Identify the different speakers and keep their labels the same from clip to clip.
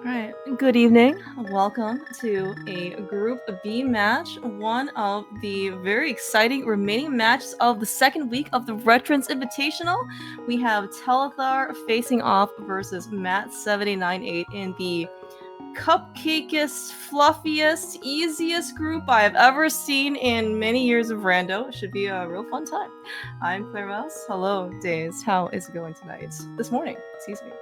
Speaker 1: Alright, good evening. Welcome to a Group B match, one of the very exciting remaining matches of the second week of the Retrance Invitational. We have Telethar facing off versus matt7898 in the cupcakeest, fluffiest, easiest group I have ever seen in many years of rando. It should be a real fun time. I'm Claire Mouse. Hello, Days. How is it going tonight? This morning, excuse me.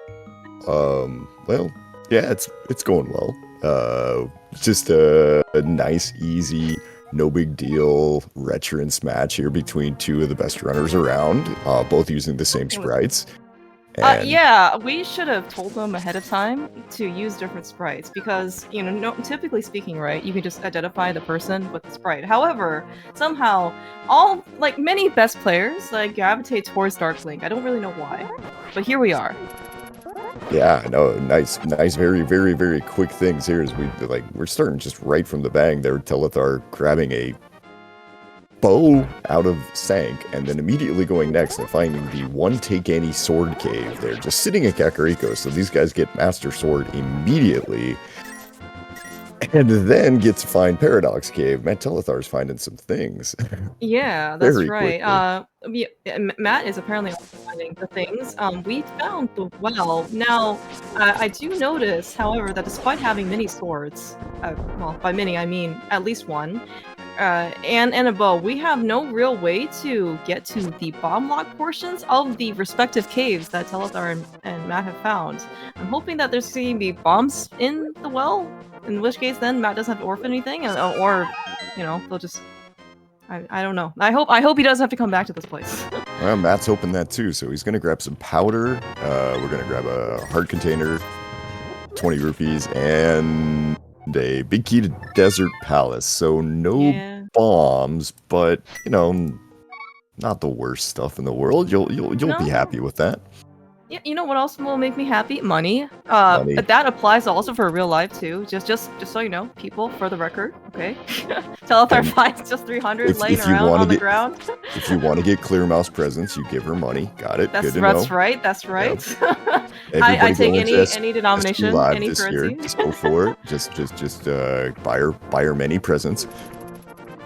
Speaker 2: Well, yeah, it's going well. Just a nice, easy, no big deal Retrance match here between two of the best runners around, both using the same sprites. And
Speaker 1: Yeah, we should have told them ahead of time to use different sprites because, typically speaking, right, you can just identify the person with the sprite. However, somehow, many best players, gravitate towards Darklink. I don't really know why, but here we are.
Speaker 2: yeah, no, nice, very, very, very quick things here as we're starting just right from the bang there. Telethar grabbing a bow out of Sank, and then immediately going next and finding the one take any sword cave there, just sitting at Kakariko. So these guys get Master Sword immediately, and then get to find Paradox Cave. Matt Telethar's finding some things.
Speaker 1: Yeah, that's
Speaker 2: Very
Speaker 1: right.
Speaker 2: quickly.
Speaker 1: Matt is apparently finding the things. We found the well. Now, I do notice, however, that despite having many swords, well, by many I mean at least one, and a bow, we have no real way to get to the bomb lock portions of the respective caves that Telethar and Matt have found. I'm hoping that there's going to be bombs in the well, in which case then Matt doesn't have to orphan anything, or they'll just... I don't know. I hope he doesn't have to come back to this place.
Speaker 2: Well, Matt's hoping that too, so he's gonna grab some powder. We're gonna grab a hard container, 20 rupees, and a big key to Desert Palace. So no bombs, but not the worst stuff in the world. You'll be happy with that.
Speaker 1: Yeah, you know what else will make me happy? Money.
Speaker 2: Money.
Speaker 1: That applies also for real life too. Just so you know, people, for the record, okay? Telethar finds just 300 laying around on the ground.
Speaker 2: If you want to get Clear Mouse presents, you give her money. Got it.
Speaker 1: That's
Speaker 2: Good to know.
Speaker 1: That's right. That's right.
Speaker 2: Yep.
Speaker 1: I take any denomination, any
Speaker 2: this
Speaker 1: currency.
Speaker 2: Year. Just go for it. Just buy her many presents.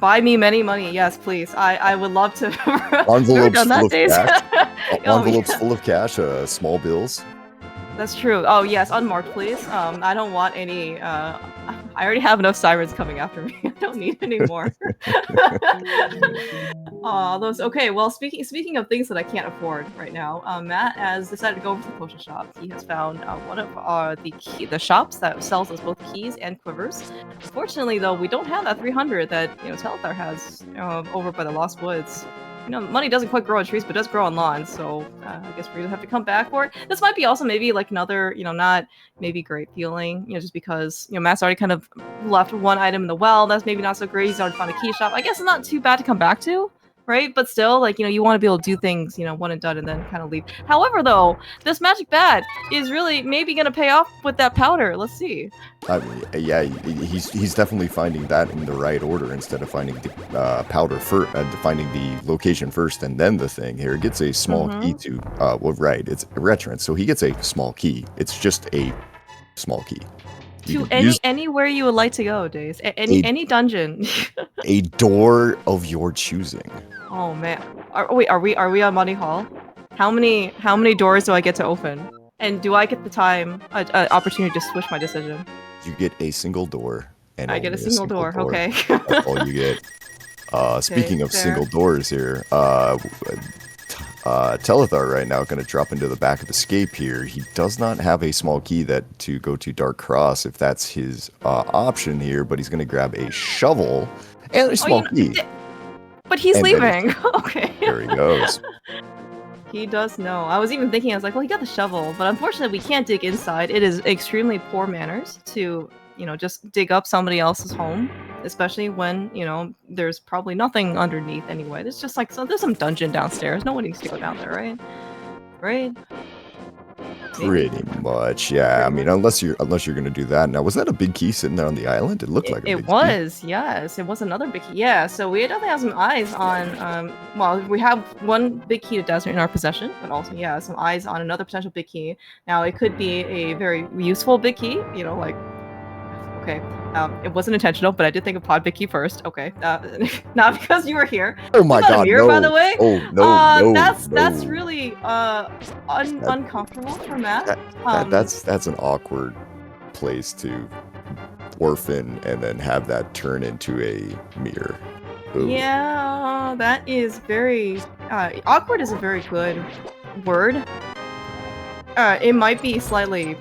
Speaker 1: Buy me many money, yes, please. I would love to.
Speaker 2: Envelopes full of cash. Envelopes full of cash. Small bills.
Speaker 1: That's true. Oh yes, unmarked, please. I don't want any. I already have enough sirens coming after me. I don't need any more. Those. Okay. Well, speaking of things that I can't afford right now, Matt has decided to go over to the potion shop. He has found one of the shops that sells us both keys and quivers. Unfortunately, though, we don't have that 300 that Telethar has over by the Lost Woods. Money doesn't quite grow on trees, but does grow on lawns, so I guess we're gonna have to come back for it. This might be also maybe like another, not maybe great feeling, just because, Matt's already kind of left one item in the well. That's maybe not so great. He's already found a key shop. I guess it's not too bad to come back to, right? But still, you want to be able to do things, one and done, and then kind of leave. However, though, this magic bat is really maybe gonna pay off with that powder. Let's see.
Speaker 2: Yeah, he's definitely finding that in the right order instead of finding the powder first, finding the location first and then the thing. Here, it gets a small key to, it's a Retrance, so he gets a small key. It's just a small key.
Speaker 1: To anywhere you would like to go, Days. Any dungeon.
Speaker 2: A door of your choosing.
Speaker 1: Oh man. Are we on Money Hall? How many doors do I get to open? And do I get the time opportunity to switch my decision?
Speaker 2: You get a single door, and
Speaker 1: I get a single door. Okay.
Speaker 2: That's all you get. Speaking of single doors here, Telethar right now going to drop into the back of Escape here. He does not have a small key to go to Dark Cross if that's his option here, but he's going to grab a shovel and a small key.
Speaker 1: But he's leaving. Okay.
Speaker 2: There he goes.
Speaker 1: He does know. I was even thinking, I was like, well, he got the shovel, but unfortunately we can't dig inside. It is extremely poor manners to, just dig up somebody else's home, especially when, there's probably nothing underneath anyway. There's just there's some dungeon downstairs. No one needs to go down there, right? Right? Maybe.
Speaker 2: Pretty much, yeah. I mean, unless you're gonna do that. Now, was that a big key sitting there on the island? It looked like a big
Speaker 1: It was, yes. It was another big key. Yeah, so we definitely have some eyes on, well, we have one big key to desert in our possession, but also, yeah, some eyes on another potential big key. Now, it could be a very useful big key, you know, like, okay, it wasn't intentional, but I did think of Pod Big Key first. Okay, not because you were here.
Speaker 2: Oh my
Speaker 1: About a
Speaker 2: god,
Speaker 1: mirror, by the
Speaker 2: no.
Speaker 1: way.
Speaker 2: Oh, no,
Speaker 1: That's
Speaker 2: no.
Speaker 1: really
Speaker 2: That-
Speaker 1: uncomfortable for Matt.
Speaker 2: that's an awkward place to orphan and then have that turn into a mirror. Ooh.
Speaker 1: Yeah, that is very awkward is a very good word. It might be slightly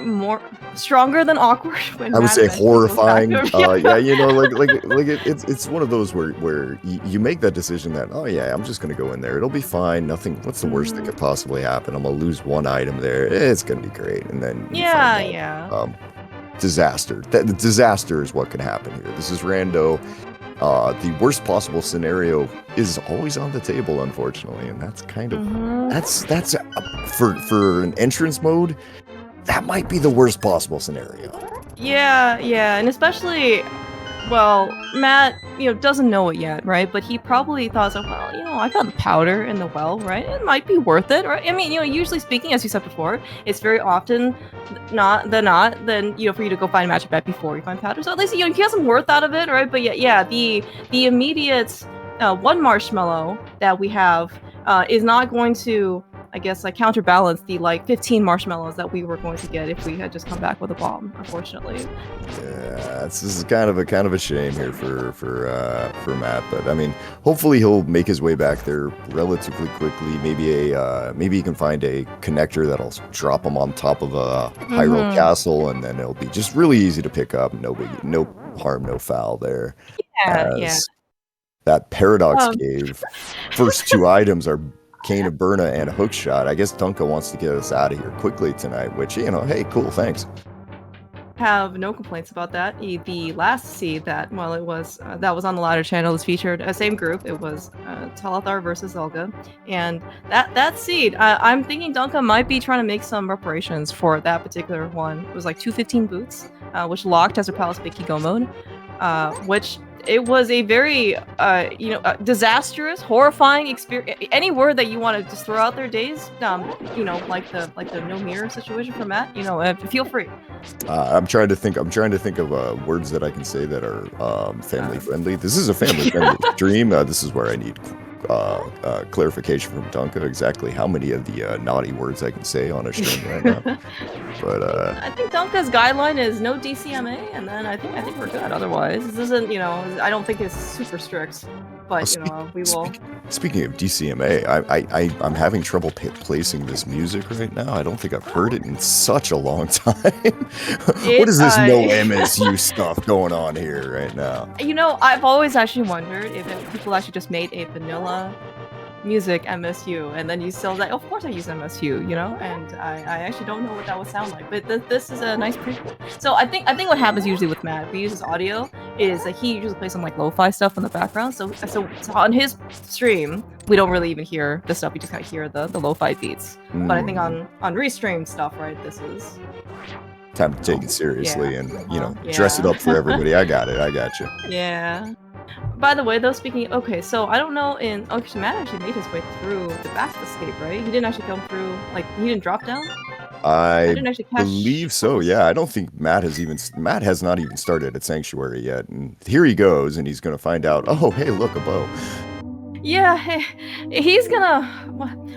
Speaker 1: more stronger than awkward when
Speaker 2: I would
Speaker 1: Matt
Speaker 2: say
Speaker 1: eventually goes back
Speaker 2: horrifying.
Speaker 1: to-
Speaker 2: Yeah, you know, it's one of those where you make that decision that, oh yeah, I'm just gonna go in there. It'll be fine. Nothing. What's the worst that could possibly happen? I'm gonna lose one item there. It's gonna be great. And then you find out,
Speaker 1: yeah.
Speaker 2: disaster. The disaster is what can happen here. This is rando. The worst possible scenario is always on the table, unfortunately, and that's kind of that's for an entrance mode. That might be the worst possible scenario.
Speaker 1: Yeah, and especially, well, Matt, doesn't know it yet, right? But he probably thought, so, well, I found the powder in the well, right? It might be worth it, right? I mean, usually speaking, as you said before, it's very often then for you to go find a magic bet before you find powder. So at least, you get some worth out of it, right? But yeah, the immediate one marshmallow that we have is not going to, I guess, like counterbalance the 15 marshmallows that we were going to get if we had just come back with a bomb. Unfortunately.
Speaker 2: Yeah, this is kind of a shame here for Matt, but I mean, hopefully he'll make his way back there relatively quickly. Maybe he can find a connector that'll drop him on top of a Hyrule castle, and then it'll be just really easy to pick up. No harm, no foul there.
Speaker 1: Yeah.
Speaker 2: That Paradox Cave. First two items are Cane of Burna and a Hookshot. I guess Dunka wants to get us out of here quickly tonight, which, hey, cool, thanks.
Speaker 1: Have no complaints about that. The last seed that, well, it was that was on the ladder channel is featured a same group. It was Telethar versus Zelga, and that seed, I'm thinking Dunka might be trying to make some reparations for that particular one. It was like 215 boots, which locked as her Palace Big Key Go mode, which. It was a very, disastrous, horrifying experience. Any word that you want to just throw out there, Days, like the no mirror situation for Matt, feel free.
Speaker 2: I'm trying to think of words that I can say that are family friendly. This is a family friendly stream. This is where I need clarification from Dunka exactly how many of the naughty words I can say on a stream right now. But
Speaker 1: I think Dunka's guideline is no DCMA, and then I think we're good. Otherwise, this isn't, I don't think it's super strict, but we will.
Speaker 2: Speaking of DCMA, I'm having trouble placing this music right now. I don't think I've heard it in such a long time. What is this no MSU stuff going on here right now?
Speaker 1: I've always actually wondered if people actually just made a vanilla music MSU, and then you still like, of course I use MSU, and I actually don't know what that would sound like, but this is a nice prequel. So I think what happens usually with Matt, if he uses audio, is that he usually plays some lo-fi stuff in the background. So on his stream, we don't really even hear the stuff. We just kind of hear the lo-fi beats. But I think on restreamed stuff, right, this is
Speaker 2: time to take it seriously and dress it up for everybody. I got you.
Speaker 1: Yeah. By the way, though, okay, so I don't know so Matt actually made his way through the back escape, right? He didn't actually come through, he didn't drop down?
Speaker 2: I believe so, yeah. I don't think Matt has not even started at Sanctuary yet, and here he goes, and he's gonna find out, oh, hey, look, a bow.
Speaker 1: Yeah, he's gonna.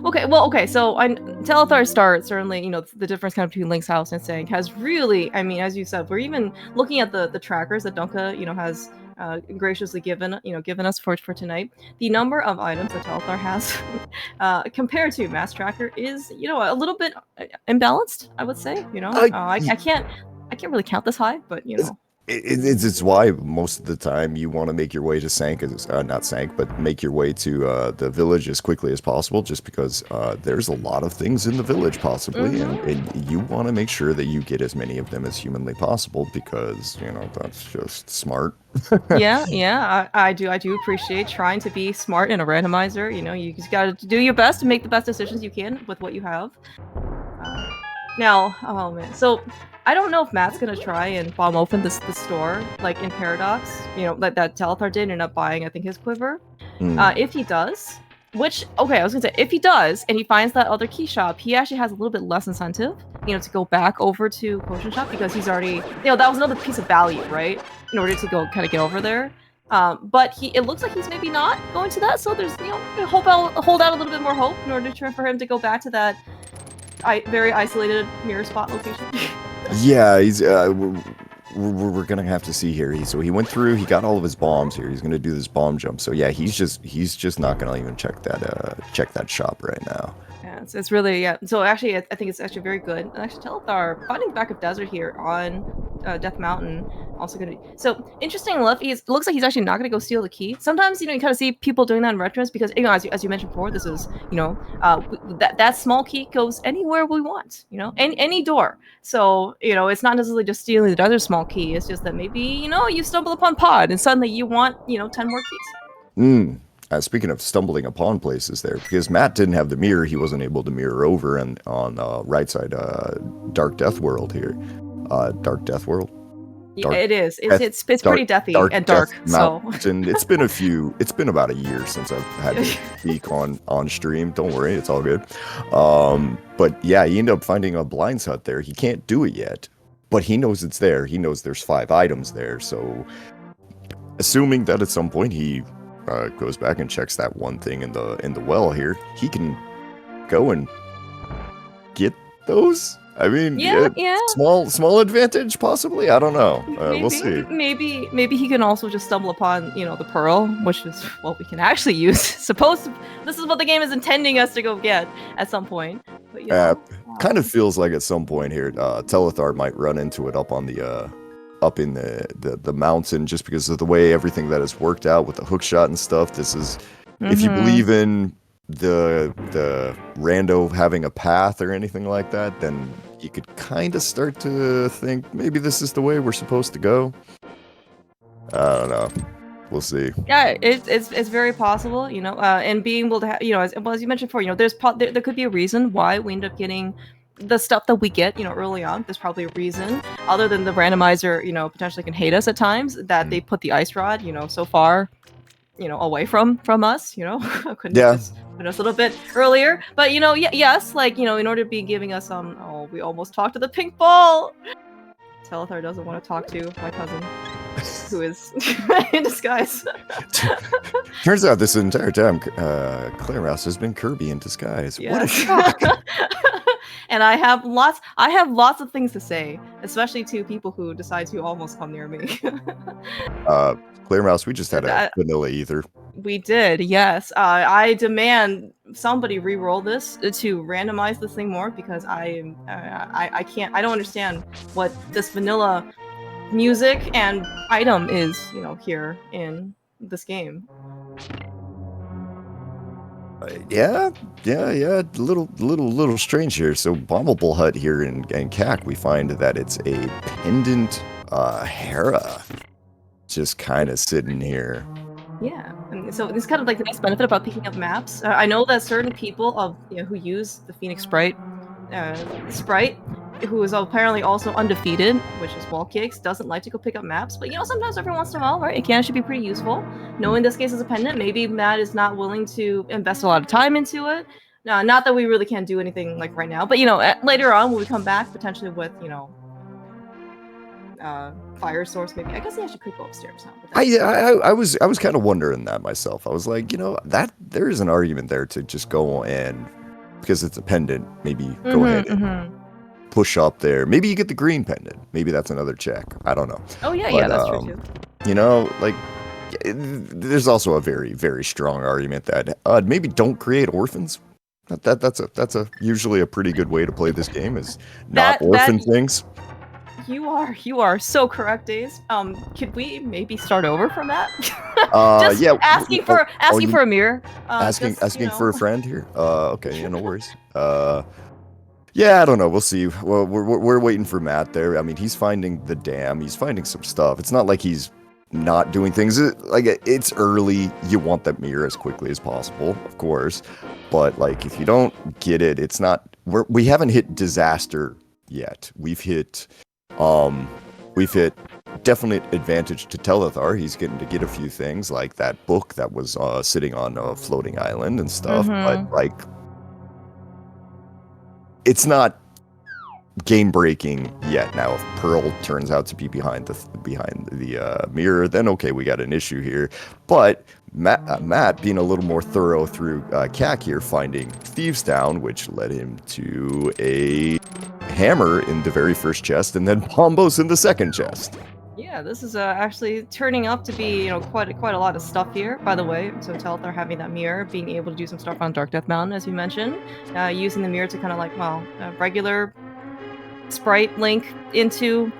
Speaker 1: Okay. So Telethar start, certainly, the difference kind of between Link's house and Sank has really, I mean, as you said, we're even looking at the trackers that Dunka, has graciously given us for tonight. The number of items that Telethar has compared to Mass Tracker is, a little bit imbalanced, I would say. I can't really count this high, but
Speaker 2: It's why most of the time you want to make your way to make your way to the village as quickly as possible, just because there's a lot of things in the village possibly, and you want to make sure that you get as many of them as humanly possible, because that's just smart.
Speaker 1: yeah, I do appreciate trying to be smart in a randomizer. You just got to do your best to make the best decisions you can with what you have. Now, oh man, so I don't know if Matt's gonna try and bomb open this the store like in Paradox, like that Telethar did, and end up buying I think his quiver. If he does, which okay, I was gonna say if he does and he finds that other key shop, he actually has a little bit less incentive, to go back over to Potion Shop because he's already, that was another piece of value, right? In order to go kind of get over there. But it looks like he's maybe not going to that, so there's hold out a little bit more hope in order for him to go back to that very isolated mirror spot location.
Speaker 2: Yeah, he's we're gonna have to see here. So he went through, he got all of his bombs here. He's gonna do this bomb jump. So yeah, he's just not gonna even check that shop right now.
Speaker 1: Yeah, it's really, yeah. So actually, I think it's actually very good. And actually, Telethar fighting back of desert here on Death Mountain, also gonna. So interesting enough, it looks like he's actually not gonna go steal the key. Sometimes you kind of see people doing that in Retrance because as you mentioned before, this is that small key goes anywhere we want. Any door. So it's not necessarily just stealing the other small key. It's just that maybe you stumble upon Pod and suddenly you want 10 more keys.
Speaker 2: Speaking of stumbling upon places there, because Matt didn't have the mirror, he wasn't able to mirror over and on right side Dark Death World here. Dark Death World?
Speaker 1: Dark it is. It's pretty deathy and dark. So
Speaker 2: it's been about a year since I've had to speak on stream. Don't worry, it's all good. But yeah, he ended up finding a blinds hut there. He can't do it yet, but he knows it's there. He knows there's 5 items there. So assuming that at some point he goes back and checks that one thing in the well here, he can go and get those. I mean, yeah. Small advantage possibly. I don't know. We'll see.
Speaker 1: Maybe he can also just stumble upon the pearl, which is what we can actually use. This is what the game is intending us to go get at some point. But
Speaker 2: kind of feels like at some point here, Telethar might run into it up on the up in the mountain, just because of the way everything that has worked out with the hook shot and stuff. This is, if you believe in the rando having a path or anything like that, then you could kind of start to think maybe this is the way we're supposed to go. I don't know. We'll see.
Speaker 1: Yeah, it's very possible, and being able to as you mentioned before, there could be a reason why we end up getting the stuff that we get, early on. There's probably a reason, other than the randomizer, potentially can hate us at times, that they put the ice rod, so far, away from us, couldn't just put us a little bit earlier. But yes, in order to be giving us we almost talked to the pink ball. Telethar doesn't want to talk to my cousin, who is in disguise.
Speaker 2: Turns out this entire time, Claire Mouse has been Kirby in disguise.
Speaker 1: Yeah.
Speaker 2: What a shock!
Speaker 1: And I have lots of things to say, especially to people who decide to almost come near me.
Speaker 2: Claire Mouse, we just had a vanilla ether.
Speaker 1: We did, yes. I demand somebody re-roll this to randomize this thing more, because I can't. I don't understand what this vanilla music and item is, here in this game.
Speaker 2: Yeah. A little strange here. So Bombable Hut here in CAC, we find that it's a pendant Hera just kind of sitting here.
Speaker 1: Yeah, and so it's kind of like the nice benefit about picking up maps. I know that certain people who use the Phoenix Sprite, who is apparently also undefeated, which is Wall Kicks, doesn't like to go pick up maps. But sometimes every once in a while, right, it can actually be pretty useful. No, in this case, as a pendant, maybe Matt is not willing to invest a lot of time into it. Not that we really can't do anything like right now, but later on when we come back, potentially with fire source, maybe. I guess he actually could go upstairs now.
Speaker 2: I was kind of wondering that myself. I was like, that there is an argument there to just go and, because it's a pendant, maybe go ahead and push up there. Maybe you get the green pendant. Maybe that's another check. I don't know.
Speaker 1: Oh yeah, that's true too.
Speaker 2: There's also a very, very strong argument that maybe don't create orphans. That's usually a pretty good way to play this game, is not orphan things.
Speaker 1: You are so correct, Days. Could we maybe start over from that? Asking for a mirror.
Speaker 2: Asking for a friend here. Okay, no worries. Yeah, I don't know. We'll see. Well, we're waiting for Matt there. I mean, he's finding the dam. He's finding some stuff. It's not like he's not doing things. It's early. You want that mirror as quickly as possible, of course. But if you don't get it, it's not. We haven't hit disaster yet. We've hit definite advantage to Telethar. He's getting to get a few things like that book that was sitting on a floating island and stuff, but like it's not game breaking yet. Now if Pearl turns out to be behind the mirror, then okay, we got an issue here. But Matt being a little more thorough through CAC here, finding Thieves Town, which led him to a hammer in the very first chest, and then Pombos in the second chest.
Speaker 1: Yeah, this is actually turning up to be, quite a lot of stuff here, by the way. So Telethar having that mirror, being able to do some stuff on Dark Death Mountain, as you mentioned, using the mirror to kind of like, regular sprite link into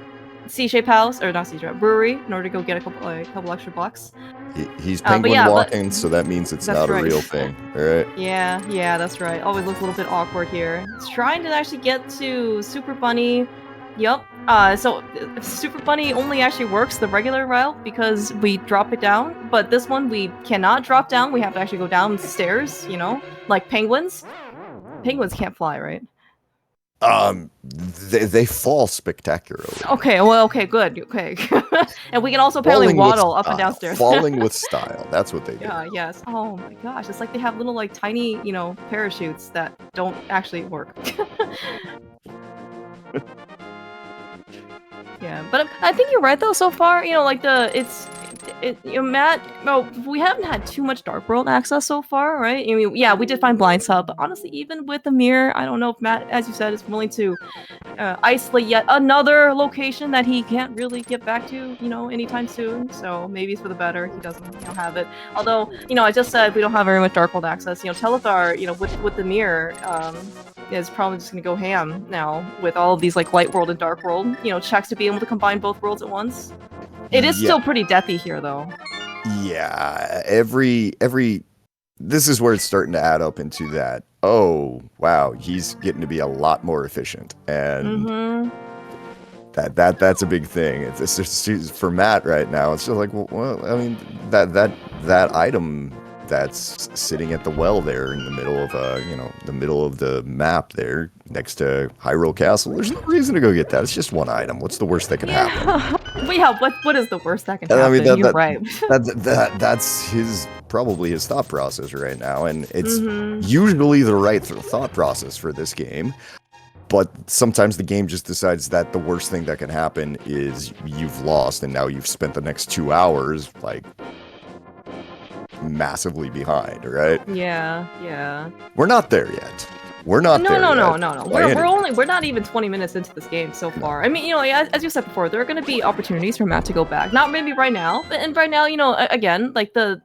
Speaker 1: C-Shape House, or not C-Shape, Brewery, in order to go get a couple extra bucks.
Speaker 2: He's penguin walking, so that means it's not a real thing, right?
Speaker 1: Yeah, that's right. Always looks a little bit awkward here. It's trying to actually get to Super Bunny. Yep. So Super Bunny only actually works the regular route because we drop it down, but this one we cannot drop down. We have to actually go down the stairs, like penguins. Penguins can't fly, right?
Speaker 2: They fall spectacularly.
Speaker 1: Okay, good. Okay. And we can also apparently waddle up and downstairs.
Speaker 2: Falling with style. That's what they do.
Speaker 1: Yeah, yes. Oh my gosh. It's like they have little like tiny, parachutes that don't actually work. Yeah, but I think you're right though so far. Matt, we haven't had too much Dark World access so far, right? I mean, yeah, we did find Blind Sub, but honestly, even with the mirror, I don't know if Matt, as you said, is willing to isolate yet another location that he can't really get back to, anytime soon. So maybe it's for the better. He doesn't, have it. Although, I just said we don't have very much Dark World access. Telethar, with the mirror, is probably just gonna go ham now with all of these like Light World and Dark World, checks to be able to combine both worlds at once. It is still pretty deathy here, though.
Speaker 2: Yeah, this is where it's starting to add up into that. Oh, wow, he's getting to be a lot more efficient, and that's a big thing. It's just for Matt right now. It's just like, well, I mean, that item that's sitting at the well there in the middle of the middle of the map there next to Hyrule Castle. There's no reason to go get that. It's just one item. What's the worst that can happen?
Speaker 1: What is the worst that can happen? I mean, you're right.
Speaker 2: That's probably his thought process right now, and it's usually the right thought process for this game. But sometimes the game just decides that the worst thing that can happen is you've lost, and now you've spent the next 2 hours like massively behind, right?
Speaker 1: Yeah.
Speaker 2: We're not there yet. We're not there.
Speaker 1: No. We're not even 20 minutes into this game so far. I mean, as you said before, there are going to be opportunities for Matt to go back. Not maybe right now, and right now, again, like the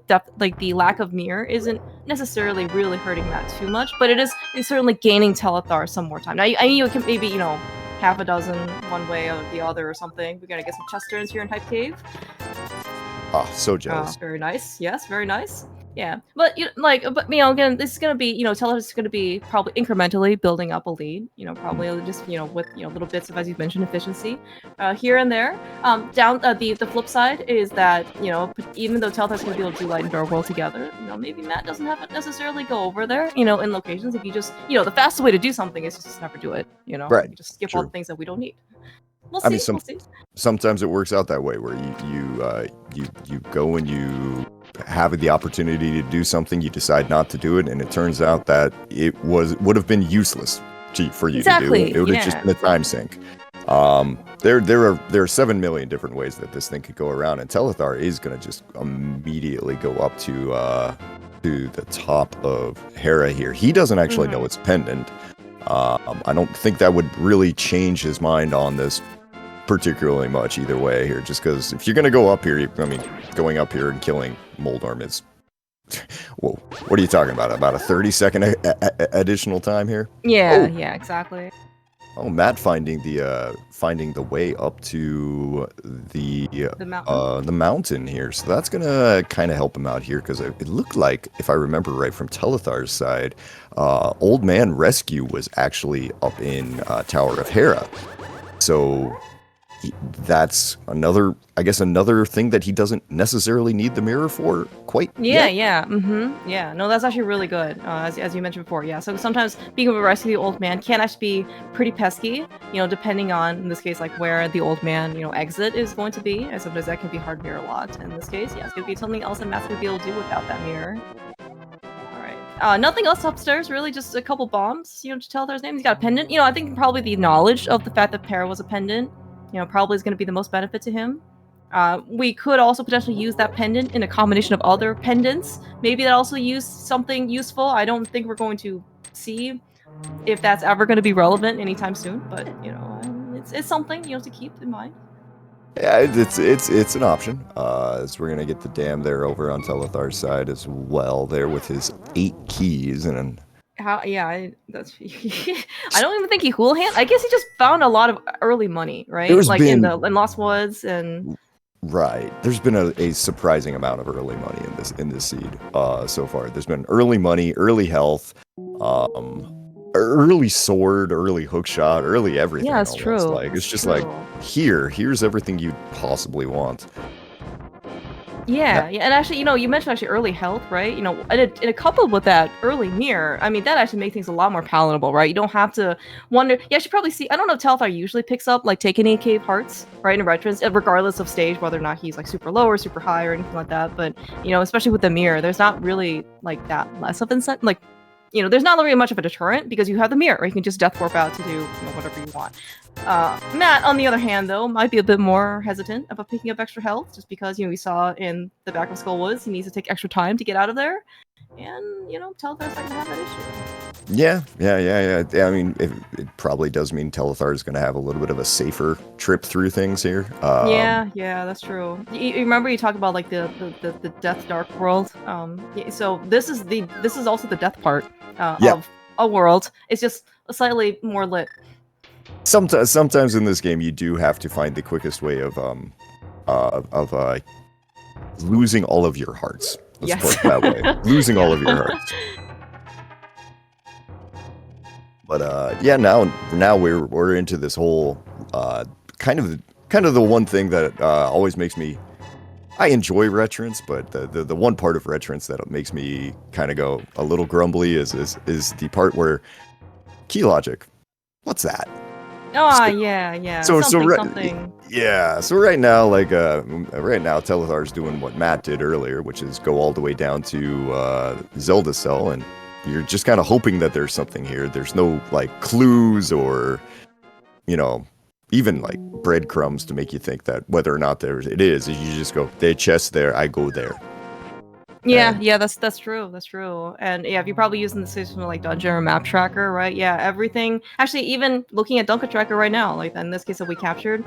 Speaker 1: depth, like the lack of mirror isn't necessarily really hurting Matt too much, but it's certainly gaining Telethar some more time. Now, I mean, you can maybe half a dozen one way or the other or something. We're gonna get some chest turns here in Hype Cave.
Speaker 2: Oh, so jealous.
Speaker 1: Very nice. Yes, very nice. Yeah, but again, this is gonna be Telethar is gonna be probably incrementally building up a lead. Probably just with little bits of, as you mentioned, efficiency here and there. Down the flip side is that even though Telethar is gonna be able to do Light and Dark World together, maybe Matt doesn't have to necessarily go over there. In locations, if you just the fastest way to do something is just never do it.
Speaker 2: Right.
Speaker 1: You just skip all the things that we don't need. We'll see.
Speaker 2: Sometimes it works out that way, where you go and you have the opportunity to do something, you decide not to do it, and it turns out that it would have been useless for you to do. It would have just been a time sink. There are 7 million different ways that this thing could go around, and Telethar is going to just immediately go up to the top of Hera here. He doesn't actually know it's pendant. I don't think that would really change his mind on this particularly much either way here, just because if you're going to go up here, going up here and killing Moldorm is... Whoa, what are you talking about? About a 30-second additional time here?
Speaker 1: Yeah, exactly.
Speaker 2: Oh, Matt finding the way up to the mountain here. So that's gonna kind of help him out here, because it looked like, if I remember right from Telethar's side, Old Man Rescue was actually up in Tower of Hera. So that's another, I guess, another thing that he doesn't necessarily need the mirror for quite
Speaker 1: Yeah,
Speaker 2: yet.
Speaker 1: yeah, yeah. No, that's actually really good, as you mentioned before. Yeah, so sometimes being able to rescue the old man can actually be pretty pesky, depending on, in this case, like where the old man, exit is going to be. And sometimes that can be hard mirror locked. In this case, yeah, it's going to be something else that Matt's going to be able to do without that mirror. Alright. Nothing else upstairs, really, just a couple bombs, to tell their name. He's got a pendant. I think probably the knowledge of the fact that Para was a pendant, probably is going to be the most benefit to him. We could also potentially use that pendant in a combination of other pendants. Maybe that also use something useful. I don't think we're going to see if that's ever going to be relevant anytime soon, but, it's something, to keep in mind.
Speaker 2: Yeah, it's an option. As we're gonna get the dam there over on Telethar's side as well, there with his 8 keys and
Speaker 1: That's I don't even think he cool hand. I guess he just found a lot of early money, right?
Speaker 2: there's
Speaker 1: Like
Speaker 2: been
Speaker 1: in Lost Woods and
Speaker 2: right. There's been a surprising amount of early money in this seed so far. There's been early money, early health, early sword, early hook shot, early everything.
Speaker 1: yeah, it's
Speaker 2: Almost
Speaker 1: true.
Speaker 2: like it's just like here's everything you possibly want.
Speaker 1: Yeah, and actually, you mentioned actually early health, right? And a coupled with that early mirror, I mean, that actually makes things a lot more palatable, right? You don't have to wonder. Yeah, you should probably see. I don't know if Telethar usually picks up like taking any cave hearts, right, in Retrance, regardless of stage, whether or not he's like super low or super high or anything like that. But especially with the mirror, there's not really like that less of incentive. Like, there's not really much of a deterrent because you have the mirror. You can just death warp out to do whatever you want. Matt, on the other hand, though, might be a bit more hesitant about picking up extra health, just because we saw in the back of Skull Woods he needs to take extra time to get out of there, and Telethar starting to have that issue.
Speaker 2: Yeah. I mean, it probably does mean Telethar is going to have a little bit of a safer trip through things here.
Speaker 1: Yeah, that's true. You remember you talked about like the Death Dark world. So this is also the death part of a world. It's just slightly more lit.
Speaker 2: Sometimes in this game you do have to find the quickest way of losing all of your hearts. Let's put it that way. Losing all of your hearts. But yeah, now we're into this whole kind of the one thing that always makes me. I enjoy Retrance, but the one part of Retrance that makes me kind of go a little grumbly is the part where key logic. What's that?
Speaker 1: Oh, yeah. Something.
Speaker 2: Yeah, so right now, Telethar's doing what Matt did earlier, which is go all the way down to Zelda Cell, and you're just kind of hoping that there's something here. There's no, like, clues or, even, like, breadcrumbs to make you think that whether or not it is. You just go, there's chest there, I go there.
Speaker 1: Yeah, that's true. That's true. And yeah, if you're probably using the system like Dungeon or Map Tracker, right? Yeah, everything. Actually, even looking at Dungeon Tracker right now, like in this case that we captured,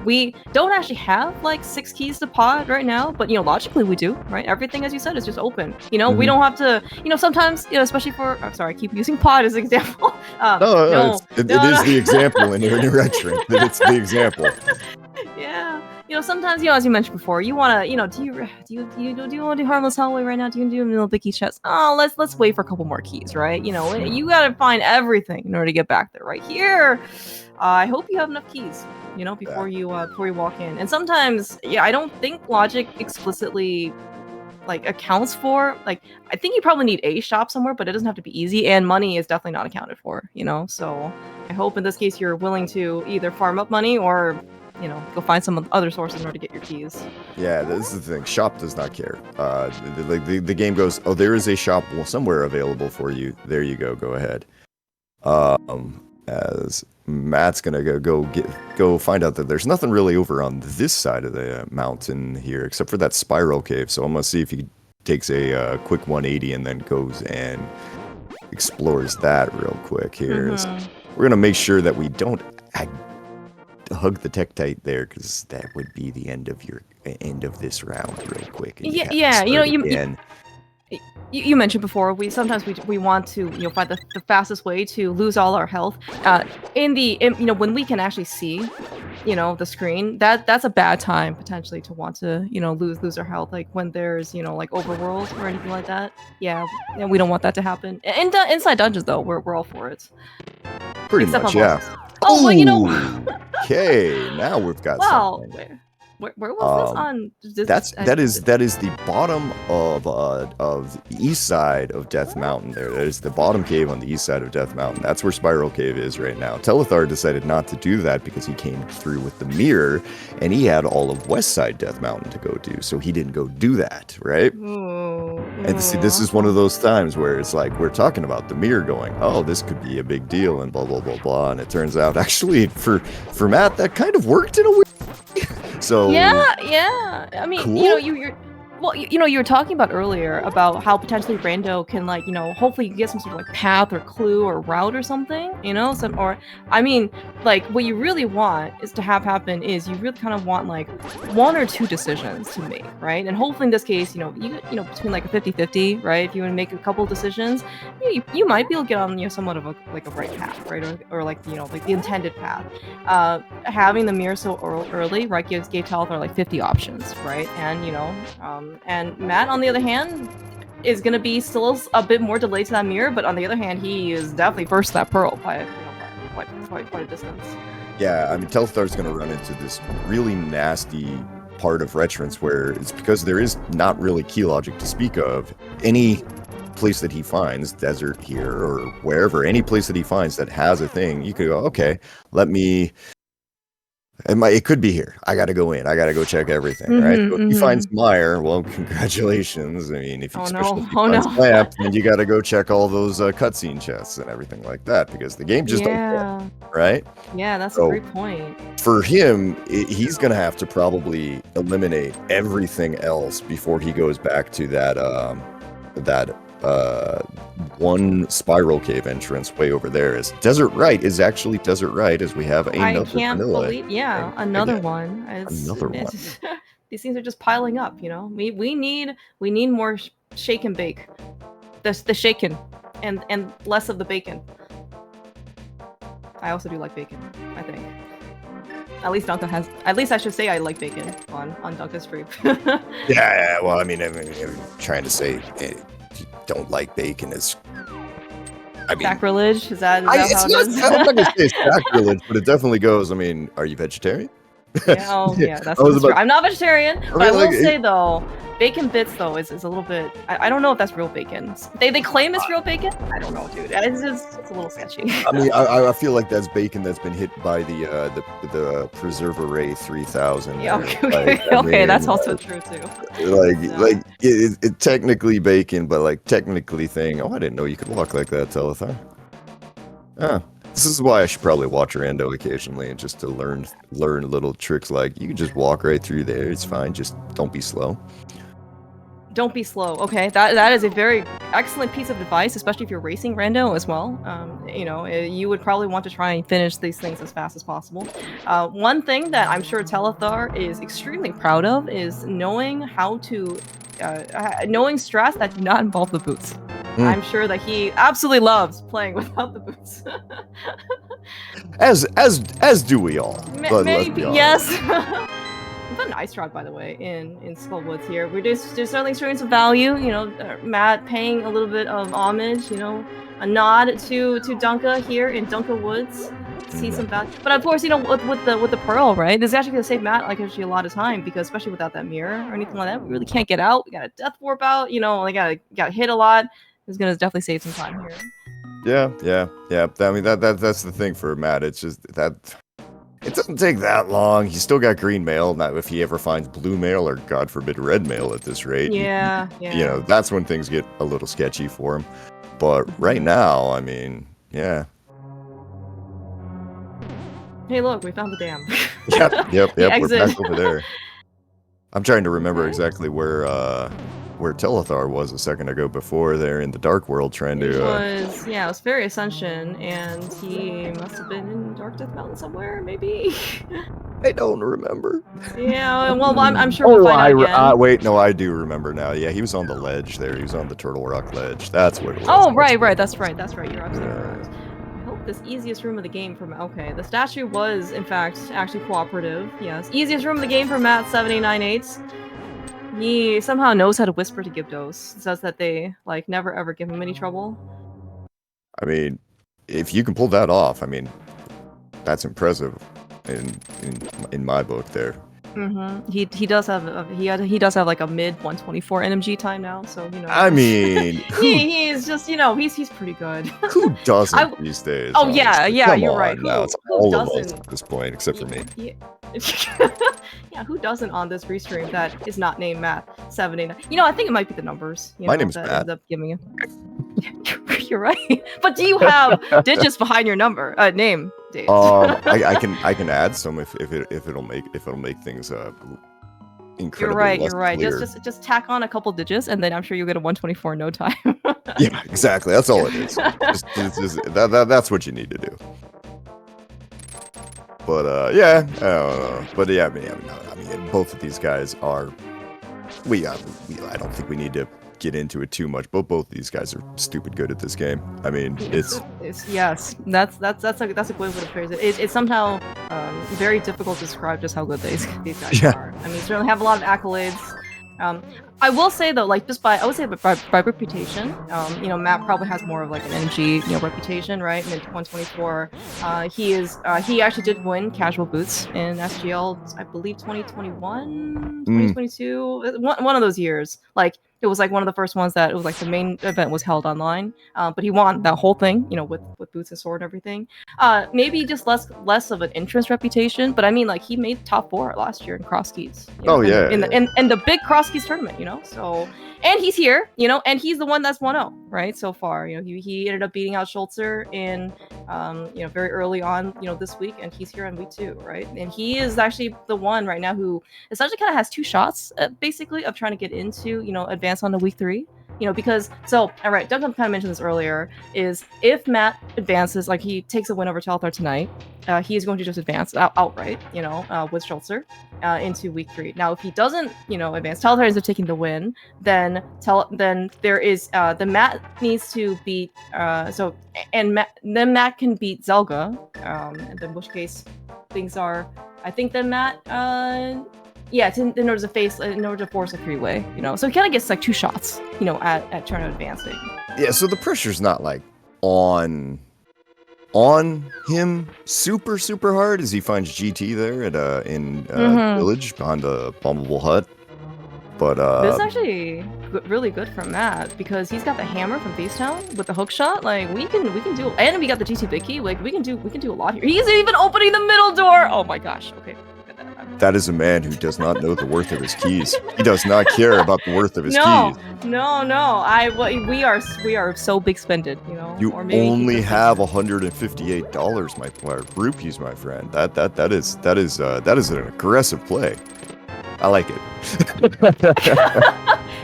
Speaker 1: we don't actually have like 6 keys to pod right now, but logically we do, right? Everything, as you said, is just open. We don't have to. Sometimes, especially for. I'm sorry, I keep using pod as an example.
Speaker 2: It is the example in Retrance. It's the example.
Speaker 1: Yeah. Sometimes, as you mentioned before, you want to, do you want to do Harmless Hallway right now? Do you want to do a little Bicky chest? Oh, let's wait for a couple more keys, right? You got to find everything in order to get back there. Right here, I hope you have enough keys, before you walk in. And sometimes, I don't think logic explicitly like accounts for like I think you probably need a shop somewhere, but it doesn't have to be easy, and money is definitely not accounted for. So I hope in this case you're willing to either farm up money or go find some other sources in order to get your keys.
Speaker 2: Yeah, this is the thing. Shop does not care. The game goes, oh, there is a shop somewhere available for you. There you go. Go ahead. As Matt's gonna go find out that there's nothing really over on this side of the mountain here, except for that spiral cave. So I'm gonna see if he takes a quick 180 and then goes and explores that real quick here. We're gonna make sure that we don't hug the Tektite there, because that would be the end of this round real quick.
Speaker 1: You mentioned before sometimes we want to find the fastest way to lose all our health when we can actually see the screen. That's a bad time potentially to want to lose our health, like when there's like overworld or anything like that. We don't want that to happen. Inside dungeons though, we're all for it.
Speaker 2: Pretty much, yeah.
Speaker 1: Oh, well, you know.
Speaker 2: Okay, now we've got
Speaker 1: Well,
Speaker 2: something.
Speaker 1: where was this on?
Speaker 2: That is the bottom of the east side of Death Mountain. There, that is the bottom cave on the east side of Death Mountain. That's where Spiral Cave is right now. Telethar decided not to do that because he came through with the mirror, and he had all of West Side Death Mountain to go do, so he didn't go do that, right? And see, this is one of those times where it's like we're talking about the mirror going, oh, this could be a big deal, and blah blah blah blah, and it turns out actually for Matt that kind of worked in a way. So
Speaker 1: yeah. I mean,
Speaker 2: cool.
Speaker 1: you know, you're well, you know, you were talking about earlier about how potentially Rando can, like, you know, hopefully you get some sort of like path or clue or route or something, you know, or I mean, like what you really want is to have happen is you really kind of want like one or two decisions to make, right? And hopefully in this case, you know, between like a 50-50, right? If you want to make a couple decisions, you might be able to get on, you know, somewhat of a right path, right? Or like, you know, like the intended path. Having the mirror so early, right, gave Telethar like 50 options, right? And you know, and Matt, on the other hand, is going to be still a bit more delayed to that mirror, but on the other hand, he is definitely first to that pearl by, you know, quite a distance.
Speaker 2: Yeah, I mean, Telthar's going to run into this really nasty part of Retrance where it's because there is not really key logic to speak of. Any place that he finds, desert here or wherever, any place that he finds that has a thing, you could go, okay, let me... It could be here. I got to go in. I got to go check everything, right? So if he finds Mire, well, congratulations. I mean, if especially if he finds Lamp, then you got to go check all those cutscene chests and everything like that because the game just don't care, right?
Speaker 1: Yeah, that's a great point.
Speaker 2: For him, he's going to have to probably eliminate everything else before he goes back to that one spiral cave entrance way over there. Is Desert Right is actually Desert Right, as we have another vanilla.
Speaker 1: Another one.
Speaker 2: Another one.
Speaker 1: These things are just piling up, you know. We need more shake and bake. The shaken and less of the bacon. I also do like bacon, I think. At least Dunka has. At least I should say I like bacon on Dunka's stream.
Speaker 2: Yeah. Well, I mean, trying to say you don't like bacon is. I mean,
Speaker 1: sacrilege. Is that how it is?
Speaker 2: I'm not gonna say it's sacrilege, but it definitely goes. I mean, are you vegetarian?
Speaker 1: Yeah, that's true. I'm not vegetarian, but I will say though, bacon bits though is a little bit. I don't know if that's real bacon. They claim it's real bacon. I don't know, dude. It's a little sketchy.
Speaker 2: I mean, I feel like that's bacon that's been hit by the Preserve Array 3000.
Speaker 1: Yeah, okay, that's also true too.
Speaker 2: Like it technically bacon, but like technically thing. Oh, I didn't know you could walk like that, Telethar. Ah. This is why I should probably watch Rando occasionally, and just to learn little tricks like you can just walk right through there. It's fine. Just don't be slow.
Speaker 1: Don't be slow. Okay, that is a very excellent piece of advice, especially if you're racing Rando as well. You know, you would probably want to try and finish these things as fast as possible. One thing that I'm sure Telethar is extremely proud of is knowing how to, knowing strats that do not involve the boots. I'm sure that he absolutely loves playing without the boots.
Speaker 2: as do we all.
Speaker 1: Yes. We've got an ice rod, by the way, in Skullwoods here. We're just certainly showing some value. You know, Matt paying a little bit of homage. You know, a nod to Dunka here in Dunka Woods. See some value, but of course, you know, with the pearl, right? This is actually gonna save Matt like actually a lot of time because especially without that mirror or anything like that, we really can't get out. We got a death warp out. You know, we got hit a lot. It's gonna definitely save some time here.
Speaker 2: Yeah. I mean that's the thing for Matt. It's just that it doesn't take that long. He's still got green mail. Now, if he ever finds blue mail or God forbid red mail at this rate,
Speaker 1: yeah.
Speaker 2: You know, that's when things get a little sketchy for him. But right now, I mean, yeah.
Speaker 1: Hey, look, we found the dam.
Speaker 2: Yep. We're back over there. I'm trying to remember exactly where Telethar was a second ago before there in the Dark World trying to...
Speaker 1: it was Fairy Ascension, and he must have been in Dark Death Mountain somewhere, maybe?
Speaker 2: I don't remember.
Speaker 1: Yeah, well, I'm sure we'll find out again.
Speaker 2: Wait, no, I do remember now. Yeah, he was on the ledge there. He was on the Turtle Rock ledge. That's what it was.
Speaker 1: Oh, right, that's right. You're absolutely correct. I hope this easiest room of the game from... Okay, the statue was, in fact, actually cooperative. Yes, easiest room of the game for matt7898. He somehow knows how to whisper to Gibdos. Says that they, like, never ever give him any trouble.
Speaker 2: I mean, if you can pull that off, I mean, that's impressive in my book there.
Speaker 1: He does have he does have like a mid 124 NMG time now, so
Speaker 2: I mean,
Speaker 1: he's just he's pretty good.
Speaker 2: Who doesn't these days?
Speaker 1: Oh yeah,
Speaker 2: honestly?
Speaker 1: yeah,
Speaker 2: Come
Speaker 1: you're
Speaker 2: on,
Speaker 1: right.
Speaker 2: Now it's
Speaker 1: Who
Speaker 2: all
Speaker 1: doesn't?
Speaker 2: of us at this point, except for me.
Speaker 1: Yeah, who doesn't on this restream that is not named Matt7898? I think it might be the numbers.
Speaker 2: My name's
Speaker 1: that
Speaker 2: Matt.
Speaker 1: ends up giving you. You're right, but do you have digits behind your name? Dates?
Speaker 2: I can add some if it'll make things incredibly
Speaker 1: You're right.
Speaker 2: clear.
Speaker 1: Just tack on a couple digits, and then I'm sure you'll get a 124 in no time.
Speaker 2: Yeah, exactly. That's all it is. That's what you need to do. But yeah, but yeah, I mean, both of these guys are. I don't think we need to get into it too much, but both of these guys are stupid good at this game. I mean, it's
Speaker 1: yes, that's a good way to phrase it. It's somehow very difficult to describe just how good these guys are. I mean, certainly have a lot of accolades. I will say though, like I would say by reputation, Matt probably has more of like an NG, reputation, right? And in 124, he actually did win casual boots in SGL, I believe 2021, 2022, one of those years. Like it was like one of the first ones that it was like the main event was held online, but he won that whole thing, with boots and sword and everything. Maybe just less of an interest reputation, but I mean, like he made top 4 last year in cross skis. In the big cross skis tournament, So, and he's here, and he's the one that's 1-0, right? So far, he ended up beating out Schultzer in, very early on, this week, and he's here on week 2, right? And he is actually the one right now who essentially kind of has 2 shots, basically, of trying to get into, advance on to week 3. Because all right, Duncan kind of mentioned this earlier, is if Matt advances, like he takes a win over Telethar tonight, he is going to just advance outright, with Schultzer into week 3. Now, if he doesn't, advance, Telethar ends up taking the win, then there is the Matt needs to beat then Matt can beat Zelga, and in which case things are, I think then Matt in order to force a 3-way, so he kind of gets like 2 shots, at trying to advancing.
Speaker 2: Yeah, so the pressure's not like on him super hard as he finds GT there at in village behind a bombable hut. But
Speaker 1: this is actually really good for Matt because he's got the hammer from Beasttown with the hook shot. Like we can do, and we got the GT big key. Like we can do a lot here. He's even opening the middle door. Oh my gosh. Okay.
Speaker 2: That is a man who does not know the worth of his keys. He does not care about the worth of his keys.
Speaker 1: No. We are so big spended,
Speaker 2: You only have $158, my rupees, my friend. That is an aggressive play. I like it.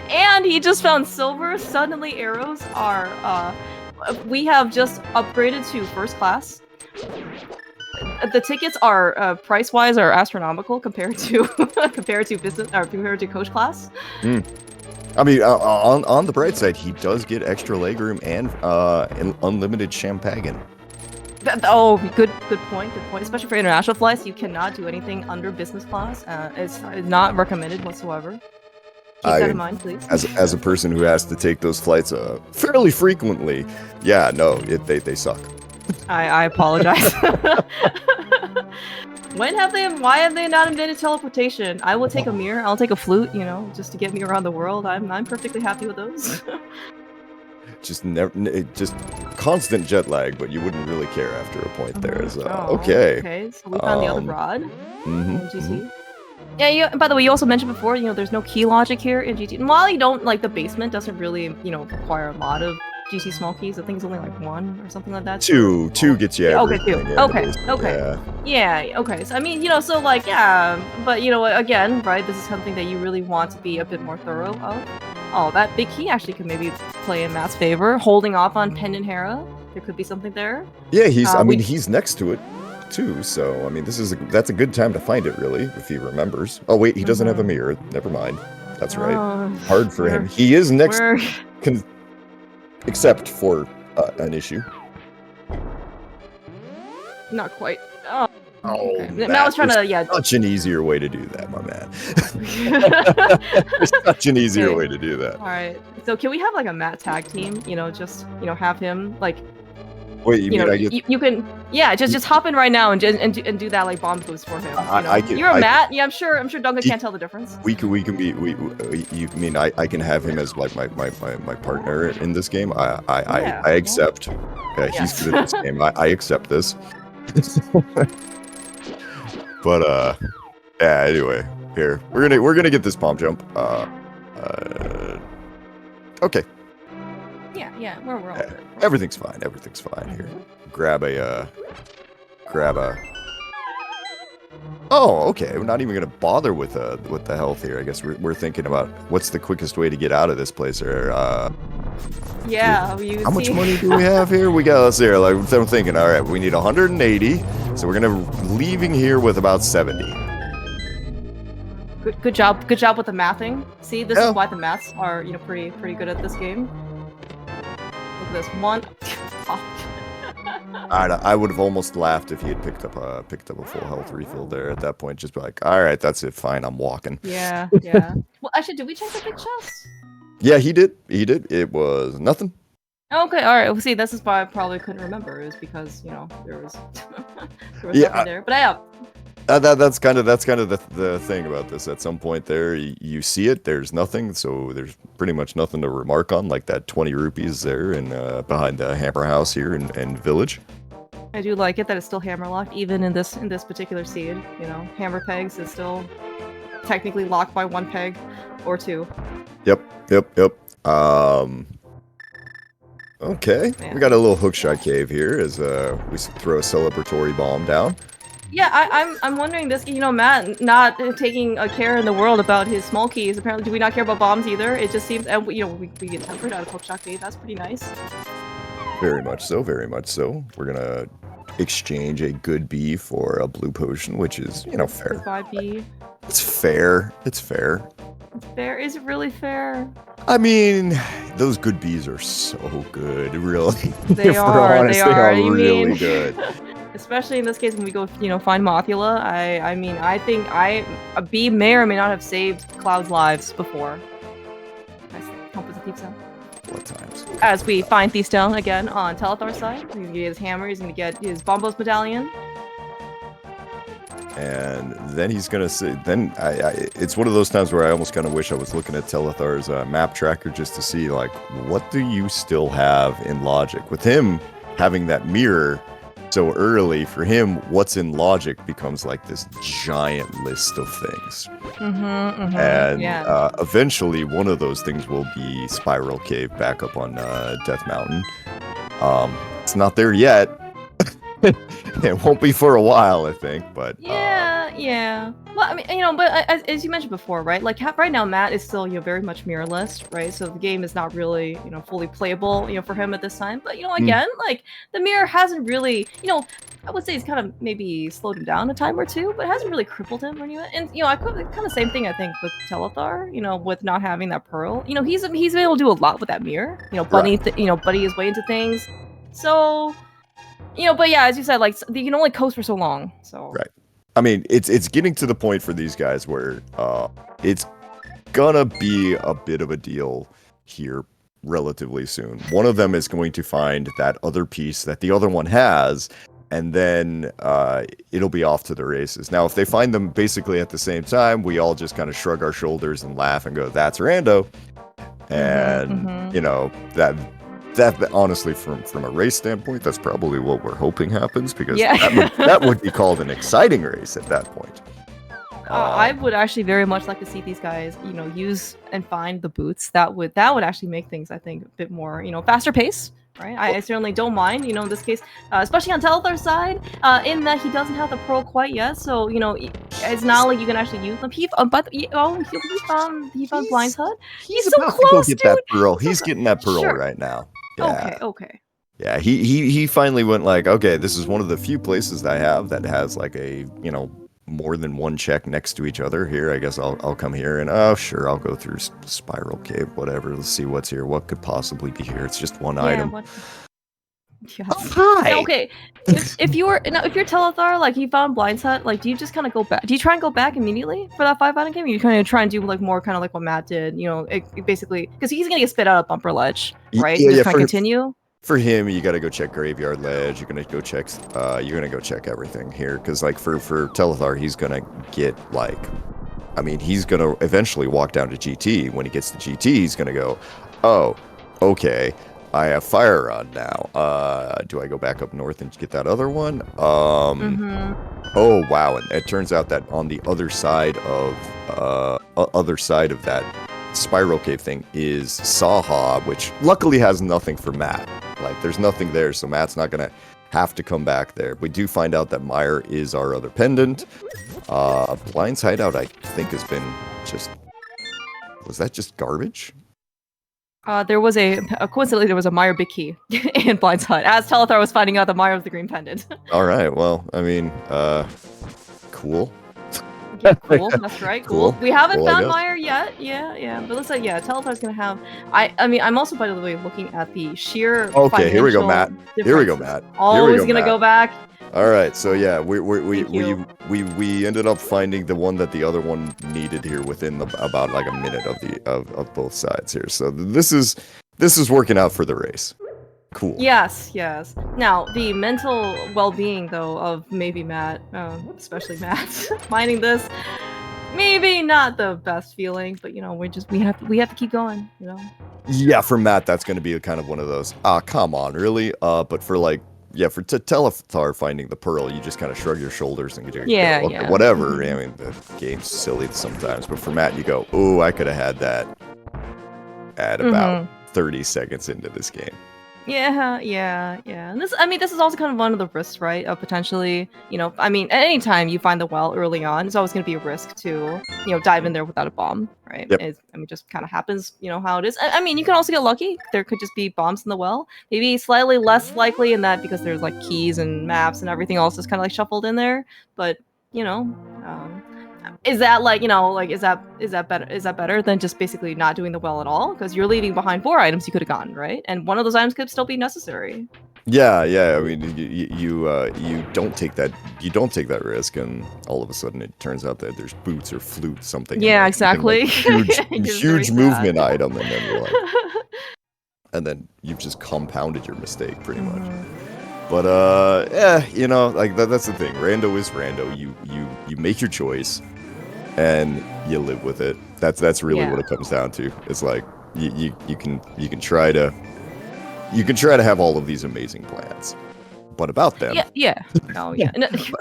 Speaker 1: And he just found silver. Suddenly, arrows are. We have just upgraded to first class. The tickets are price-wise are astronomical compared to business or compared to coach class.
Speaker 2: I mean, on the bright side, he does get extra legroom and unlimited champagne.
Speaker 1: Good point. Especially for international flights, you cannot do anything under business class. It's not recommended whatsoever. Keep that in mind, please.
Speaker 2: As a person who has to take those flights fairly frequently, yeah, no, they suck.
Speaker 1: I apologize. Why have they not invented teleportation? I will take a mirror, I'll take a flute, just to get me around the world. I'm perfectly happy with those.
Speaker 2: just constant jet lag, but you wouldn't really care after a point there.
Speaker 1: Okay. Okay, so we found the other rod. GT. Yeah, by the way, you also mentioned before, there's no key logic here in GT. And while you don't, like, the basement doesn't really, require a lot of GT small keys. I think it's only like 1 or something like that.
Speaker 2: Two gets you everything.
Speaker 1: Okay, 2. Okay. Yeah, okay. So, I mean, so like, yeah, but, again, right, this is something that you really want to be a bit more thorough of. Oh, that big key actually could maybe play in Matt's favor. Holding off on Pendant Hera. There could be something there.
Speaker 2: Yeah, he's next to it, too. So, I mean, that's a good time to find it, really, if he remembers. Oh, wait, he doesn't have a mirror. Never mind. That's right. Hard for him. He is next... Except for an issue.
Speaker 1: Not quite.
Speaker 2: Okay.
Speaker 1: Matt was trying to,
Speaker 2: Such an easier way to do that, my man. There's such an easier way to do that.
Speaker 1: All right. So can we have like a Matt tag team? Just have him like.
Speaker 2: Wait, you mean I get?
Speaker 1: you can, yeah, just hop in right now and do that like bomb boost for him. You're a Matt. Yeah, I'm sure Duncan can't tell the difference.
Speaker 2: We can be you mean I can have him as like my partner in this game. I accept. Yeah, he's good at this game. I accept this. But yeah. Anyway, here we're gonna get this bomb jump. Okay.
Speaker 1: Yeah, we're all good.
Speaker 2: Everything's fine. Everything's fine here. Grab a. Oh, okay. We're not even gonna bother with the health here. I guess we're thinking about what's the quickest way to get out of this place. Or
Speaker 1: yeah.
Speaker 2: How much money do we have here? We got, let's see here. Like I'm thinking. All right, we need 180. So we're gonna leaving here with about 70.
Speaker 1: Good job with the mathing. See, this is why the maths are pretty good at this game. Look at this one.
Speaker 2: I would have almost laughed if he had picked up a full health refill there at that point. Just be like, all right, that's it, fine, I'm walking.
Speaker 1: Yeah. Well, actually, did we check the big chest?
Speaker 2: Yeah, he did. It was nothing.
Speaker 1: Okay, all right. Well, see, this is why I probably couldn't remember. Is because there was nothing there. But
Speaker 2: that's kind of the thing about this. At some point there, you see it. There's nothing, so there's pretty much nothing to remark on, like that 20 rupees there and behind the hammer house here in village.
Speaker 1: I do like it that it's still hammer locked, even in this particular seed. Hammer pegs is still technically locked by 1 peg or 2.
Speaker 2: Yep. Okay,
Speaker 1: Man.
Speaker 2: We got a little hookshot cave here as we throw a celebratory bomb down.
Speaker 1: Yeah, I'm wondering this. Matt not taking a care in the world about his small keys. Apparently, do we not care about bombs either? It just seems, and we get tempered out of hookshot cave. That's pretty nice.
Speaker 2: Very much so. We're gonna exchange a good B for a blue potion, which is fair.
Speaker 1: Goodbye, B.
Speaker 2: It's fair.
Speaker 1: It's fair. Is it really fair?
Speaker 2: I mean, those good Bs are so good, really.
Speaker 1: They are
Speaker 2: really good.
Speaker 1: Especially in this case when we go, find Mothula. I think a bee may or may not have saved Cloud's lives before. Nice composite thief sound.
Speaker 2: What times?
Speaker 1: As we find Thief Stone again on Telethar's side. He's gonna get his hammer, he's gonna get his Bombos medallion.
Speaker 2: And then he's gonna say, it's one of those times where I almost kind of wish I was looking at Telethar's map tracker just to see, like, what do you still have in logic? With him having that mirror so early, for him, what's in logic becomes like this giant list of things. And eventually, one of those things will be Spiral Cave back up on Death Mountain. It's not there yet. It won't be for a while, I think, but...
Speaker 1: Yeah. Well, I mean, but as you mentioned before, right? Like, right now, Matt is still, very much mirrorless, right? So the game is not really, fully playable, for him at this time. But, again, like, the mirror hasn't really, I would say it's kind of maybe slowed him down a time or two, but it hasn't really crippled him or anything. And, I kind of same thing, I think, with Telethar, with not having that pearl. He's been able to do a lot with that mirror. Buddy his way into things. So... but yeah, as you said, like, you can only coast for so long, so...
Speaker 2: Right. I mean, it's getting to the point for these guys where it's gonna be a bit of a deal here relatively soon. One of them is going to find that other piece that the other one has, and then it'll be off to the races. Now, if they find them basically at the same time, we all just kind of shrug our shoulders and laugh and go, that's Rando. And, that honestly, from a race standpoint, that's probably what we're hoping happens, because that would be called an exciting race at that point.
Speaker 1: I would actually very much like to see these guys, use and find the boots. That would actually make things, I think, a bit more, faster pace. Right, I certainly don't mind, in this case, especially on Telethar's side, in that he doesn't have the pearl quite yet, so, it's not like you can actually use them. He found Blind's Hut. He's so
Speaker 2: about
Speaker 1: close,
Speaker 2: to go get that pearl. He's getting that pearl right now.
Speaker 1: Yeah. Okay.
Speaker 2: Yeah, he finally went like, okay, this is one of the few places that I have that has like a, more than one check next to each other. Here, I guess I'll come here and, oh, sure, I'll go through Spiral Cave, whatever. Let's see what's here. What could possibly be here? It's just one item.
Speaker 1: Yes.
Speaker 2: Oh, hi.
Speaker 1: Now, okay, if you're Telethar, like, he found Blind's Hut, like, do you just kind of go back? Do you try and go back immediately for that 5 item game? Or you kind of try and do like more kind of like what Matt did, basically, because he's gonna get spit out of Bumper Ledge, right?
Speaker 2: Yeah,
Speaker 1: just kind of continue.
Speaker 2: for him, you gotta go check Graveyard Ledge. You're gonna go check. You're gonna go check everything here, because like for Telethar, he's gonna get like, I mean, he's gonna eventually walk down to GT. When he gets to GT, he's gonna go, oh, okay, I have Fire Rod now. Do I go back up north and get that other one? Oh wow, and it turns out that on the other side of that spiral cave thing is Saha, which luckily has nothing for Matt. Like, there's nothing there, so Matt's not gonna have to come back there. We do find out that Meyer is our other pendant. Blind's hideout, I think, has been just... Was that just garbage?
Speaker 1: There was coincidentally, there was a Meyer big key in Blind's hut, as Telethar was finding out that Meyer was the green pendant.
Speaker 2: Alright, well, I mean, cool.
Speaker 1: Yeah, cool. That's right. Cool. We haven't
Speaker 2: Cool,
Speaker 1: found Meyer yet. Yeah. But looks like Telethar's gonna have. I mean, I'm also, by the way, looking at the sheer.
Speaker 2: Okay, here we go, Matt. Here we go, Matt.
Speaker 1: Always gonna go back.
Speaker 2: All right, so yeah, we ended up finding the one that the other one needed here within about like a minute of both sides here. So this is working out for the race. Cool.
Speaker 1: Yes. Now, the mental well-being, though, of maybe Matt, especially Matt, finding this, maybe not the best feeling, but you know, we have to keep going, you know.
Speaker 2: Yeah, for Matt, that's going to be kind of one of those. Come on, really? But for like, yeah, for Telethar finding the pearl, you just kind of shrug your shoulders and you go, okay, whatever. I mean, the game's silly sometimes, but for Matt, you go, oh, I could have had that at about 30 seconds into this game.
Speaker 1: Yeah. And this is also kind of one of the risks, right? Of potentially, you know, I mean, anytime you find the well early on, it's always going to be a risk to, you know, dive in there without a bomb, right?
Speaker 2: Yep.
Speaker 1: Just kind of happens, you know, how it is. I mean, you can also get lucky. There could just be bombs in the well. Maybe slightly less likely in that because there's like keys and maps and everything else is kind of like shuffled in there. But, you know, is that like, you know, like, is that better than just basically not doing the well at all? Because you're leaving behind 4 items you could have gotten, right? And one of those items could still be necessary.
Speaker 2: Yeah. I mean, you don't take that risk, and all of a sudden it turns out that there's boots or flute, something.
Speaker 1: Yeah, exactly.
Speaker 2: Huge movement item, and then you're like, and then you've just compounded your mistake pretty much. But yeah, you know, like that's the thing. Rando is rando. You make your choice, and you live with it. That's really what it comes down to. It's like you can try to have all of these amazing plans, but about them.
Speaker 1: Yeah. Oh yeah. Yes.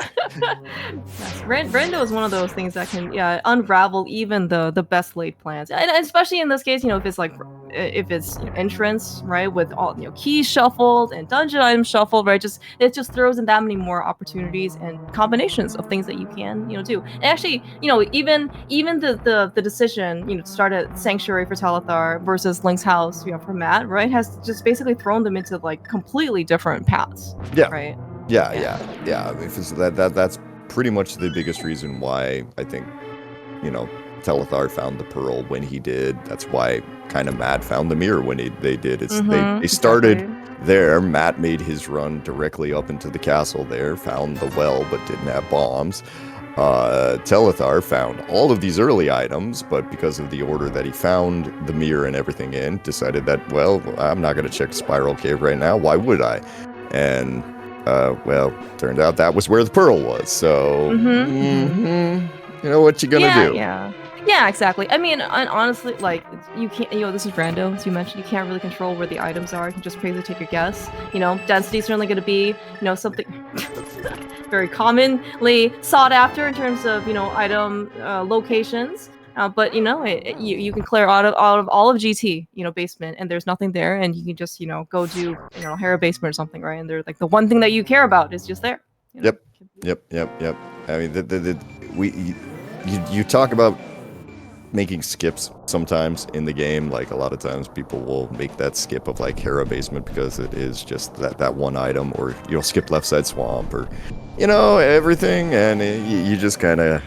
Speaker 1: Rando is one of those things that can unravel even the best laid plans, and especially in this case, you know, if it's you know, entrance, right, with all, you know, keys shuffled and dungeon items shuffled, right, it just throws in that many more opportunities and combinations of things that you can, you know, do. And actually, you know, even the decision, you know, to start a sanctuary for Telethar versus Link's house, you know, for Matt, right, has just basically thrown them into like completely different paths.
Speaker 2: Yeah.
Speaker 1: Right.
Speaker 2: Yeah. I mean, that's pretty much the biggest reason why I think, you know, Telethar found the pearl when he did. That's why kind of Matt found the mirror when they did. It's they started there. Matt made his run directly up into the castle there, found the well but didn't have bombs. Telethar found all of these early items, but because of the order that he found the mirror and everything in, decided that, well, I'm not going to check Spiral Cave right now. Why would I? And well, turned out that was where the pearl was. So, you know what you gonna do?
Speaker 1: Yeah, exactly. I mean, honestly, like, you can't, you know, this is rando, as you mentioned, you can't really control where the items are. You can just basically take a guess. You know, density's certainly going to be, you know, something very commonly sought after in terms of, you know, item locations. But, you know, you can clear out of all of GT, you know, basement, and there's nothing there, and you can just, you know, go do, you know, Hera basement or something, right? And they're like, the one thing that you care about is just there. You know?
Speaker 2: Yep. I mean, you talk about making skips sometimes in the game. Like, a lot of times people will make that skip of like Hera basement because it is just that one item, or you'll skip left side swamp, or, you know, everything, and you just kind of,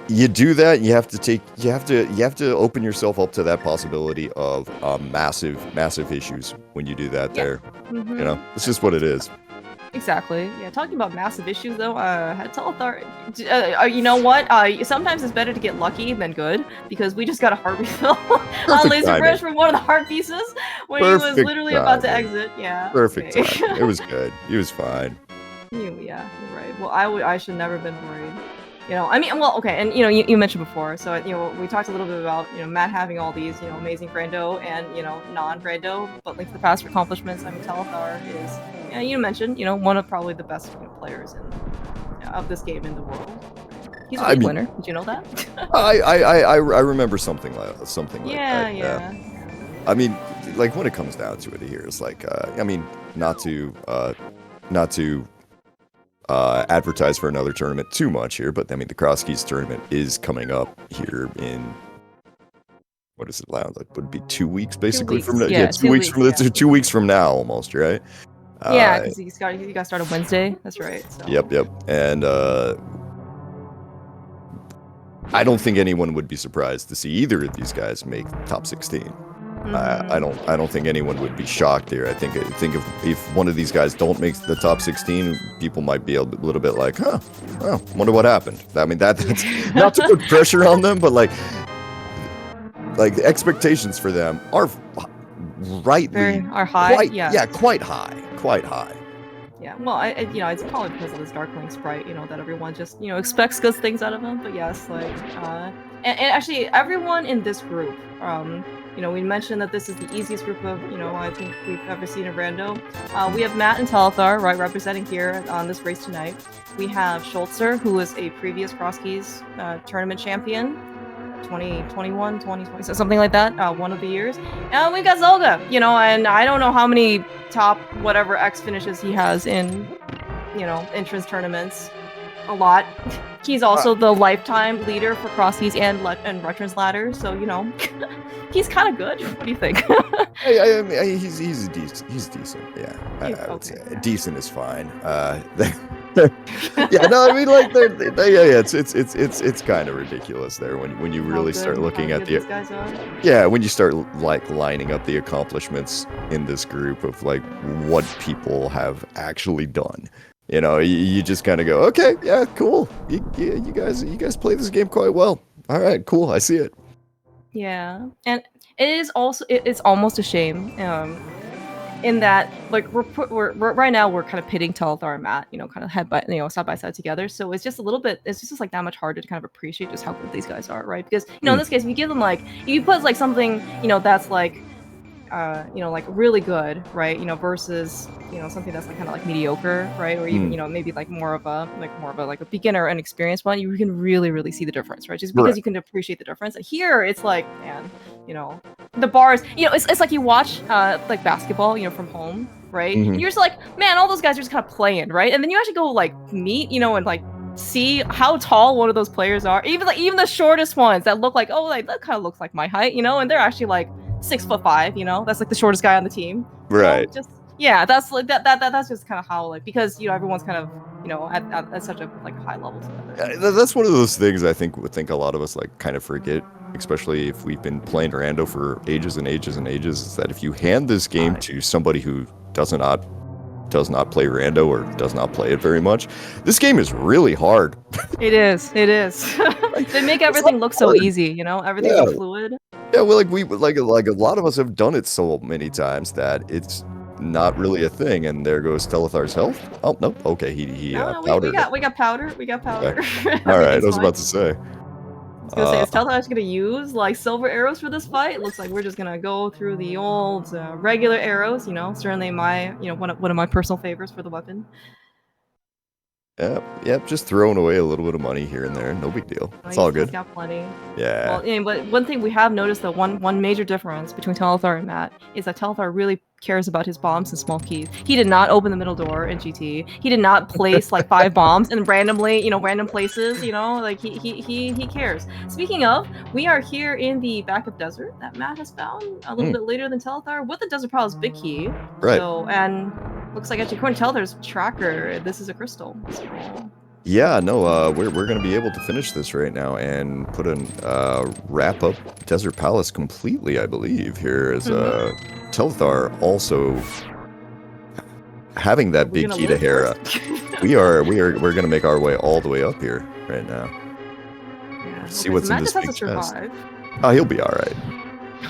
Speaker 2: you do that. You have to open yourself up to that possibility of massive issues when you do that. There, you know, it's just what it is.
Speaker 1: Exactly. Yeah, talking about massive issues, though, Telethar, you know what? Sometimes it's better to get lucky than good, because we just got a heart refill on Laser Bridge from one of the heart pieces, when he was
Speaker 2: Perfect
Speaker 1: literally about to
Speaker 2: timing.
Speaker 1: exit. Yeah.
Speaker 2: Perfect
Speaker 1: Okay.
Speaker 2: timing. It was good. He was fine.
Speaker 1: Yeah, you're right. Well, I should never been worried. I mean, well, okay, and you mentioned before, so we talked a little bit about Matt having all these amazing Brando and non-Brando, but like for the past accomplishments, I mean, Telethar is, you mentioned, one of probably the best players of this game in the world. He's a league winner. Did you know that?
Speaker 2: I remember something like that.
Speaker 1: Yeah.
Speaker 2: I mean, like when it comes down to it, here it's like, I mean, not to advertise for another tournament too much here, but I mean the Cross Keys tournament is coming up here in what is it now? Like would it be 2 weeks basically
Speaker 1: 2 weeks.
Speaker 2: from now?
Speaker 1: Yeah,
Speaker 2: 2 weeks from 2 weeks from now almost, right?
Speaker 1: Yeah, because you got to start on Wednesday. That's right. So.
Speaker 2: Yep. And I don't think anyone would be surprised to see either of these guys make top 16. I don't think anyone would be shocked here. I think if one of these guys don't make the top 16, people might be a little bit like, huh, well, wonder what happened. I mean, that's not to put pressure on them, but like the expectations for them are rightly
Speaker 1: are high.
Speaker 2: Quite high.
Speaker 1: Yeah, well, it's probably because of this Darkling sprite, that everyone just, expects good things out of him. But yes, like, and actually, everyone in this group, we mentioned that this is the easiest group of, I think we've ever seen in Rando. We have Matt and Telethar, right, representing here on this race tonight. We have Schultzer, who is a previous Cross Keys tournament champion, 2021, 2020, something like that, one of the years. And we got Zolga, and I don't know how many top whatever X finishes he has in, entrance tournaments. A lot. He's also the lifetime leader for Cross Keys and Retrance ladder, so he's kind of good. What do you think?
Speaker 2: He's decent. Yeah, I would say decent is fine. Yeah, no, I mean, like, it's kind of ridiculous there when you really start looking at when you start like lining up the accomplishments in this group of like what people have actually done. You just kind of go, okay, yeah, cool. You guys play this game quite well. All right, cool. I see it.
Speaker 1: Yeah, and it's almost a shame. In that, like, we're right now we're kind of pitting Telethar and Matt, kind of side by side together. So it's just a little bit, it's just like that much harder to kind of appreciate just how good these guys are, right? Because in this case, if you give them like, if you put like something, that's like, like really good, right? Versus something that's like kind of like mediocre, right? Or even maybe like more of a beginner and experienced one. You can really see the difference, right? Just because you can appreciate the difference. And here it's like, man, the bars, it's like you watch like basketball, from home, right? And you're just like, man, all those guys are just kind of playing, right? And then you actually go like meet, and like see how tall one of those players are. Even the shortest ones that look like, oh, like that kind of looks like my height, and they're actually like 6'5", that's like the shortest guy on the team.
Speaker 2: Right.
Speaker 1: So that's like that's just kind of how, like, because everyone's kind of at such a like high level together.
Speaker 2: That's one of those things I think a lot of us like kind of forget, especially if we've been playing Rando for ages and ages and ages, is that if you hand this game to somebody who does not play Rando or does not play it very much, this game is really hard.
Speaker 1: It is. They make everything look so easy, everything's so fluid.
Speaker 2: Yeah, well, like a lot of us have done it so many times that it's not really a thing. And there goes Telethar's health. Oh no, okay, he powdered.
Speaker 1: We got powder.
Speaker 2: Okay. All right, I was about to say.
Speaker 1: I was gonna say, is Telethar gonna use like silver arrows for this fight? Looks like we're just gonna go through the old regular arrows. Certainly my one of my personal favorites for the weapon.
Speaker 2: Yep, just throwing away a little bit of money here and there. No big deal. It's all good.
Speaker 1: Got plenty.
Speaker 2: Yeah.
Speaker 1: Well, but one thing we have noticed, though, one major difference between Telethar and Matt is that Telethar really cares about his bombs and small keys. He did not open the middle door in GT. He did not place like 5 bombs in randomly, random places. Like he cares. Speaking of, we are here in the backup desert that Matt has found a little bit later than Telethar with the Desert Palace big key.
Speaker 2: Right.
Speaker 1: So, and looks like actually according to Telethar's tracker, this is a crystal. So.
Speaker 2: Yeah, no, we're gonna be able to finish this right now and put wrap up Desert Palace completely, I believe. Here is Telethar also having that big key to Hera. We're gonna make our way all the way up here right now.
Speaker 1: Yeah,
Speaker 2: see what's in this big chest. Oh, he'll be all right.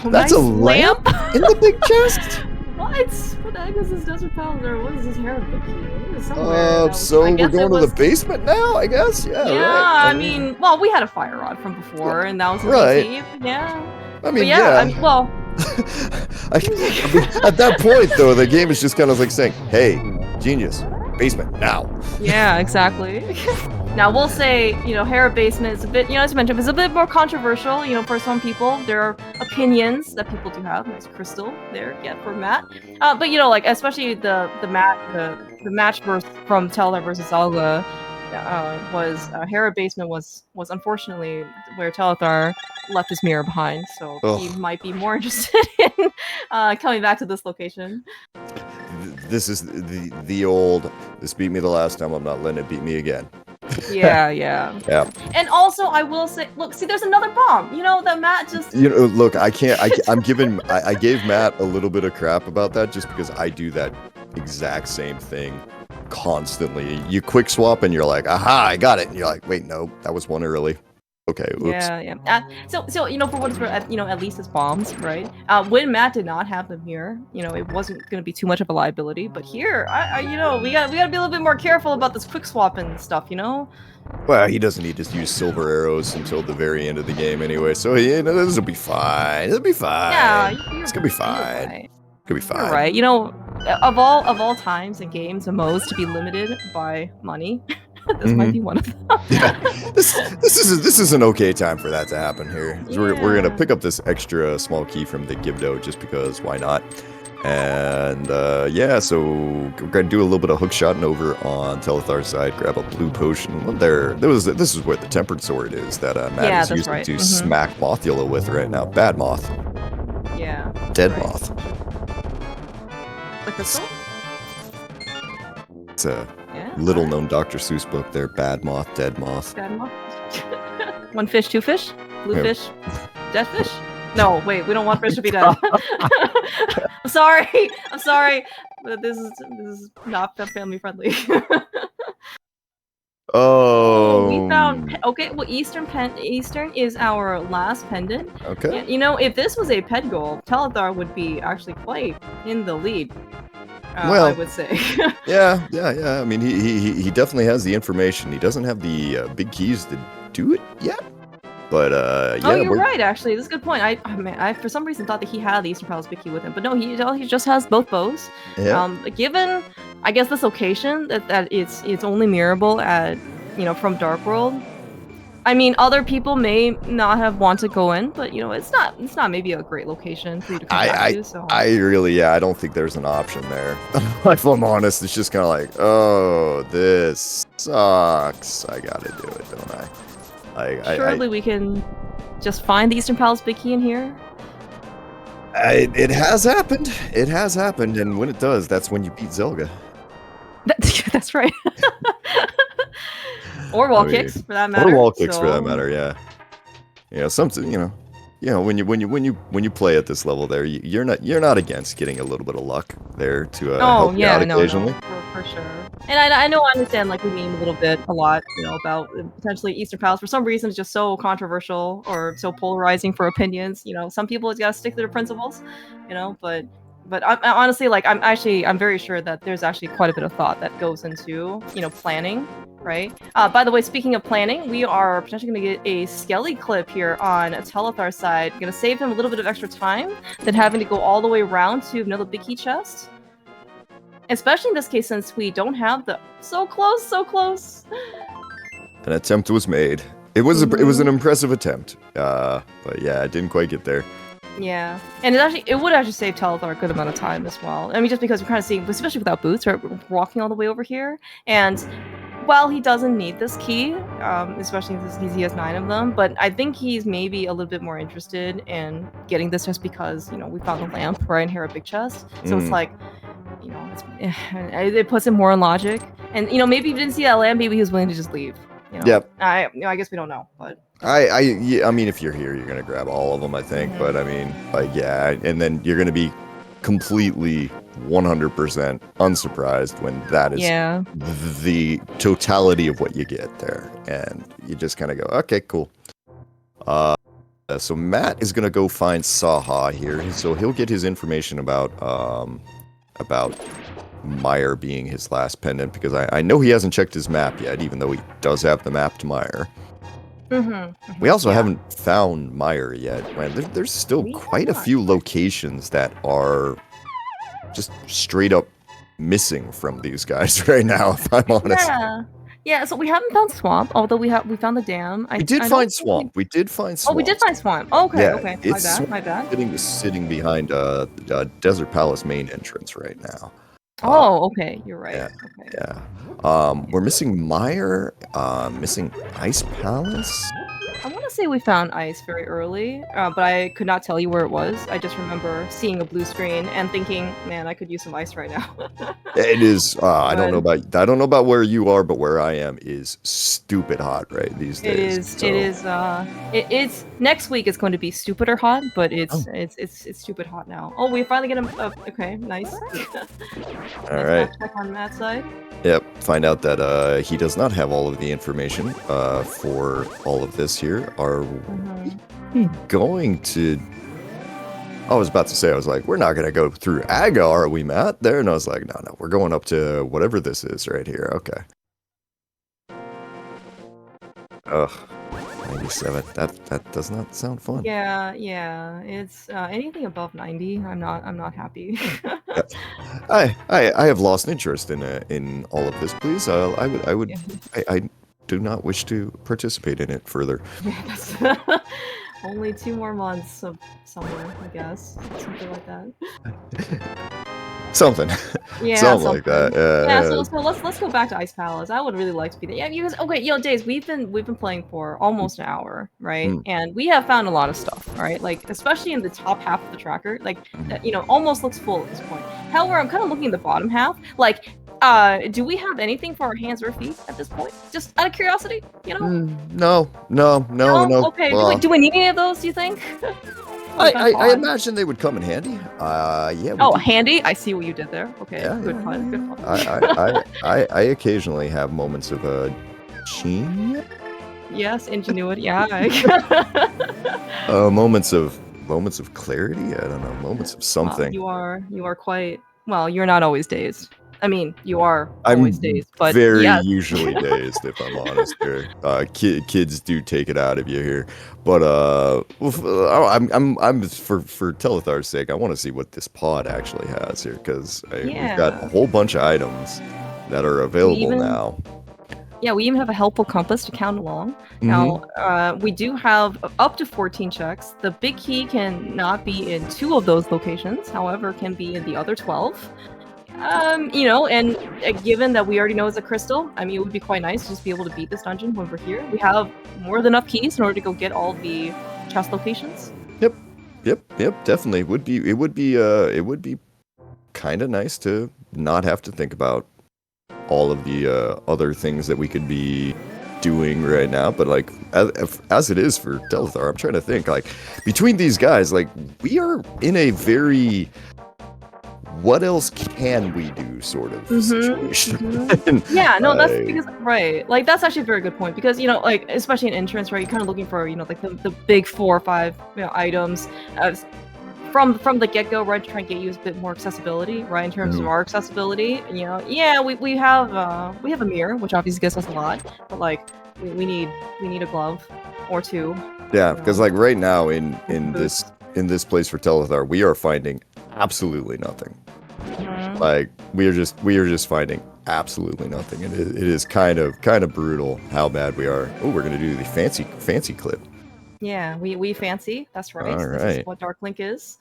Speaker 1: Oh,
Speaker 2: That's
Speaker 1: nice
Speaker 2: a lamp in the big chest?
Speaker 1: What? What the heck is this desert palace, or what is this Arabic key? It was somewhere. That was,
Speaker 2: So
Speaker 1: I
Speaker 2: we're
Speaker 1: guess it
Speaker 2: going to
Speaker 1: was.
Speaker 2: the basement now, I guess? Yeah,
Speaker 1: Yeah,
Speaker 2: right.
Speaker 1: I mean, well, we had a fire rod from before, and that was his
Speaker 2: right.
Speaker 1: ET. Yeah.
Speaker 2: I mean,
Speaker 1: But yeah, I mean, well.
Speaker 2: I mean, at that point, though, the game is just kind of like saying, hey, genius, basement, now.
Speaker 1: Yeah, exactly. Now, we'll say, Hera Basement is a bit, as I mentioned, it's a bit more controversial, for some people. There are opinions that people do have. Nice crystal there, yeah, for Matt. But, like, especially the match from Telethar versus Alga was, Hera Basement was unfortunately where Telethar left his mirror behind, so he might be more interested in coming back to this location.
Speaker 2: This is the old, this beat me the last time, I'm not letting it beat me again.
Speaker 1: Yeah.
Speaker 2: Yeah.
Speaker 1: And also, I will say, look, see, there's another bomb. That Matt just.
Speaker 2: Look, I can't. I gave Matt a little bit of crap about that just because I do that exact same thing constantly. You quick swap and you're like, aha, I got it. And you're like, wait, no, that was one early. Okay, oops.
Speaker 1: Yeah. So for what it's worth, at least it's bombs, right? When Matt did not have them here, it wasn't going to be too much of a liability. But here, we got to be a little bit more careful about this quick swap and stuff,
Speaker 2: Well, he doesn't need to use silver arrows until the very end of the game anyway, so this will be fine. It'll be fine.
Speaker 1: Yeah,
Speaker 2: it's gonna be fine.
Speaker 1: Right.
Speaker 2: It's gonna be fine.
Speaker 1: You're right. Of all times and games and modes to be limited by money, this might be one of them.
Speaker 2: Yeah, this is an okay time for that to happen here. Yeah. We're gonna pick up this extra small key from the Gibdo just because why not? And yeah, so we're gonna do a little bit of hook shotting over on Telethar's side. Grab a blue potion. Well, this is where the tempered sword is that Matt is using to smack Mothula with right now. Bad moth.
Speaker 1: Yeah.
Speaker 2: Dead moth.
Speaker 1: The crystal.
Speaker 2: It's a little known Dr. Seuss book there. Bad moth, dead moth.
Speaker 1: Bad moth. One fish, two fish. Blue fish, dead fish. No, wait, we don't want fish to be dead. I'm sorry, but this is not family friendly. We found well, Eastern is our last pendant.
Speaker 2: Okay.
Speaker 1: If this was a pet goal, Telethar would be actually quite in the lead.
Speaker 2: Well,
Speaker 1: I would say.
Speaker 2: yeah. I mean, he definitely has the information. He doesn't have the big keys to do it yet. But yeah.
Speaker 1: Oh, you're right. Actually, this is a good point. I for some reason thought that he had the Eastern Palace big key with him, but no, he just has both bows.
Speaker 2: Yeah.
Speaker 1: Given, I guess, this location that it's only mirrorable at from Dark World. I mean, other people may not have want to go in, but it's not maybe a great location for you to come back to. So
Speaker 2: I don't think there's an option there. If I'm honest, it's just kind of like, oh, this sucks. I gotta do it, don't I?
Speaker 1: Surely we can just find the Eastern Palace big key in here.
Speaker 2: It has happened. It has happened, and when it does, that's when you beat Zelga.
Speaker 1: That's right. Or wall kicks, for that matter.
Speaker 2: Or wall kicks, for that matter. Yeah. Something. When you play at this level, there, you're not against getting a little bit of luck there to help you out occasionally.
Speaker 1: No, for sure. And I understand, like, we mean a lot, about potentially Eastern Palace. For some reason, it's just so controversial or so polarizing for opinions. Some people just gotta stick to their principles, But I honestly, like, I'm very sure that there's actually quite a bit of thought that goes into, planning, right? By the way, speaking of planning, we are potentially going to get a Skelly clip here on Telethar's side. Going to save him a little bit of extra time than having to go all the way around to another big key chest. Especially in this case, since we don't have the so close.
Speaker 2: An attempt was made. It was an impressive attempt, but yeah, it didn't quite get there.
Speaker 1: Yeah, and it would actually save Telethar a good amount of time as well. I mean, just because we're kind of seeing, especially without boots, right, we're walking all the way over here, and while he doesn't need this key, especially since he has 9 of them, but I think he's maybe a little bit more interested in getting this just because, we found the lamp, right, in here at Big Chest. So it's like, it puts him more in logic. And, maybe if he didn't see that lamp, maybe he was willing to just leave.
Speaker 2: Yep.
Speaker 1: I guess we don't know, but...
Speaker 2: I mean, if you're here, you're gonna grab all of them, I think. But I mean, like, yeah, and then you're gonna be completely 100% unsurprised when that is the totality of what you get there, and you just kind of go, okay, cool. So Matt is gonna go find Saha here, so he'll get his information about Meyer being his last pendant, because I know he hasn't checked his map yet, even though he does have the map to Meyer. We also haven't found Meyer yet. Man, there's still quite a few locations that are just straight up missing from these guys right now, if I'm honest.
Speaker 1: Yeah, so we haven't found Swamp, although we found the dam.
Speaker 2: We did find Swamp. We did find Swamp.
Speaker 1: Oh, we did find Swamp. Okay,
Speaker 2: yeah,
Speaker 1: okay. My bad.
Speaker 2: Sitting behind Desert Palace main entrance right now.
Speaker 1: Oh, okay. You're right.
Speaker 2: Yeah,
Speaker 1: okay.
Speaker 2: yeah. We're missing Meyer, missing Ice Palace.
Speaker 1: I want to say we found ice very early, but I could not tell you where it was. I just remember seeing a blue screen and thinking, "Man, I could use some ice right now."
Speaker 2: It is. I don't know about where you are, but where I am is stupid hot right these days.
Speaker 1: It is. It's next week. It's going to be stupider hot, but it's stupid hot now. Oh, we finally get him. Okay, nice.
Speaker 2: All right.
Speaker 1: Check on Matt's side.
Speaker 2: Yep. Find out that he does not have all of the information for all of this here. Are we going to? I was about to say, I was like, we're not going to go through Aga, are we, Matt? There, and I was like, no, we're going up to whatever this is right here. Okay. Ugh, 97. That does not sound fun.
Speaker 1: Yeah. It's anything above 90. I'm not happy.
Speaker 2: I have lost interest in all of this. Please, I do not wish to participate in it further.
Speaker 1: Only 2 more months of somewhere, I guess. Something like that.
Speaker 2: Something.
Speaker 1: Yeah,
Speaker 2: something like that.
Speaker 1: So let's go back to Ice Palace. I would really like to be there. Yeah, you guys. Okay, Days. We've been playing for almost an hour, right? And we have found a lot of stuff, right? Like especially in the top half of the tracker, like almost looks full at this point. However, I'm kind of looking at the bottom half, like. Do we have anything for our hands or feet at this point? Just out of curiosity,
Speaker 2: No.
Speaker 1: Okay, do we need any of those, do you think?
Speaker 2: I imagine they would come in handy. Yeah.
Speaker 1: Oh, handy? I see what you did there. Okay,
Speaker 2: yeah,
Speaker 1: good fun.
Speaker 2: I occasionally have moments of genius.
Speaker 1: Yes, ingenuity. Yeah.
Speaker 2: Moments of clarity. I don't know. Moments of something.
Speaker 1: You are quite well. You're not always dazed. I mean, you are always dazed, but
Speaker 2: very usually dazed, if I'm honest here. Kids do take it out of you here, but I'm for Telethar's sake, I want to see what this pod actually has here, because we've got a whole bunch of items that are available now.
Speaker 1: Yeah, we even have a helpful compass to count along. Now, we do have up to 14 checks. The big key can not be in 2 of those locations, however, can be in the other 12. And given that we already know it's a crystal, I mean, it would be quite nice to just be able to beat this dungeon when we're here. We have more than enough keys in order to go get all the chest locations.
Speaker 2: Yep, definitely. It would be kind of nice to not have to think about all of the other things that we could be doing right now, but like as it is for Telethar, I'm trying to think, like, between these guys, like, we are in a very what else can we do sort of situation.
Speaker 1: Yeah, no, that's because like that's actually a very good point, because like especially in entrance, right, you're kind of looking for like the big 4 or 5 items from the get-go, right, to try and get you a bit more accessibility, right, in terms of our accessibility. We have a mirror, which obviously gets us a lot, but like we need a glove or 2.
Speaker 2: Yeah, because like right now in this place for Telethar, we are finding absolutely nothing. Like we are just finding absolutely nothing, and it is kind of brutal how bad we are. Oh, we're gonna do the fancy clip.
Speaker 1: Yeah, we fancy. That's right. This is what Dark Link is.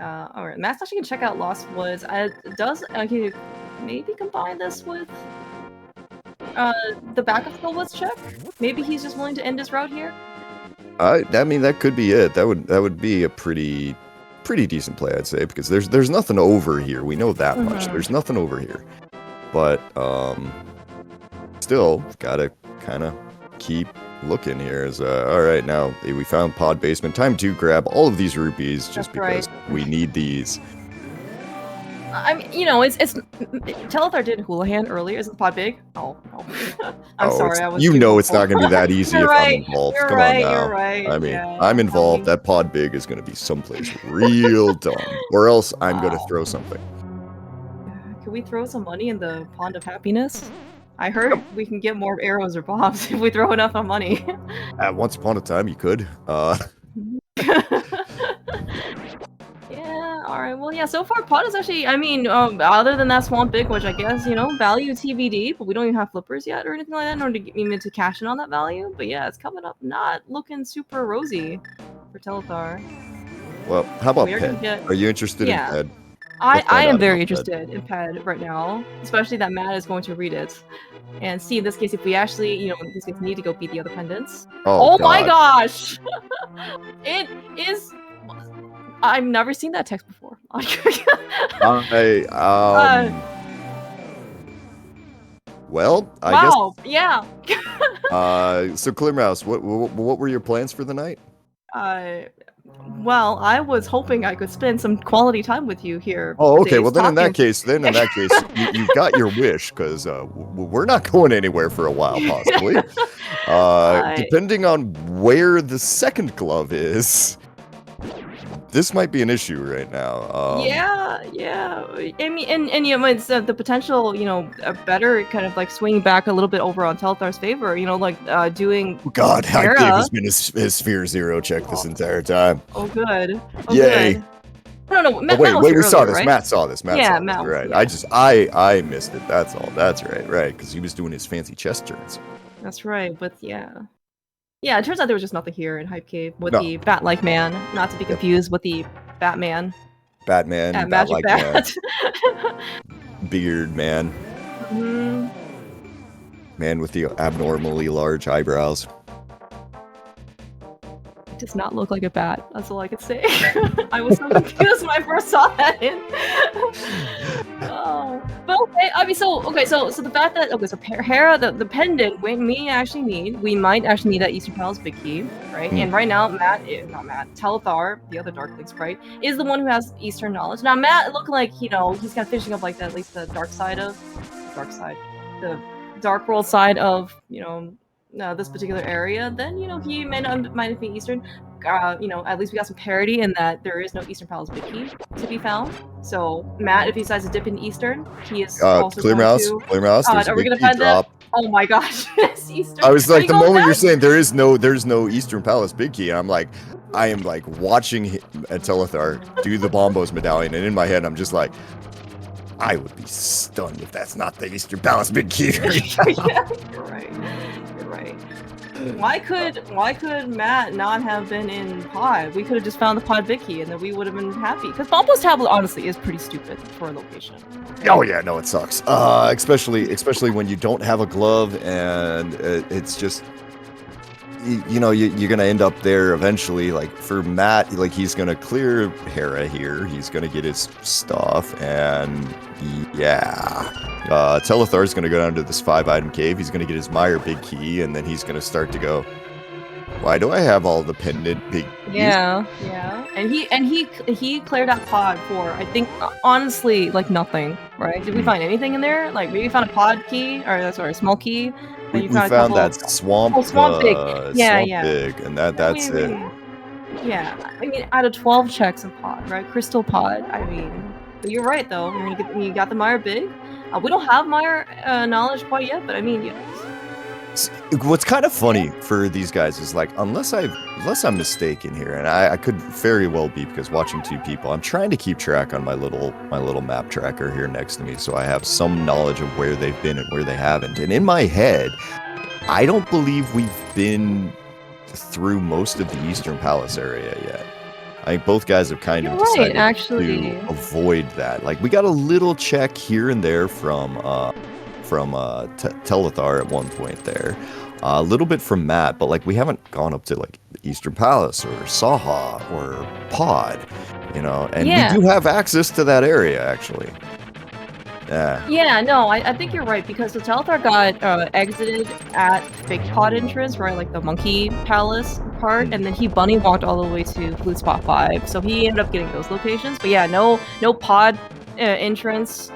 Speaker 1: All right, Matt's actually gonna check out Lost Woods. Can you maybe combine this with the back of Skullwoods check? Maybe he's just willing to end his route here.
Speaker 2: I mean, that could be it. That would be a pretty decent play, I'd say, because there's nothing over here. We know that much. There's nothing over here, but still gotta kind of keep looking here. All right, now we found pod basement. Time to grab all of these rupees just because we need these.
Speaker 1: I mean, you know, it's Telethar did Houlihan earlier. Isn't the pod big? Oh no. I'm sorry, I was
Speaker 2: You
Speaker 1: too
Speaker 2: know it's
Speaker 1: hopeful.
Speaker 2: not going to be that easy
Speaker 1: You're
Speaker 2: if I'm
Speaker 1: right.
Speaker 2: involved.
Speaker 1: You're
Speaker 2: Come
Speaker 1: right.
Speaker 2: on now.
Speaker 1: You're right.
Speaker 2: I mean,
Speaker 1: yeah,
Speaker 2: I'm involved.
Speaker 1: I mean,
Speaker 2: That pod big is going to be someplace real dumb, or else I'm going to
Speaker 1: wow.
Speaker 2: throw something.
Speaker 1: Can we throw some money in the pond of happiness? I heard we can get more arrows or bombs if we throw enough money.
Speaker 2: Once upon a time, you could.
Speaker 1: Yeah, alright, well, yeah, so far pod is actually, I mean, other than that Swamp Big, which I guess, you know, value TBD, but we don't even have flippers yet or anything like that in order to get even to cash in on that value, but yeah, it's coming up not looking super rosy for Telethar.
Speaker 2: Well, how about
Speaker 1: We are gonna
Speaker 2: Ped?
Speaker 1: get...
Speaker 2: Are you interested in Ped?
Speaker 1: I am very
Speaker 2: Ped.
Speaker 1: interested in Ped right now, especially that Matt is going to read it. And see, in this case, if we actually, you know, in this case, need to go beat the other pendants. Oh my gosh! It is... I've never seen that text before.
Speaker 2: Well, I
Speaker 1: wow,
Speaker 2: guess.
Speaker 1: Yeah.
Speaker 2: So Clear Mouse, what were your plans for the night?
Speaker 1: Well, I was hoping I could spend some quality time with you here.
Speaker 2: Oh, okay. Well, then in that case, you got your wish, because we're not going anywhere for a while, possibly. Depending on where the second glove is, this might be an issue right now.
Speaker 1: Yeah. I mean, and you know, it's the potential, you know, a better kind of like swinging back a little bit over on Telthar's favor. You know, like doing.
Speaker 2: God, Hype Cave has been his Sphere Zero check this entire time.
Speaker 1: Oh, good. Oh,
Speaker 2: yay.
Speaker 1: Good. No. Matt,
Speaker 2: wait, we saw this.
Speaker 1: Right?
Speaker 2: Matt saw this.
Speaker 1: Matt
Speaker 2: saw this. Right.
Speaker 1: Yeah.
Speaker 2: I missed it. That's all. That's right. Because he was doing his fancy chest turns.
Speaker 1: That's right. But yeah. Yeah, it turns out there was just nothing here in Hype Cave with the bat-like man, not to be confused with the Batman.
Speaker 2: Batman,
Speaker 1: Magic Bat.
Speaker 2: Beard man.
Speaker 1: Mm-hmm.
Speaker 2: Man with the abnormally large eyebrows.
Speaker 1: It does not look like a bat. That's all I could say. I was so confused when I first saw that in. Oh. But okay, I mean, so the fact that so Hera, the pendant, we might actually need that Eastern Palace big key, right? And right now, Telethar, the other Darkling sprite, is the one who has Eastern knowledge. Now Matt looked like, you know, he's kind of finishing up like that, at least the dark world side of, you know, this particular area. Then, you know, he might be Eastern. You know, at least we got some parity in that there is no Eastern Palace big key to be found. So Matt, if he decides to dip in Eastern, he is also
Speaker 2: Clear Mouse.
Speaker 1: Are we gonna find that? Oh my gosh, it's Eastern.
Speaker 2: I was like, the moment you're saying there's no Eastern Palace big key, I'm like, I am like watching Telethar do the Bombos medallion, and in my head I'm just like, I would be stunned if that's not the Eastern Palace big key.
Speaker 1: Yeah, you're right. Why could Matt not have been in pod? We could have just found the pod big key and then we would have been happy. Because Bombo's tablet honestly is pretty stupid for a location. Okay?
Speaker 2: Oh yeah, no, it sucks. Especially when you don't have a glove and it's just, you know, you're gonna end up there eventually. Like for Matt, like he's gonna clear Hera here. He's gonna get his stuff, and yeah, Telethar's gonna go down to this 5-item cave. He's gonna get his Meyer big key, and then he's gonna start to go, why do I have all the pendant big keys?
Speaker 1: Yeah. And he cleared out pod for, I think, honestly, like nothing, right? Did we find anything in there? Like maybe found a pod key, or sorry, a small key.
Speaker 2: We found that swamp big.
Speaker 1: Yeah.
Speaker 2: Big, and that's it.
Speaker 1: Yeah, I mean, out of 12 checks of pod, right? Crystal pod. I mean, but you're right though. I mean, you got the Meyer big. We don't have Meyer knowledge quite yet, but I mean, yeah.
Speaker 2: What's kind of funny for these guys is like, unless I'm mistaken here, and I could very well be, because watching two people, I'm trying to keep track on my little map tracker here next to me, so I have some knowledge of where they've been and where they haven't. And in my head, I don't believe we've been through most of the Eastern Palace area yet. I think both guys have kind of decided to avoid that. Like, we got a little check here and there from Telethar at one point there, a little bit from Matt, but like we haven't gone up to like the Eastern Palace or Saha or Pod, you know, and we do have access to that area actually. Yeah, no, I think you're right, because the Telethar got exited at Fake Pod entrance, right, like the Monkey Palace part, and then he bunny walked all the way to Flute Spot 5, so he ended up getting those locations. But yeah, no Pod
Speaker 1: entrance.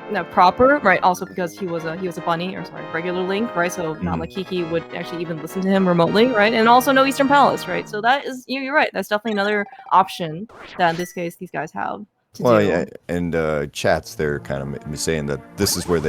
Speaker 1: No, proper, right? Also because he was a bunny, or sorry, regular Link, right? So not like Kiki would actually even listen to him remotely, right? And also no Eastern Palace, right? So that is, you're right. That's definitely another option that in this case these guys have to
Speaker 2: Well,
Speaker 1: do.
Speaker 2: yeah, and chats they're kind of saying that that's where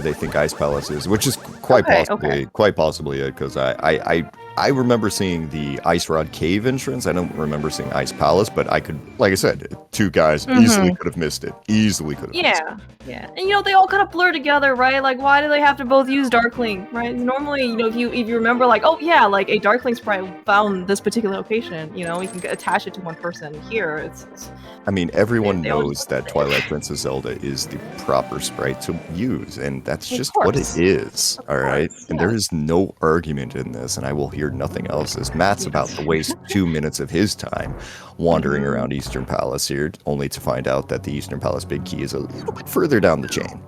Speaker 2: they think Ice Palace is, which is quite possibly it, because I remember seeing the Ice Rod Cave entrance. I don't remember seeing Ice Palace, but I could, like I said, two guys easily could have missed it. Easily could have missed it.
Speaker 1: Yeah, and you know they all kind of blur together, right? Like, why do they have to both use Darkling, right? Normally, you know, if you remember, like, oh yeah, like a Darkling sprite found this particular location, you know, you can attach it to one person. Here, it's
Speaker 2: I mean, everyone knows that Twilight Princess Zelda is the proper sprite to use, and that's just what it is, all right? And there is no argument in this, and I will hear nothing else, as Matt's about to waste 2 minutes of his time wandering around Eastern Palace here, only to find out that the Eastern Palace Big Key is a little bit further down the chain.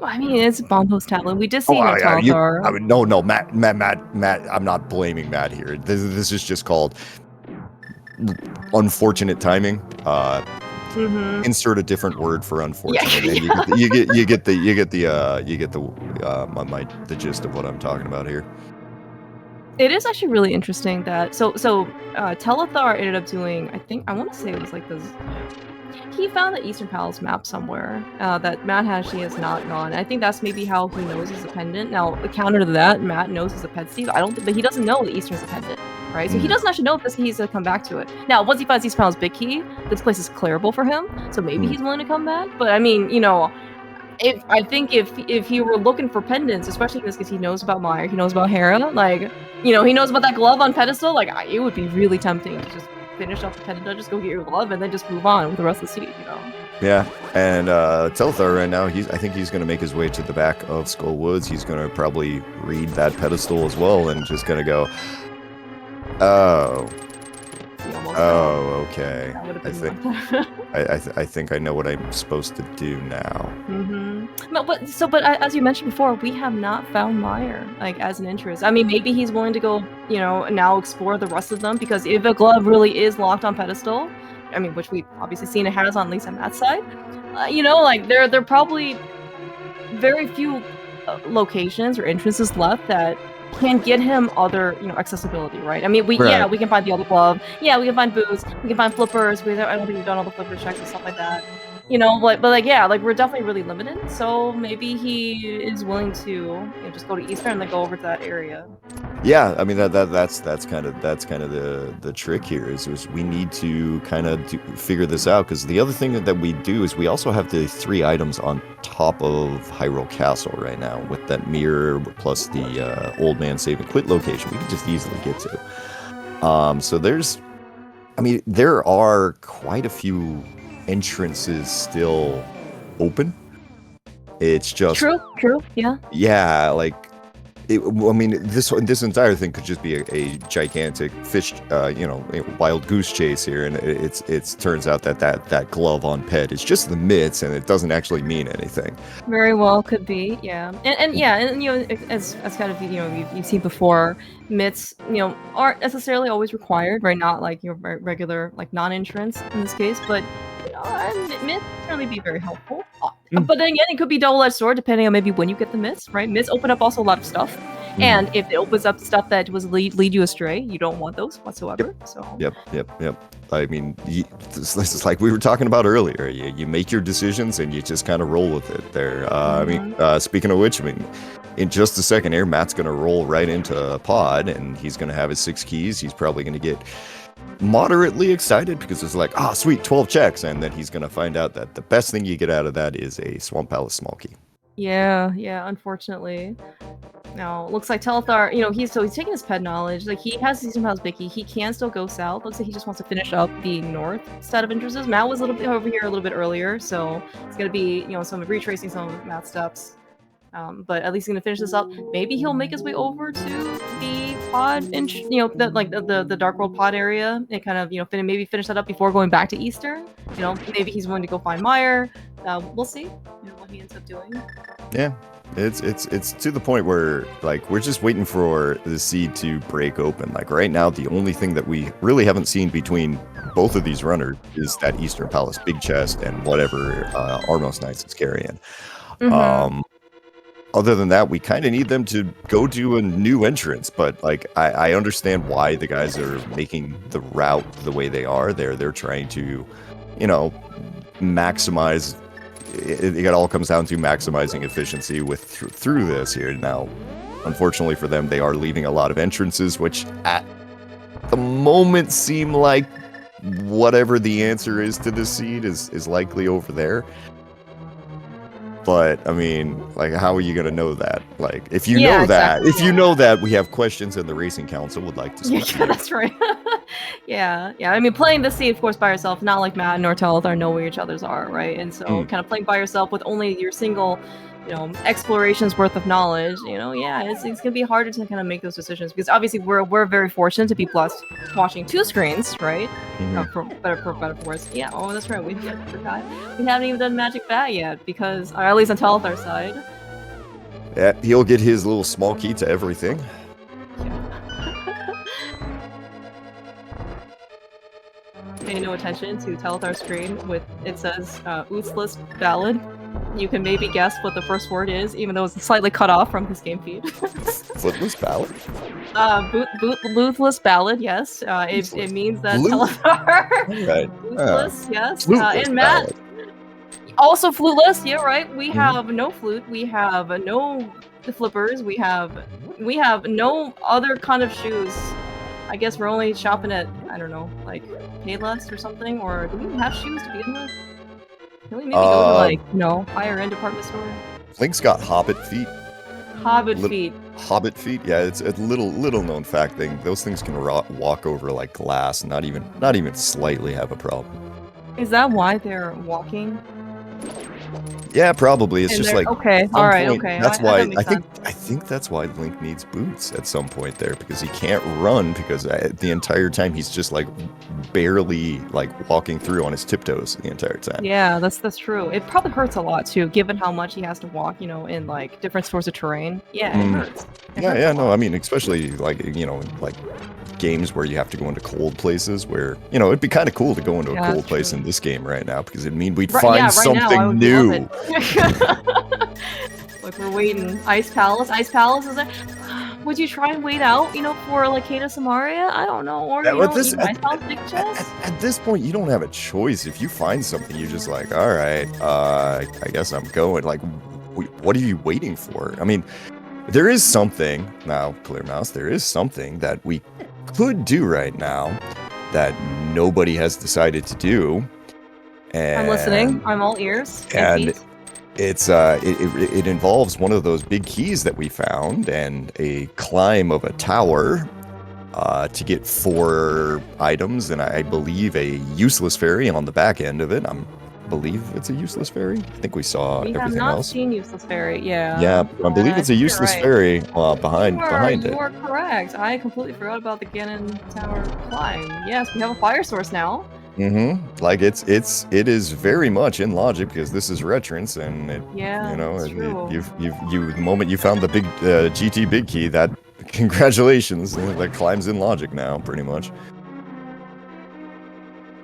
Speaker 1: I mean, it's Bombo's tablet. We did see Telethar.
Speaker 2: No, Matt, I'm not blaming Matt here. This is just called unfortunate timing. Insert a different word for unfortunate, and you get the gist of what I'm talking about here.
Speaker 1: It is actually really interesting that Telethar ended up doing, I want to say it was like this. He found the Eastern Palace map somewhere that Matt actually has not gone. I think that's maybe how he knows he's a pendant. Now, the counter to that, Matt knows he's a pet Steve. But he doesn't know the Eastern's a pendant, right? So he doesn't actually know if he's to come back to it. Now, once he finds Eastern Palace Big Key, this place is clearable for him, so maybe he's willing to come back. But I mean, you know, if he were looking for pendants, especially in this case, he knows about Meyer, he knows about Hera, like, you know, he knows about that glove on pedestal. Like, it would be really tempting to just finish off the pendant, just go get your glove, and then just move on with the rest of the city, you know.
Speaker 2: Yeah, and Telethar right now, I think he's going to make his way to the back of Skull Woods. He's going to probably read that pedestal as well, and just going to go, okay. I think I know what I'm supposed to do now.
Speaker 1: But as you mentioned before, we have not found Meyer, like, as an interest. I mean, maybe he's willing to go, you know, now explore the rest of them, because if a glove really is locked on pedestal, I mean, which we've obviously seen it has on at least on that side, you know, like, there are probably very few locations or entrances left that can get him other, you know, accessibility, right? I mean, we can find the other glove. Yeah, we can find boots. We can find flippers. I don't think we've done all the flipper checks and stuff like that. You know, but we're definitely really limited. So maybe he is willing to, you know, just go to Eastern and then go over to that area.
Speaker 2: Yeah, I mean that's kind of the trick here is we need to kind of figure this out, because the other thing that we do is we also have the 3 items on top of Hyrule Castle right now, with that mirror plus the old man save and quit location we can just easily get to. So there are quite a few entrances still open. It's just
Speaker 1: true,
Speaker 2: yeah, like, I mean, this entire thing could just be a gigantic fish, you know, wild goose chase here, and it turns out that glove on Ped is just the mitts, and it doesn't actually mean anything.
Speaker 1: Very well could be, yeah, and you know, as kind of, you know, you've seen before, mitts, you know, aren't necessarily always required, right? Not like your regular, like, non-entrance in this case, but you know, mitts certainly be very helpful. But then again, it could be double-edged sword depending on maybe when you get the mitts, right? Mitts open up also a lot of stuff, and if it opens up stuff that was lead you astray, you don't want those whatsoever.
Speaker 2: Yep. I mean, this is like we were talking about earlier. You make your decisions and you just kind of roll with it there. I mean, speaking of which, I mean, in just a second here, Matt's going to roll right into a pod, and he's going to have his 6 keys. He's probably going to get moderately excited because it's like, sweet, 12 checks, and then he's going to find out that the best thing you get out of that is a Swamp Palace small key.
Speaker 1: Yeah, unfortunately. Now, looks like Telethar, you know, he's taking his pet knowledge. Like, he has Eastern Palace Bicky. He can still go south. Looks like he just wants to finish up the north set of entrances. Matt was a little bit over here a little bit earlier, so it's going to be, you know, some retracing some of Matt's steps. But at least he's going to finish this up. Maybe he'll make his way over to the pod, you know, the Dark World pod area, and kind of, you know, maybe finish that up before going back to Eastern. You know, maybe he's willing to go find Meyer. We'll see, you know, what he ends up doing.
Speaker 2: Yeah, it's to the point where, like, we're just waiting for the seed to break open. Like, right now, the only thing that we really haven't seen between both of these runners is that Eastern Palace big chest and whatever Armos Knights is carrying.
Speaker 1: Mhm.
Speaker 2: Other than that, we kind of need them to go do a new entrance. But like, I understand why the guys are making the route the way they are. They're trying to, you know, maximize. It all comes down to maximizing efficiency with through this here. Now, unfortunately for them, they are leaving a lot of entrances, which at the moment seem like whatever the answer is to the seed is likely over there. But I mean, like, how are you gonna know that? Like, if you know that,
Speaker 1: exactly,
Speaker 2: if you know that, we have questions, and the Racing Council would like to speak to
Speaker 1: yeah,
Speaker 2: you.
Speaker 1: that's right. Yeah. I mean, playing the sea, of course, by yourself, not like Matt nor Telethar know where each others are, right? And so, kind of playing by yourself with only your single, exploration's worth of knowledge. Yeah, it's gonna be harder to kind of make those decisions because obviously we're very fortunate to be blessed watching two screens, right? For better for worse. Yeah. Oh, that's right. We forgot. We haven't even done Magic Bat yet because, or at least on Telethar side.
Speaker 2: Yeah, he'll get his little small key to everything.
Speaker 1: Pay no attention to Telethar screen with it says Oothless Ballad. You can maybe guess what the first word is, even though it's slightly cut off from his game feed.
Speaker 2: Footless Ballad?
Speaker 1: Boothless Ballad, yes. It means that Telethar.
Speaker 2: Right.
Speaker 1: Bootless, yes.
Speaker 2: Fluteless
Speaker 1: And Matt.
Speaker 2: Ballad.
Speaker 1: Also fluteless, yeah, right. We have no flute. We have no flippers. We have no other kind of shoes. I guess we're only shopping at, I don't know, like Payless or something, or do we even have shoes to begin with? Can we maybe go to like, higher end department store?
Speaker 2: Link's got Hobbit feet.
Speaker 1: Hobbit feet.
Speaker 2: Hobbit feet, yeah, it's a little known fact thing. Those things can walk over like glass, not even slightly have a problem.
Speaker 1: Is that why they're walking?
Speaker 2: Yeah, probably. It's
Speaker 1: And
Speaker 2: just like
Speaker 1: okay, all right, okay.
Speaker 2: That's why
Speaker 1: I
Speaker 2: think that's why Link needs boots at some point there, because he can't run because the entire time he's just like barely like walking through on his tiptoes the entire time.
Speaker 1: Yeah, that's true. It probably hurts a lot too, given how much he has to walk, in like different sorts of terrain. Yeah, it hurts.
Speaker 2: No, I mean, especially like like games where you have to go into cold places where, it'd be kind of cool to go into a cold place in this game right now because it'd mean we'd find something new.
Speaker 1: Like we're waiting. Ice Palace is there. Would you try and wait out, for like Kata Samaria? I don't know. Or, Ice Palace Big Chest?
Speaker 2: At this point, you don't have a choice. If you find something, you're just like, all right, I guess I'm going. Like, what are you waiting for? I mean, there is something, now, Clear Mouse, there is something that we could do right now that nobody has decided to do. And,
Speaker 1: I'm listening. I'm all ears.
Speaker 2: And it's it involves one of those big keys that we found and a climb of a tower to get 4 items, and I believe a useless fairy on the back end of it. I believe it's a useless fairy. I think we saw everything else.
Speaker 1: We have not seen useless fairy. Yeah.
Speaker 2: Yeah, I believe it's a useless fairy behind it.
Speaker 1: You are correct. I completely forgot about the Ganon Tower climb. Yes, we have a fire source now.
Speaker 2: Like it is very much in logic because this is Retrance, and the moment you found the big GT big key, that congratulations, that climbs in logic now pretty much.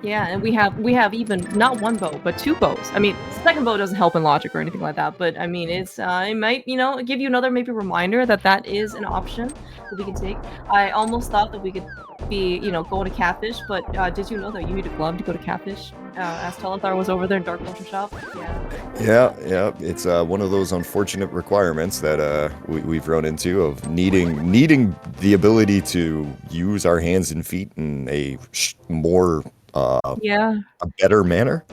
Speaker 1: Yeah, and we have even not one bow, but 2 bows. I mean, the second bow doesn't help in logic or anything like that, but I mean, it's it might give you another maybe reminder that is an option that we can take. I almost thought that we could be going to Catfish, but did you know that you need a glove to go to Catfish? As Telethar was over there in Dark Potion Shop.
Speaker 2: Yeah. It's one of those unfortunate requirements that we've run into of needing the ability to use our hands and feet in a more a better manner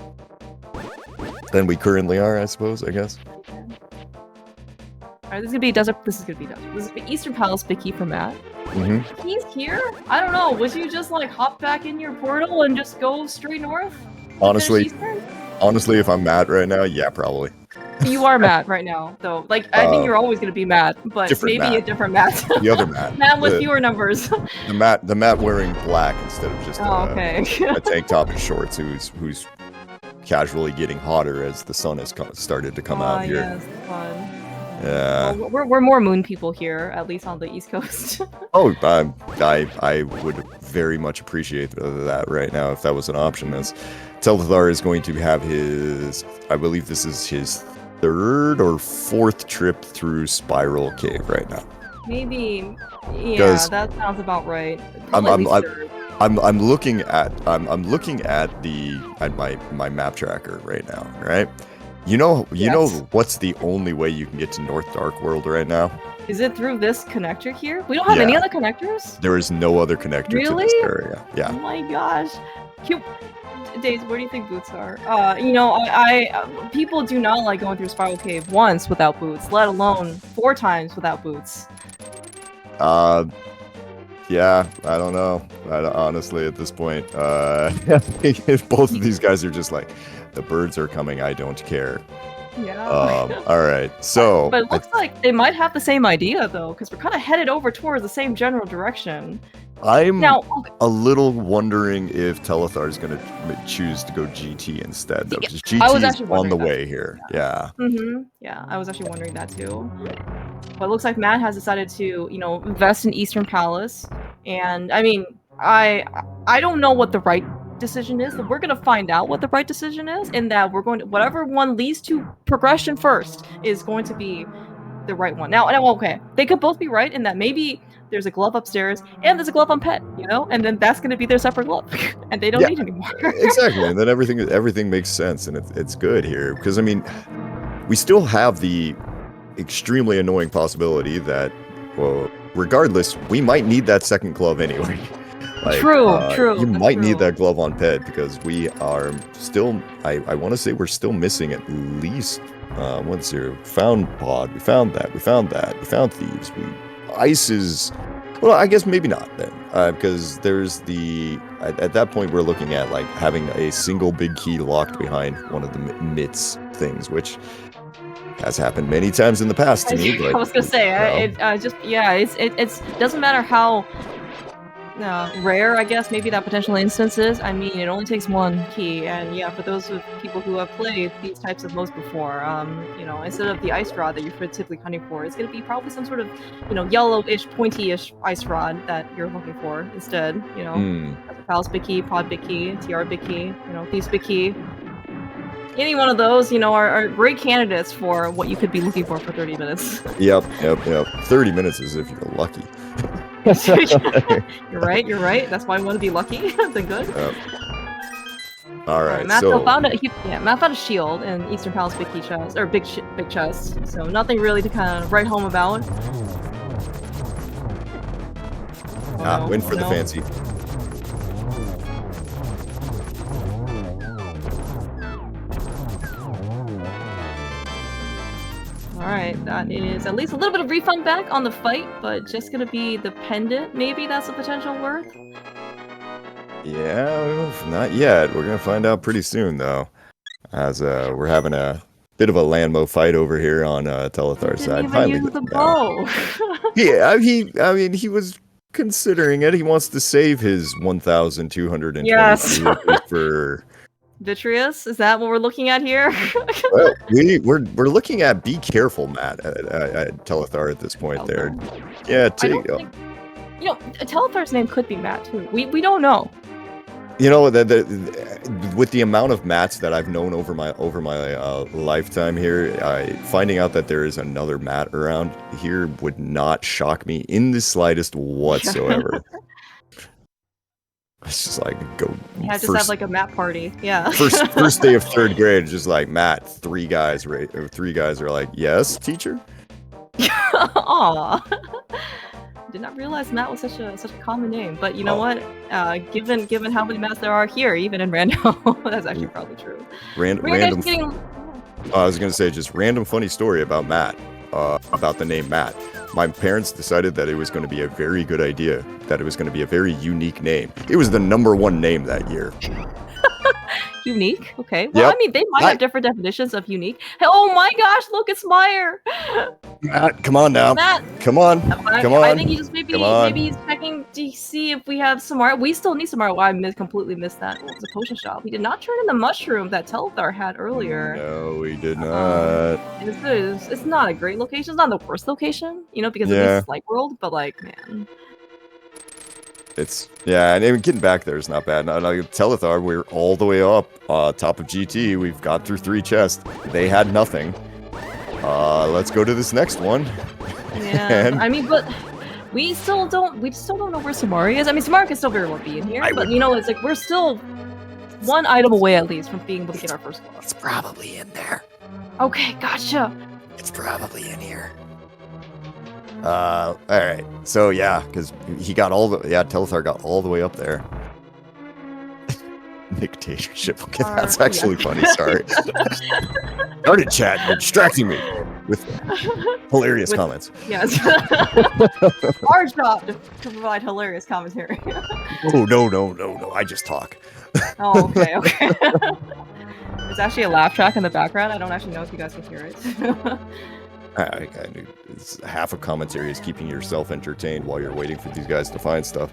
Speaker 2: than we currently are, I suppose, I guess.
Speaker 1: Alright, this is gonna be desert. This is gonna be Eastern Palace big key for Matt. He's here? I don't know. Would you just like hop back in your portal and just go straight north?
Speaker 2: Honestly, if I'm Matt right now, yeah, probably.
Speaker 1: You are Matt right now, though. Like, I think you're always gonna be Matt, but maybe a different Matt.
Speaker 2: The other Matt.
Speaker 1: Matt with fewer numbers.
Speaker 2: The Matt wearing black instead of just a tank top and shorts, who's casually getting hotter as the sun has started to come out here.
Speaker 1: Yes, fun.
Speaker 2: Yeah.
Speaker 1: Well, we're more moon people here, at least on the East Coast.
Speaker 2: Oh, I would very much appreciate that right now if that was an option. As Telethar is going to have his, I believe this is his 3rd or 4th trip through Spiral Cave right now.
Speaker 1: Maybe, yeah, that sounds about right.
Speaker 2: I'm looking at my map tracker right now, right? You know what's the only way you can get to North Dark World right now?
Speaker 1: Is it through this connector here? We don't have any other connectors?
Speaker 2: There is no other connector to this area. Yeah.
Speaker 1: Oh my gosh. Days, where do you think boots are? People do not like going through Spiral Cave once without boots, let alone 4 times without boots.
Speaker 2: Yeah, I don't know. Honestly, at this point, if both of these guys are just like, the birds are coming, I don't care.
Speaker 1: Yeah.
Speaker 2: All right. So,
Speaker 1: but it looks like they might have the same idea though, because we're kind of headed over towards the same general direction.
Speaker 2: I'm a little wondering if Telethar is going to choose to go GT instead, though, because GT is on the way here. Yeah.
Speaker 1: Yeah, I was actually wondering that too. But it looks like Matt has decided to, invest in Eastern Palace, and I mean, I don't know what the right decision is. We're going to find out what the right decision is, in that we're going to, whatever one leads to progression first is going to be the right one. Now, okay, they could both be right in that maybe there's a glove upstairs and there's a glove on Pet, and then that's going to be their separate glove, and they don't need anymore.
Speaker 2: Exactly, and then everything makes sense, and it's good here because I mean, we still have the extremely annoying possibility that, well, regardless, we might need that second glove anyway. Like,
Speaker 1: true.
Speaker 2: You might need that glove on Pet because we are still. I want to say we're still missing at least. What's here? Found pod. We found that. We found thieves. Ice is. Well, I guess maybe not then, because there's the. At that point, we're looking at like having a single big key locked behind one of the mitts things, which has happened many times in the past to me.
Speaker 1: I was gonna say, it doesn't matter how rare, I guess, maybe that potential instance is. I mean, it only takes one key, and yeah, for those of people who have played these types of modes before, instead of the ice rod that you're typically hunting for, it's gonna be probably some sort of, yellowish, pointy-ish ice rod that you're looking for instead. Palace big key, pod big key, TR big key, Thieves big key. Any one of those, are great candidates for what you could be looking for 30 minutes.
Speaker 2: Yep. 30 minutes is if you're lucky.
Speaker 1: You're right. That's why I want to be lucky. Then good.
Speaker 2: Yep. All right.
Speaker 1: Matt found a shield in Eastern Palace big key chest, or big chest. So nothing really to kind of write home about.
Speaker 2: Win for the fancy.
Speaker 1: Alright, that is at least a little bit of refund back on the fight, but just gonna be the pendant, maybe that's the potential worth?
Speaker 2: Yeah, not yet. We're gonna find out pretty soon, though. As we're having a bit of a Landmo fight over here on Telethar's side.
Speaker 1: Finally use the bow.
Speaker 2: Yeah, he was considering it. He wants to save his 1,220 for...
Speaker 1: Vitreous? Is that what we're looking at here?
Speaker 2: Well, we're looking at be careful, Matt, at Telethar at this point. There, yeah.
Speaker 1: Telethar's name could be Matt too. We don't know.
Speaker 2: With the amount of Matts that I've known over my lifetime here, finding out that there is another Matt around here would not shock me in the slightest whatsoever. It's just like go.
Speaker 1: Yeah, just have like a Matt party. Yeah.
Speaker 2: first day of 3rd grade, just like Matt. 3 guys are like, yes, teacher.
Speaker 1: Aw. Did not realize Matt was such a common name. But you know what? Given how many Matts there are here, even in random, that's actually probably true.
Speaker 2: Random. I was gonna say just random funny story about Matt. About the name Matt. my parents decided that it was going to be a very good idea, that it was going to be a very unique name. It was the #1 name that year.
Speaker 1: Unique? Okay. Well,
Speaker 2: Yep.
Speaker 1: I mean, they might have different definitions of unique. Hey, oh my gosh, look, it's Meyer!
Speaker 2: Matt, come on now.
Speaker 1: Matt!
Speaker 2: Come on. Come on.
Speaker 1: I think he just maybe he's checking to see if we have some more. We still need some more. Well, I completely missed that. It's a potion shop. We did not turn in the mushroom that Telethar had earlier.
Speaker 2: No, we did not.
Speaker 1: It's not a great location. It's not the worst location, you know, because it's Light World, but like, man.
Speaker 2: And even getting back there is not bad. Now, Telethar, we're all the way up, top of GT. We've got through 3 chests. They had nothing. Let's go to this next one.
Speaker 1: Yeah, I mean, but we still don't know where Samari is. I mean, Samari can still very well be in here, but you know, it's like we're still 1 item away at least from being able to get our first claw.
Speaker 2: It's probably in there.
Speaker 1: Okay, gotcha.
Speaker 2: It's probably in here. All right. So yeah, because he got Telethar got all the way up there. Dictatorship. Okay, that's actually funny. Sorry. Started chat. You're distracting me with hilarious comments.
Speaker 1: Yes. Our job to provide hilarious commentary.
Speaker 2: Oh no! I just talk.
Speaker 1: Oh, okay. There's actually a laugh track in the background. I don't actually know if you guys can hear it. It's half a commentary is keeping yourself entertained while you're waiting for these guys to find stuff.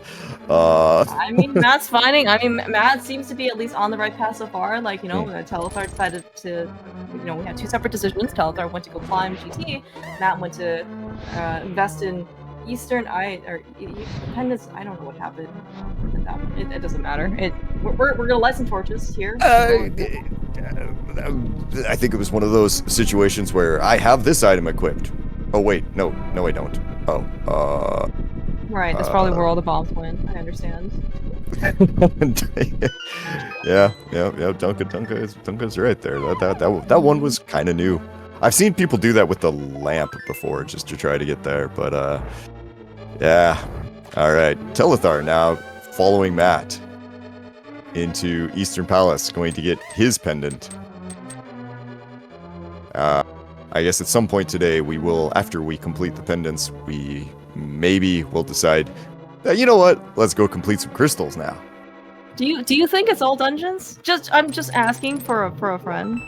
Speaker 1: I mean, Matt's finding. I mean, Matt seems to be at least on the right path so far. Like, you know, Telethar decided to, you know, we had 2 separate decisions. Telethar went to go climb GT. Matt went to invest in Eastern Independence. I don't know what happened with that one. It doesn't matter. We're gonna light some torches here.
Speaker 2: I think it was one of those situations where I have this item equipped. Oh wait, no, I don't. Oh,
Speaker 1: right. That's probably where all the bombs went. I understand.
Speaker 2: yeah. Duncan's right there. That one was kind of new. I've seen people do that with the lamp before, just to try to get there. But yeah. All right, Telethar now following Matt into Eastern Palace, going to get his pendant. I guess at some point today we will, after we complete the pendants, we maybe will decide that, you know what, let's go complete some crystals now.
Speaker 1: Do you think it's all dungeons? I'm just asking for a friend.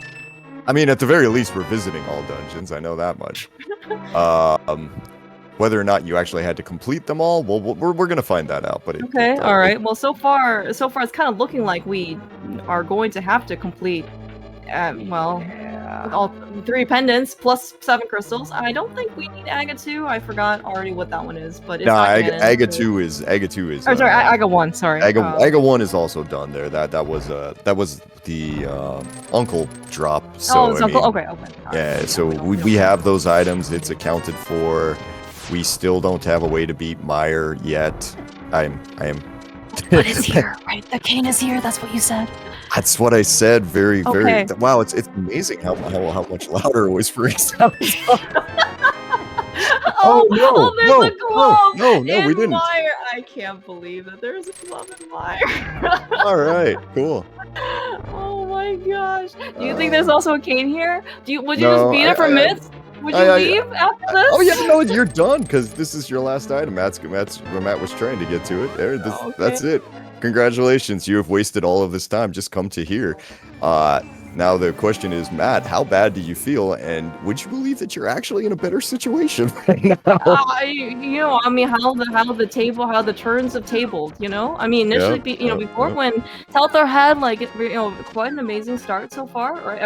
Speaker 2: I mean, at the very least, we're visiting all dungeons. I know that much. Whether or not you actually had to complete them all, well, we're gonna find that out. But
Speaker 1: all right. Well, so far, it's kind of looking like we are going to have to complete, all 3 pendants plus 7 crystals. I don't think we need Aga 2. I forgot already what that one is, but it's
Speaker 2: Aga 2 is.
Speaker 1: Oh, sorry, Aga 1. Sorry.
Speaker 2: Aga 1 is also done there. That was the uncle drop. So
Speaker 1: it's uncle. Okay.
Speaker 2: Yeah. So we have those items. It's accounted for. We still don't have a way to beat Meyer yet. I am.
Speaker 1: But it's here, right? The cane is here. That's what you said.
Speaker 2: That's what I said. Very. Wow, it's amazing how much louder Whispering sounds.
Speaker 1: There's a glove.
Speaker 2: No, we didn't.
Speaker 1: Meyer. I can't believe it. There's a glove in Meyer.
Speaker 2: All right, cool.
Speaker 1: Oh my gosh. Do you think there's also a cane here? Would you just beat it for myths? Would you leave after this?
Speaker 2: Oh yeah, no, you're done because this is your last item. Matt was trying to get to it. There, that's it. Congratulations, you have wasted all of this time. Just come to here. Now the question is, Matt, how bad do you feel, and would you believe that you're actually in a better situation right now?
Speaker 1: I mean, how the turns of tabled, you know? I mean, initially, before when Telethar had quite an amazing start so far, right?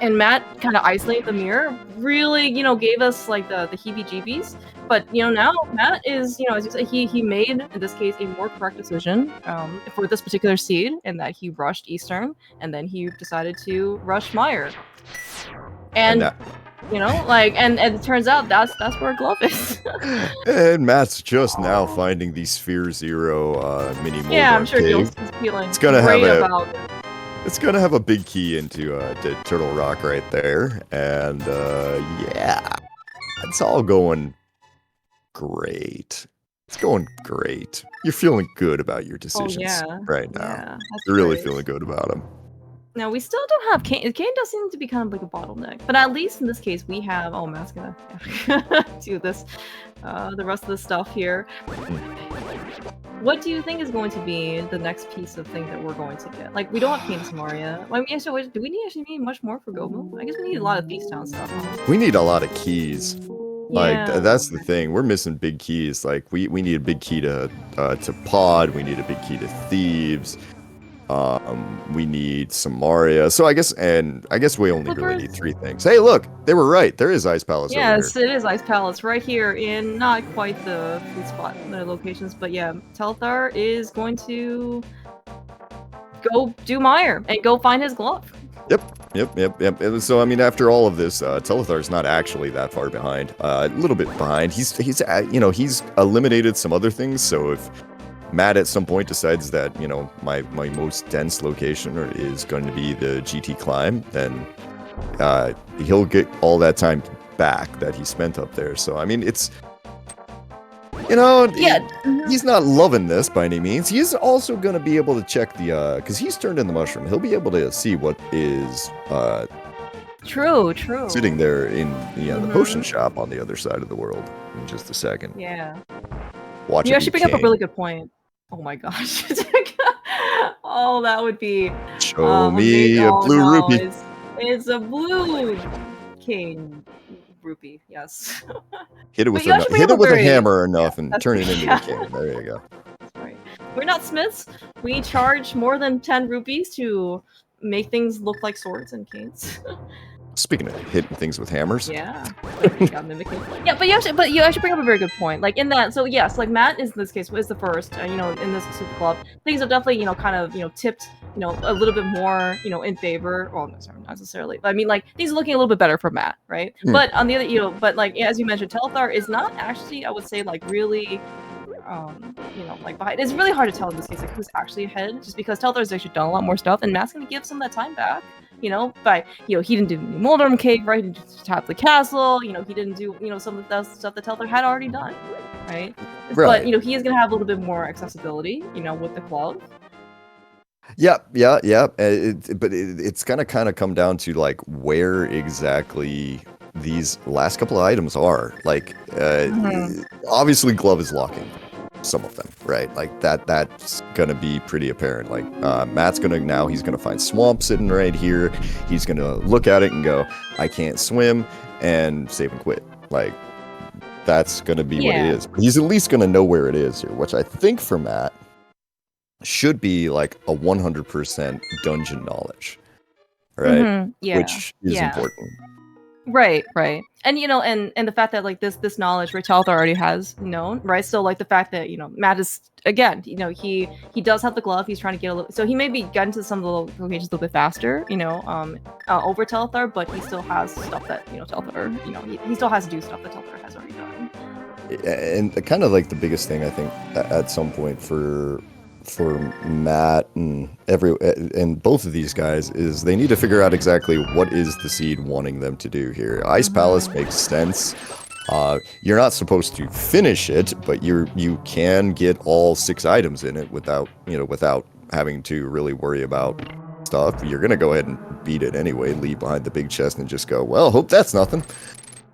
Speaker 1: And Matt kind of isolated the mirror, really, gave us like the heebie-jeebies. But now Matt is, as you said, he made in this case a more correct decision for this particular seed, in that he rushed Eastern, and then he decided to rush Meyer. And and it turns out that's where Glove is.
Speaker 2: And Matt's just now finding the Sphere Zero mini Moldar
Speaker 1: I'm sure
Speaker 2: cave.
Speaker 1: he's feeling great about it.
Speaker 2: It's gonna have a big key into Turtle Rock right there, and it's all going great. It's going great. You're feeling good about your decisions right now.
Speaker 1: Yeah,
Speaker 2: You're really feeling good about them.
Speaker 1: Now we still don't have Kane. Kane does seem to be kind of like a bottleneck, but at least in this case we have. Oh, Matt's gonna do this, the rest of the stuff here. What do you think is going to be the next piece of thing that we're going to get? Like, we don't have Kane Samaria. Like, do we actually need much more for Gomu? I guess we need a lot of Beast Town stuff.
Speaker 2: We need a lot of keys. Like
Speaker 1: Yeah.
Speaker 2: that's the thing. We're missing big keys. Like we need a big key to Pod. We need a big key to Thieves. We need Samaria. So I guess we only really need 3 things. Hey, look, they were right. There is Ice Palace.
Speaker 1: Yes, it is Ice Palace right here in not quite the sweet spot the locations, but yeah, Telethar is going to go do Mire and go find his glove.
Speaker 2: Yep. So I mean, after all of this, Telethar's not actually that far behind. A little bit behind. He's eliminated some other things. So if Matt at some point decides that my most dense location is going to be the GT climb, then he'll get all that time back that he spent up there. So I mean, it's he's not loving this by any means. He's also going to be able to check the because he's turned in the mushroom. He'll be able to see what is
Speaker 1: true
Speaker 2: sitting there in the potion shop on the other side of the world in just a second.
Speaker 1: Yeah.
Speaker 2: Watch.
Speaker 1: You actually bring up a really good point. Oh my gosh. Oh, that would be.
Speaker 2: Show me a blue rupee.
Speaker 1: It's a blue king rupee. Yes.
Speaker 2: Hit it with a hammer enough and turn it into a king. There you go.
Speaker 1: That's right. We're not smiths. We charge more than 10 rupees to make things look like swords and canes.
Speaker 2: Speaking of hitting things with hammers.
Speaker 1: Yeah. Mimicking. Yeah, but you actually bring up a very good point. Like in that, so yes, like Matt is in this case is the first. In this super club, things have definitely kind of tipped a little bit more in favor. Well, no, sorry, not necessarily. But I mean, like things are looking a little bit better for Matt, right? But on the other, but like as you mentioned, Telethar is not actually, I would say, like really. Like behind. It's really hard to tell in this case like who's actually ahead, just because Telthar's actually done a lot more stuff, and Matt's gonna give some of that time back. By he didn't do the Moldorm Cave, right? He just tapped the castle. He didn't do some of the stuff that Telthar had already done, right? But he is gonna have a little bit more accessibility, with the club.
Speaker 2: Yeah. But it's gonna kind of come down to like where exactly these last couple of items are. Like, obviously, glove is locking some of them, right? Like that's gonna be pretty apparent. Like Matt's he's gonna find swamp sitting right here. He's gonna look at it and go, I can't swim, and save and quit. Like that's gonna be what it is. He's at least gonna know where it is here, which I think for Matt should be like a 100% dungeon knowledge, right? Which is important.
Speaker 1: Right. And and the fact that like this knowledge Telethar already has known, right? So like the fact that Matt is again, he does have the glove. He's trying to get a little, so he may be getting to some of the locations a little bit faster, over Telethar, but he still has stuff that Telethar, he still has to do stuff that Telethar has already done.
Speaker 2: And kind of like the biggest thing I think at some point for Matt and both of these guys is they need to figure out exactly what is the seed wanting them to do here. Ice Palace makes sense. You're not supposed to finish it, but you can get all 6 items in it without having to really worry about stuff. You're gonna go ahead and beat it anyway, leave behind the big chest and just go, well, hope that's nothing.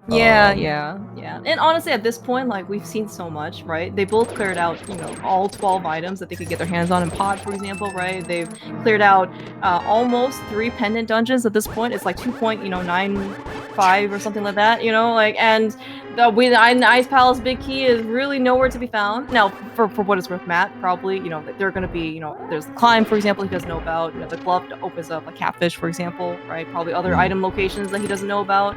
Speaker 1: Yeah. And honestly, at this point, like we've seen so much, right? They both cleared out, all 12 items that they could get their hands on in Pod, for example, right? They've cleared out almost 3 pendant dungeons at this point. It's like 2.95 or something like that, and the Ice Palace Big Key is really nowhere to be found. Now, for what it's worth, Matt probably, they're going to be, there's the climb, for example, he doesn't know about. The glove opens up a catfish, for example, right? Probably other item locations that he doesn't know about.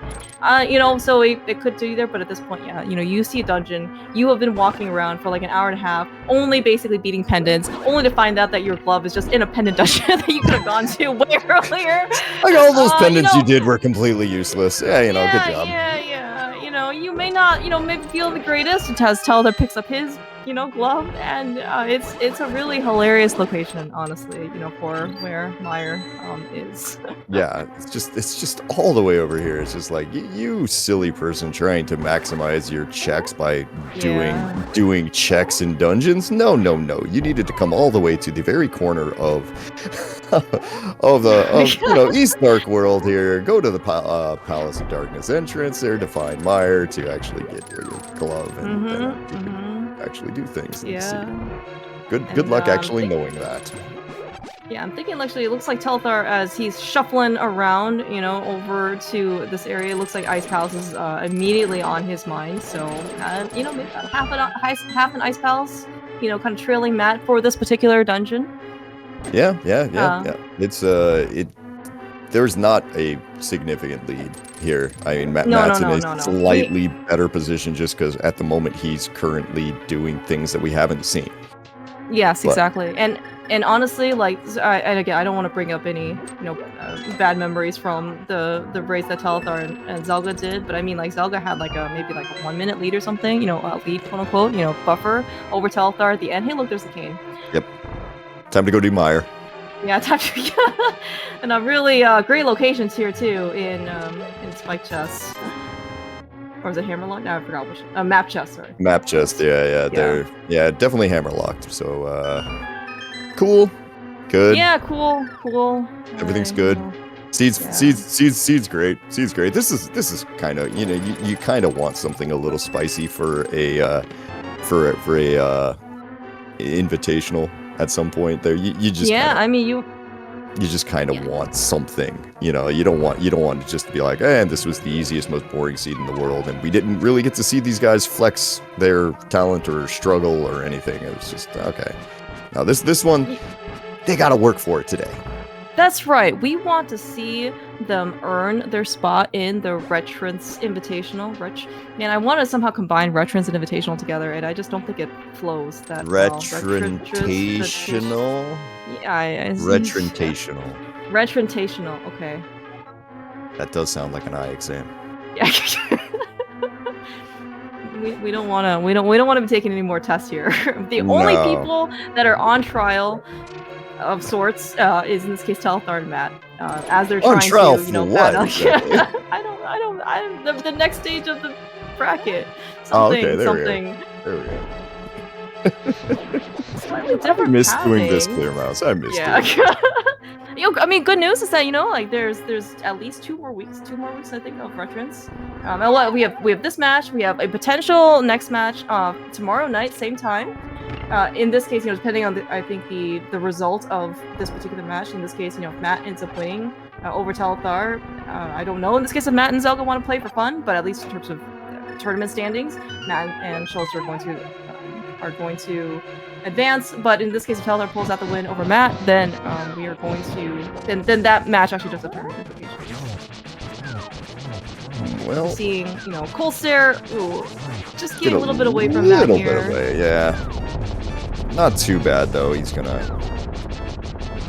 Speaker 1: So it could do either, but at this point, you see a dungeon, you have been walking around for like an hour and a half, only basically beating pendants, only to find out that your glove is just in a pendant dungeon that you could have gone to way earlier.
Speaker 2: Like all those pendants you did were completely useless. Yeah, good job.
Speaker 1: Yeah. You may not, maybe feel the greatest as Telethar picks up his glove, and it's a really hilarious location, honestly. For where Meyer is.
Speaker 2: Yeah, it's just all the way over here. It's just like you silly person trying to maximize your checks by doing checks in dungeons. No, no, no. You needed to come all the way to the very corner of East Dark World here. Go to the Palace of Darkness entrance there to find Meyer to actually get your glove and then you can actually do things in the city. Good luck actually knowing that.
Speaker 1: Yeah, I'm thinking actually it looks like Telethar, as he's shuffling around, over to this area, it looks like Ice Palace is immediately on his mind. So, maybe half an Ice Palace, kind of trailing Matt for this particular dungeon.
Speaker 2: Yeah. It's there's not a significant lead here. I mean, Matt's in a slightly better position just because at the moment he's currently doing things that we haven't seen.
Speaker 1: Yes, exactly. And honestly, like, and again, I don't want to bring up any, bad memories from the race that Telethar and Zelga did, but I mean, like, Zelga had maybe a 1 minute lead or something, a lead, quote unquote, buffer over Telethar at the end. Hey, look, there's the cane.
Speaker 2: Yep. Time to go do Meyer.
Speaker 1: Yeah, and really great locations here too in Spike Chest. Or is it Hammerlock? No, I forgot which. Map Chest, sorry.
Speaker 2: Map Chest, yeah. They're definitely Hammerlocked. So cool. Good.
Speaker 1: Yeah, cool.
Speaker 2: Everything's good. Seed's great. Seed's great. This is kind of, you kind of want something a little spicy for a invitational at some point there. You just you just kind of want something, you don't want to just be like, this was the easiest, most boring seed in the world, and we didn't really get to see these guys flex their talent or struggle or anything. It was just okay. Now this one, they gotta work for it today.
Speaker 1: That's right. We want to see them earn their spot in the Retrance Invitational. Man, I want to somehow combine Retrance and Invitational together, and I just don't think it flows that well.
Speaker 2: Retrentational?
Speaker 1: Yeah, Retrentational, okay.
Speaker 2: That does sound like an eye exam.
Speaker 1: Yeah. we don't want to be taking any more tests here. The only people that are on trial of sorts is in this case Telethar and Matt, as they're trying to battle. The next stage of the bracket. Something.
Speaker 2: There we go.
Speaker 1: Slightly different.
Speaker 2: I miss doing this, Clear Mouse. I miss doing this.
Speaker 1: I mean, good news is that there's at least 2 more weeks I think of Retrance. We have this match. We have a potential next match tomorrow night, same time. In this case, depending on the result of this particular match. In this case, if Matt ends up winning over Telethar, I don't know. In this case, if Matt and Zelga want to play for fun, but at least in terms of tournament standings, Matt and Schultz are going to advance. But in this case, if Telethar pulls out the win over Matt, then we are going to then that match actually does have tournament implications.
Speaker 2: Well,
Speaker 1: seeing Cole Stare, just get a little bit away from that here.
Speaker 2: Bit away, yeah. Not too bad though. He's gonna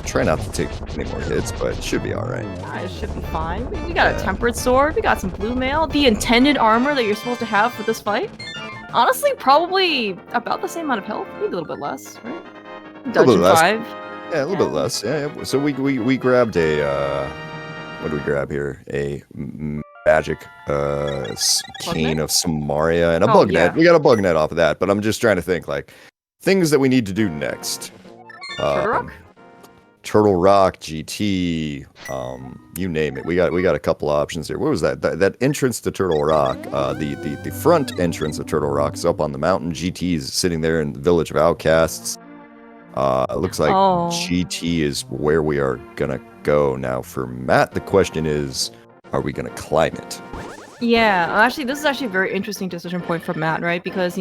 Speaker 2: try not to take any more hits, but should be all right.
Speaker 1: It should be fine. We got a tempered sword. We got some blue mail. The intended armor that you're supposed to have for this fight. Honestly, probably about the same amount of health, maybe a little bit less, right? Dungeon 5.
Speaker 2: Yeah, a little bit less. Yeah. So we grabbed a what do we grab here? A magic cane of Samaria and a bug net. We got a bug net off of that, but I'm just trying to think things that we need to do next. Turtle Rock, GT, you name it. We got a couple options here. What was that? That entrance to Turtle Rock, the front entrance of Turtle Rock is up on the mountain. GT is sitting there in the Village of Outcasts. It looks like GT is where we are gonna go. Now for Matt, the question is, are we gonna climb it?
Speaker 1: Yeah, actually, this is actually a very interesting decision point for Matt, right? Because,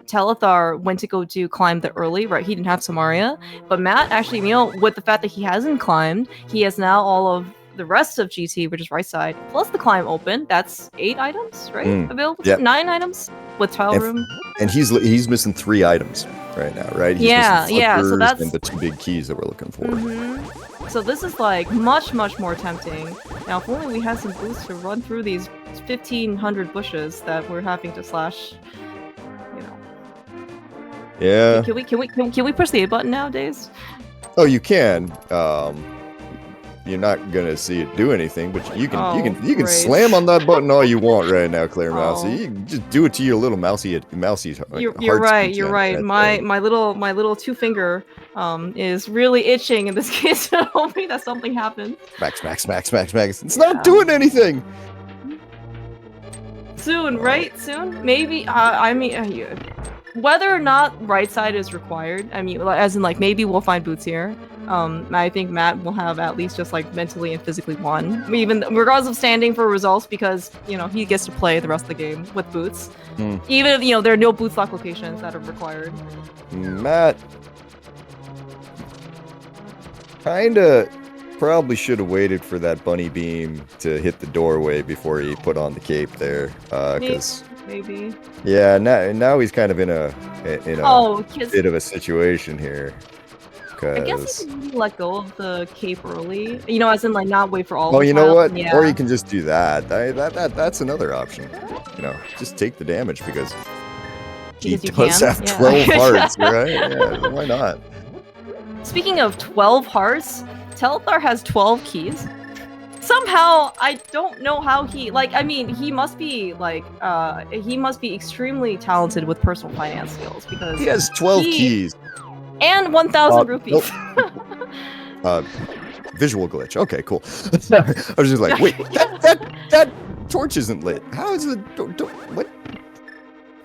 Speaker 1: Telethar went to go climb the early, right? He didn't have Samaria, but Matt actually, with the fact that he hasn't climbed, he has now all of the rest of GT, which is right side, plus the climb open. That's 8 items, right? Available. Yep. 9 items with tile room.
Speaker 2: And he's missing 3 items right now, right? He's
Speaker 1: So that's
Speaker 2: and the 2 big keys that we're looking for.
Speaker 1: So this is much more tempting. Now, if only we had some boosts to run through these 1,500 bushes that we're having to slash.
Speaker 2: Yeah.
Speaker 1: Can we push the A button nowadays?
Speaker 2: Oh, you can. You're not gonna see it do anything, but you can
Speaker 1: great.
Speaker 2: slam on that button all you want right now, Claire Mousy.
Speaker 1: Oh.
Speaker 2: You can just do it to your little mousy
Speaker 1: You're right. You're right. My little 2-finger is really itching in this case, hoping that something happens.
Speaker 2: Smack. It's not doing anything.
Speaker 1: Soon, right? Soon? Maybe. I mean, whether or not right side is required. I mean, as in like maybe we'll find boots here. I think Matt will have at least just like mentally and physically one, even regardless of standing for results, because he gets to play the rest of the game with boots, even if there are no boots lock locations that are required.
Speaker 2: Matt kinda probably should have waited for that bunny beam to hit the doorway before he put on the cape there, because
Speaker 1: maybe.
Speaker 2: Yeah, now he's kind of in a bit of a situation here.
Speaker 1: I guess you can really let go of the cape early, as in like not wait for all.
Speaker 2: Oh, you know what?
Speaker 1: Yeah.
Speaker 2: Or you can just do that. That's another option. Just take the damage because he does have 12 hearts, right? Yeah, why not?
Speaker 1: Speaking of 12 hearts, Telethar has 12 keys. Somehow, I don't know how he he must be extremely talented with personal finance skills because
Speaker 2: he has 12 keys.
Speaker 1: And 1,000 rupees.
Speaker 2: Nope. Visual glitch. Okay, cool. I was just like, wait, that torch isn't lit. How is it? What?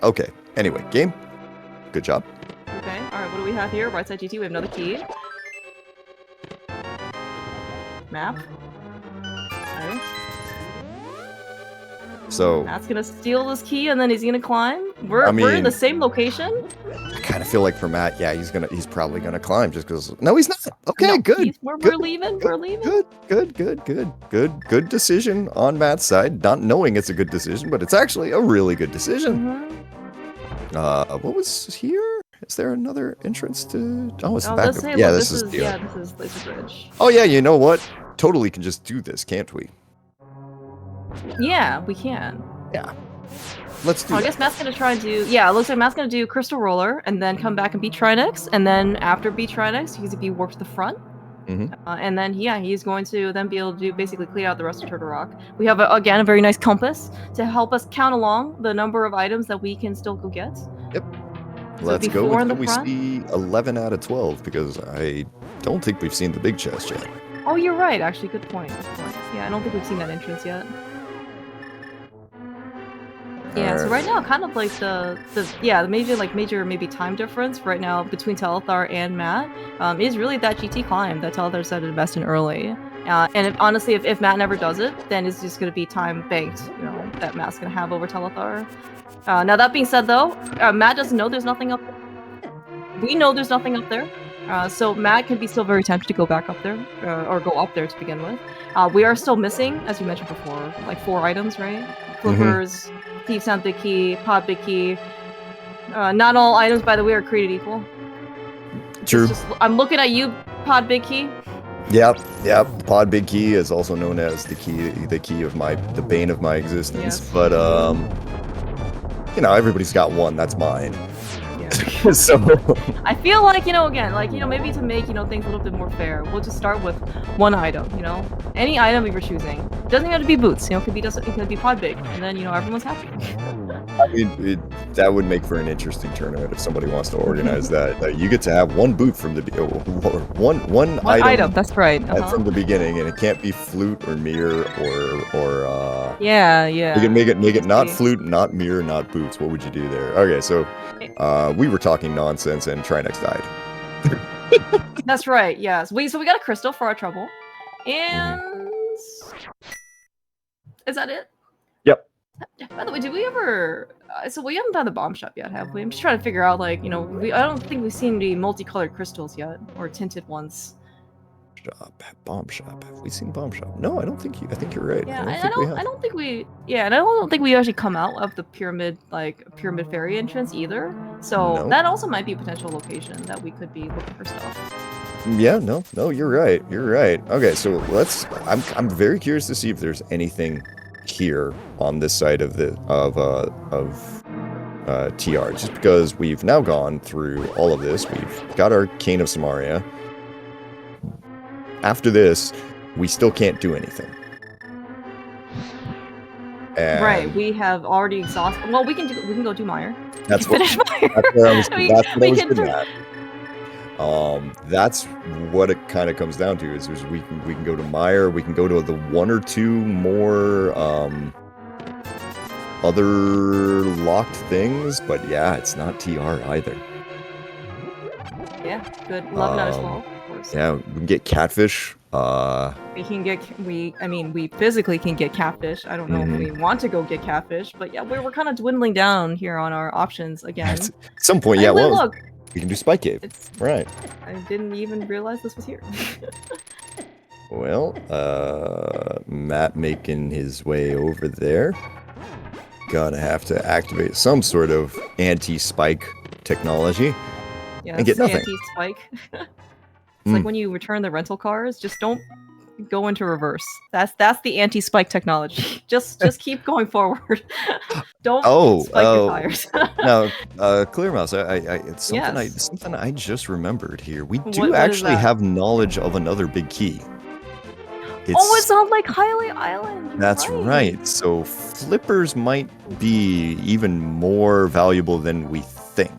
Speaker 2: Okay. Anyway, game. Good job.
Speaker 1: Okay. All right. What do we have here? Right side GT. We have another key. Map. Okay.
Speaker 2: So
Speaker 1: Matt's gonna steal this key and then he's gonna climb. We're in the same location.
Speaker 2: I kind of feel like for Matt, yeah, he's probably gonna climb just because. No, he's not. Okay, no, good.
Speaker 1: We're leaving. We're leaving.
Speaker 2: Good decision on Matt's side. Not knowing it's a good decision, but it's actually a really good decision. What was here? Is there another entrance to? Oh, it's the back. This is
Speaker 1: the bridge.
Speaker 2: Oh yeah, you know what? Totally can just do this, can't we?
Speaker 1: Yeah, we can.
Speaker 2: Yeah. Let's do
Speaker 1: I guess Matt's gonna try and do... Yeah, it looks like Matt's gonna do Crystal Roller, and then come back and beat Trinex, and then after beat Trinex, he's gonna be warped to the front. And then, he's going to then be able to basically clear out the rest of Turtle Rock. We have, again, a very nice compass to help us count along the number of items that we can still go get.
Speaker 2: Yep.
Speaker 1: So
Speaker 2: Let's go until we see 11 out of 12, because I don't think we've seen the big chest yet.
Speaker 1: Oh, you're right, actually. Good point. Yeah, I don't think we've seen that entrance yet. Yeah, so right now, kind of like the major maybe time difference right now between Telethar and Matt is really that GT climb that Telethar said to invest in early. And honestly, if Matt never does it, then it's just going to be time banked, that Matt's going to have over Telethar. Now that being said, though, Matt doesn't know there's nothing up there. We know there's nothing up there. So Matt can be still very tempted to go back up there, or go up there to begin with. We are still missing, as you mentioned before, like 4 items, right? Flippers, Thief Sound Big Key, Pod Big Key. Not all items, by the way, are created equal.
Speaker 2: True.
Speaker 1: I'm looking at you, Pod Big Key.
Speaker 2: Yep. Pod Big Key is also known as the key of the bane of my existence. Yes. But everybody's got one. That's mine. Yeah. So
Speaker 1: I feel like maybe to make things a little bit more fair, we'll just start with one item. Any item we were choosing. It doesn't have to be boots. It could be Pod Big, and then everyone's happy.
Speaker 2: I mean, that would make for an interesting tournament if somebody wants to organize that. You get to have one boot from the one item.
Speaker 1: That's right.
Speaker 2: From the beginning, and it can't be flute or mirror or
Speaker 1: Yeah.
Speaker 2: You can make it not flute, not mirror, not boots. What would you do there? Okay, so we were talking nonsense, and Trinex died.
Speaker 1: That's right. Yes. So we got a crystal for our trouble, and is that it?
Speaker 2: Yep.
Speaker 1: By the way, did we ever... so we haven't done the bomb shop yet, have we? I'm just trying to figure out, I don't think we've seen the multicolored crystals yet, or tinted ones.
Speaker 2: Bomb shop. Have we seen bomb shop? No, I don't think I think you're right.
Speaker 1: Yeah, I don't think we actually come out of the pyramid fairy entrance either. So that also might be a potential location that we could be looking for stuff.
Speaker 2: Yeah, no, you're right. Okay, so I'm very curious to see if there's anything here on this side of TR, just because we've now gone through all of this. We've got our Cane of Samaria. After this, we still can't do anything. And
Speaker 1: right, we have already exhausted. Well, we can go do Mire.
Speaker 2: That's
Speaker 1: what, finish Mire.
Speaker 2: That's what I was.
Speaker 1: we,
Speaker 2: that's what I was
Speaker 1: can
Speaker 2: getting at. That's what it kind of comes down to. Is we can go to Mire. We can go to the one or two more other locked things, but yeah, it's not TR either.
Speaker 1: Yeah, good. Love Nut as well, of course.
Speaker 2: Yeah, we can get Catfish.
Speaker 1: We can get we physically can get Catfish. I don't know if we want to go get Catfish, but yeah, we're kind of dwindling down here on our options again.
Speaker 2: At some point, yeah. Well,
Speaker 1: look,
Speaker 2: we can do Spike Cave. Right.
Speaker 1: I didn't even realize this was here.
Speaker 2: Well, Matt making his way over there. Gonna have to activate some sort of anti-spike technology.
Speaker 1: Yeah,
Speaker 2: and get nothing.
Speaker 1: Anti-spike. It's like when you return the rental cars, just don't go into reverse. That's the anti-spike technology. Just keep going forward. Don't spike your tires.
Speaker 2: No, Clear Mouse. It's something something I just remembered here. We do actually have knowledge of another big key.
Speaker 1: It's on like Highlight Island.
Speaker 2: That's right. So flippers might be even more valuable than we think.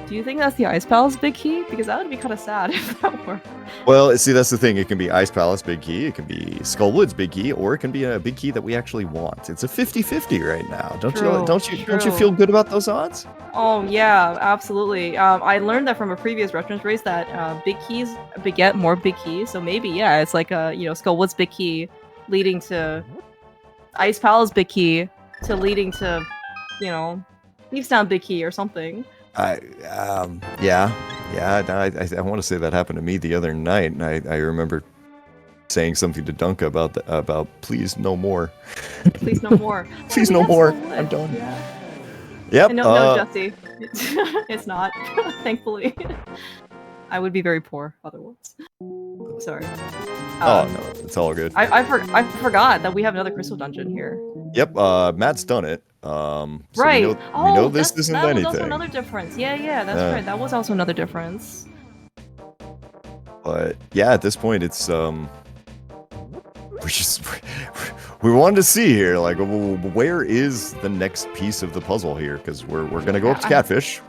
Speaker 1: Do you think that's the Ice Palace big key? Because that would be kind of sad if that were.
Speaker 2: Well, see, that's the thing. It can be Ice Palace big key, it can be Skullwood's big key, or it can be a big key that we actually want. It's a 50-50 right now. Don't you feel good about those odds?
Speaker 1: Oh yeah, absolutely. I learned that from a previous Retrance race that big keys beget more big keys. So maybe it's like Skullwood's big key leading to Ice Palace big key to leading to Leafstown big key or something.
Speaker 2: I want to say that happened to me the other night, and I remember saying something to Dunka about please no more.
Speaker 1: Please no more.
Speaker 2: Please no more. I'm done.
Speaker 1: Yeah.
Speaker 2: Yep.
Speaker 1: No, Jesse. It's not. Thankfully. I would be very poor otherwise. Sorry.
Speaker 2: No, it's all good.
Speaker 1: I forgot that we have another crystal dungeon here.
Speaker 2: Yep. Matt's done it. So
Speaker 1: right.
Speaker 2: We know this isn't anything.
Speaker 1: That was also another difference. Yeah, that's right. That was also another difference.
Speaker 2: But yeah, at this point, it's we wanted to see here, like, where is the next piece of the puzzle here? Because we're gonna go up to Catfish.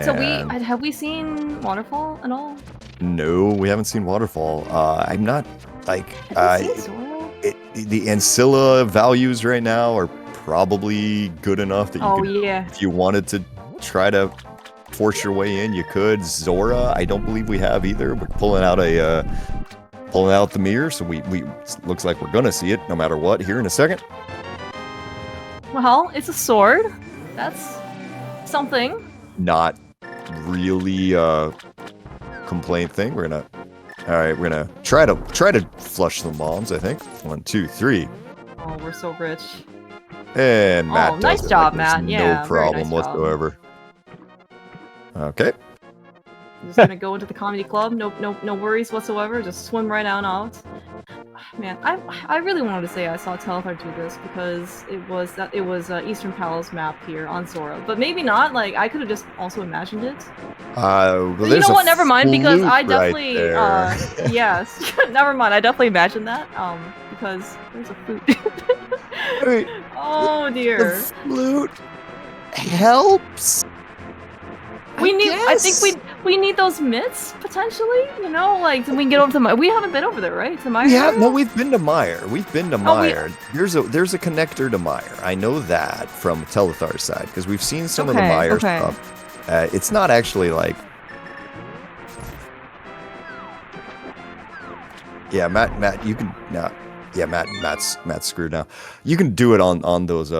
Speaker 1: So have we seen Waterfall at all?
Speaker 2: No, we haven't seen Waterfall. I'm not like the Ancilla values right now are probably good enough that if you wanted to try to force your way in, you could. Zora, I don't believe we have either. We're pulling out the mirror, so we looks like we're gonna see it no matter what here in a second.
Speaker 1: Well, it's a sword. That's something.
Speaker 2: Not really a complaint thing. We're gonna try to flush some bombs, I think. 1, 2, 3.
Speaker 1: Oh, we're so rich.
Speaker 2: And Matt,
Speaker 1: nice job, Matt.
Speaker 2: No problem whatsoever. Okay.
Speaker 1: I'm just gonna go into the comedy club. No worries whatsoever. Just swim right on out. Man, I really wanted to say I saw Telethar do this because it was Eastern Palace map here on Zora, but maybe not. Like I could have just also imagined it.
Speaker 2: Well,
Speaker 1: you know what? Never mind, because I
Speaker 2: definitely
Speaker 1: yes, never mind. I definitely imagined that because there's a flute.
Speaker 2: Wait,
Speaker 1: oh dear.
Speaker 2: The flute helps.
Speaker 1: I think we need those mitts potentially. Like we can get over to Mire. We haven't been over there, right? To Mire.
Speaker 2: Yeah, no, we've been to Mire. There's a connector to Mire. I know that from Telethar's side because we've seen some of the Mire stuff. It's not actually like. Yeah, Matt, you can now. Yeah, Matt's screwed now. You can do it on those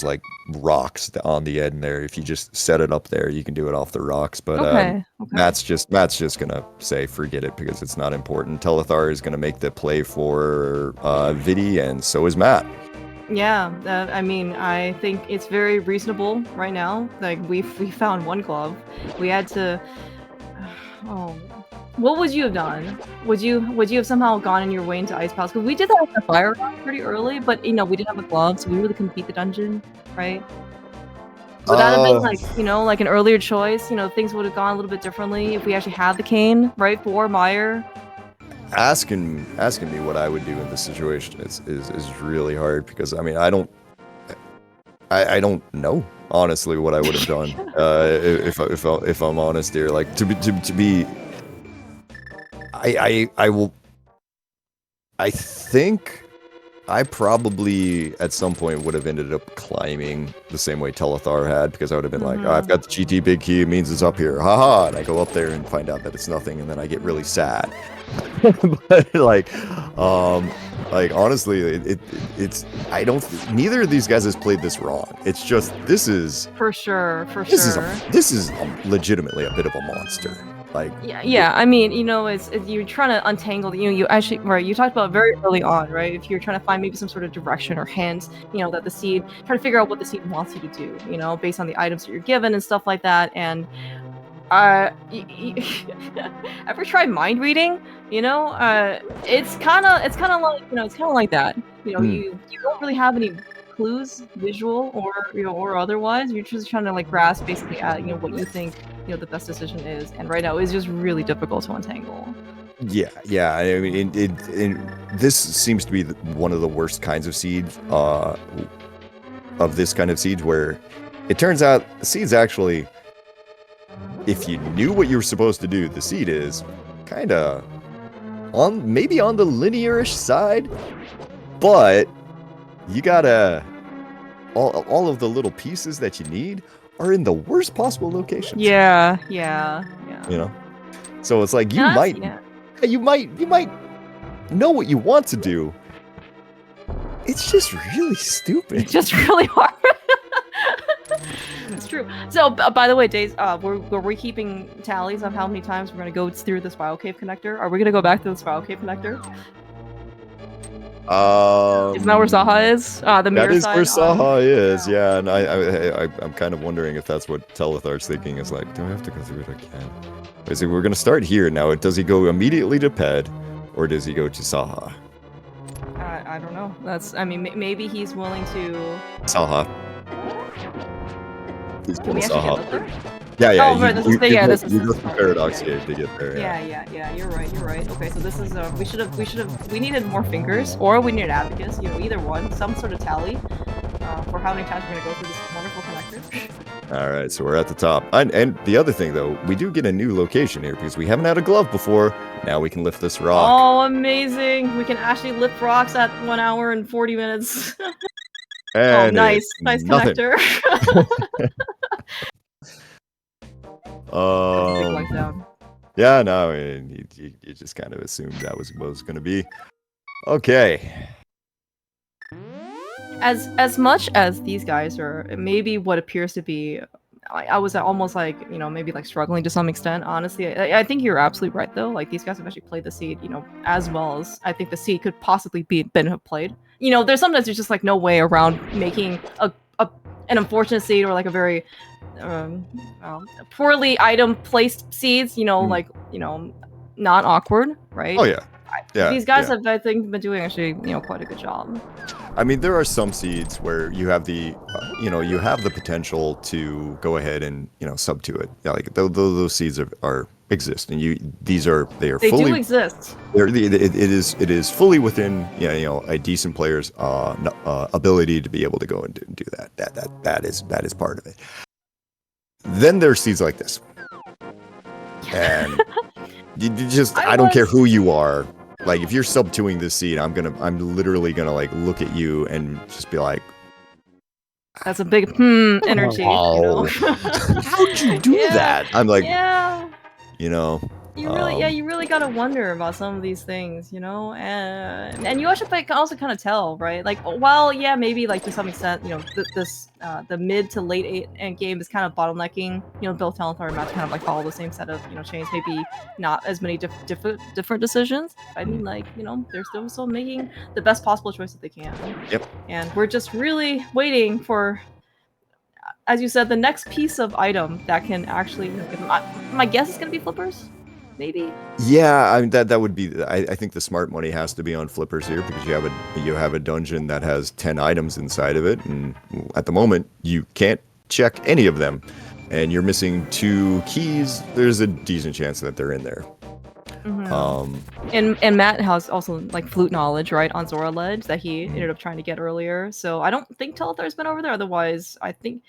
Speaker 2: like rocks on the end there. If you just set it up there, you can do it off the rocks. But Matt's just gonna say forget it because it's not important. Telethar is gonna make the play for Vidi, and so is Matt.
Speaker 1: Yeah, I mean, I think it's very reasonable right now. Like we found one glove. We had to. What would you have done? Would you have somehow gone in your way into Ice Palace? Because we did that with the fire round pretty early, but you know we didn't have the gloves, so we really couldn't beat the dungeon, right? Would that have been like, you know, like an earlier choice? You know, things would have gone a little bit differently if we actually had the cane, right, for Meyer.
Speaker 2: Asking me what I would do in this situation is really hard, because I mean I don't know honestly what I would have done if I'm honest here. Like to be I think I probably at some point would have ended up climbing the same way Telethar had, because I would have been like, oh, I've got the GT big key, it means it's up here, haha, and I go up there and find out that it's nothing, and then I get really sad. But like honestly, it's I don't. Neither of these guys has played this wrong. It's just this is
Speaker 1: for sure.
Speaker 2: This is legitimately a bit of a monster. Like
Speaker 1: yeah. I mean, you know, it's you're trying to untangle. You know, you actually you talked about very early on, right? If you're trying to find maybe some sort of direction or hint, you know, that the seed, try to figure out what the seed wants you to do. You know, based on the items that you're given and stuff like that. And ever tried mind reading? You know, it's kind of like, you know, it's kind of like that. You know, you don't really have any clues, visual or, you know, or otherwise. You're just trying to like grasp basically at, you know, what you think, you know, the best decision is. And right now it's just really difficult to untangle.
Speaker 2: Yeah. I mean, this seems to be one of the worst kinds of seeds, of this kind of siege, where it turns out the seed's actually, if you knew what you were supposed to do, the seed is kind of maybe on the linear-ish side, but you gotta all of the little pieces that you need are in the worst possible locations.
Speaker 1: Yeah.
Speaker 2: You know, so it's like you might know what you want to do. It's just really stupid.
Speaker 1: It's just really hard. It's true. So, by the way, Days, were we keeping tallies of how many times we're going to go through the Spiral Cave connector? Are we going to go back to the Spiral Cave connector? Isn't that where Saha is? The mirror
Speaker 2: that is
Speaker 1: side?
Speaker 2: where Saha is, yeah. And I'm kind of wondering if that's what Telethar's thinking, is like, do I have to go through it again? Is it, we're going to start here now. Does he go immediately to Ped, or does he go to Saha?
Speaker 1: I don't know. That's, I mean, maybe he's willing to...
Speaker 2: Saha. He's
Speaker 1: Can we
Speaker 2: Saha.
Speaker 1: actually get up there?
Speaker 2: Yeah.
Speaker 1: Oh, right, this is
Speaker 2: you go through Paradox Cave to get there.
Speaker 1: Yeah. You're right. Okay, so this is we needed more fingers, or we needed abacus. You know, either one, some sort of tally for how many times we're gonna go through this wonderful connector.
Speaker 2: All right, so we're at the top, and the other thing though, we do get a new location here because we haven't had a glove before. Now we can lift this rock.
Speaker 1: Oh, amazing! We can actually lift rocks at 1 hour and 40 minutes.
Speaker 2: And
Speaker 1: nice connector.
Speaker 2: Yeah, no, I mean, you just kind of assumed that was what it was going to be. Okay.
Speaker 1: As much as these guys are maybe what appears to be, I was almost like, you know, maybe like struggling to some extent. Honestly, I think you're absolutely right though. Like these guys have actually played the seed, you know, as well as I think the seed could possibly been played. You know, there's just like no way around making an unfortunate seed or like a very poorly item placed seeds. You know, like, you know, not awkward, right?
Speaker 2: Oh yeah. Yeah,
Speaker 1: these guys have, I think, been doing actually, you know, quite a good job.
Speaker 2: I mean, there are some seeds where you have the, you have the potential to go ahead and, you know, sub to it. Yeah, like those seeds are exist, and they fully
Speaker 1: do exist.
Speaker 2: It is fully within, you know, a decent player's ability to be able to go and do that. That is part of it. Then there are seeds like this, and you just I don't care who you are. Like, if you're sub-2ing this seed, I'm literally gonna like look at you and just be like,
Speaker 1: that's a big energy.
Speaker 2: Oh,
Speaker 1: you know?
Speaker 2: How'd you do that? I'm like, you know,
Speaker 1: you really gotta wonder about some of these things, you know, and you also kind of tell, right? Like, while maybe like to some extent, you know, the mid to late end game is kind of bottlenecking. You know, both Telethar and Matt kind of like follow the same set of, you know, chains. Maybe not as many different decisions. I mean, like, you know, they're still making the best possible choice that they can.
Speaker 2: Yep.
Speaker 1: And we're just really waiting for, as you said, the next piece of item that can actually, you know, my guess is gonna be flippers. maybe.
Speaker 2: Yeah, I mean that would be. I think the smart money has to be on flippers here because you have a dungeon that has 10 items inside of it, and at the moment you can't check any of them, and you're missing 2 keys. There's a decent chance that they're in there.
Speaker 1: And Matt has also like flute knowledge, right, on Zora Ledge that he ended up trying to get earlier. So I don't think Telethar's been over there. Otherwise, I think,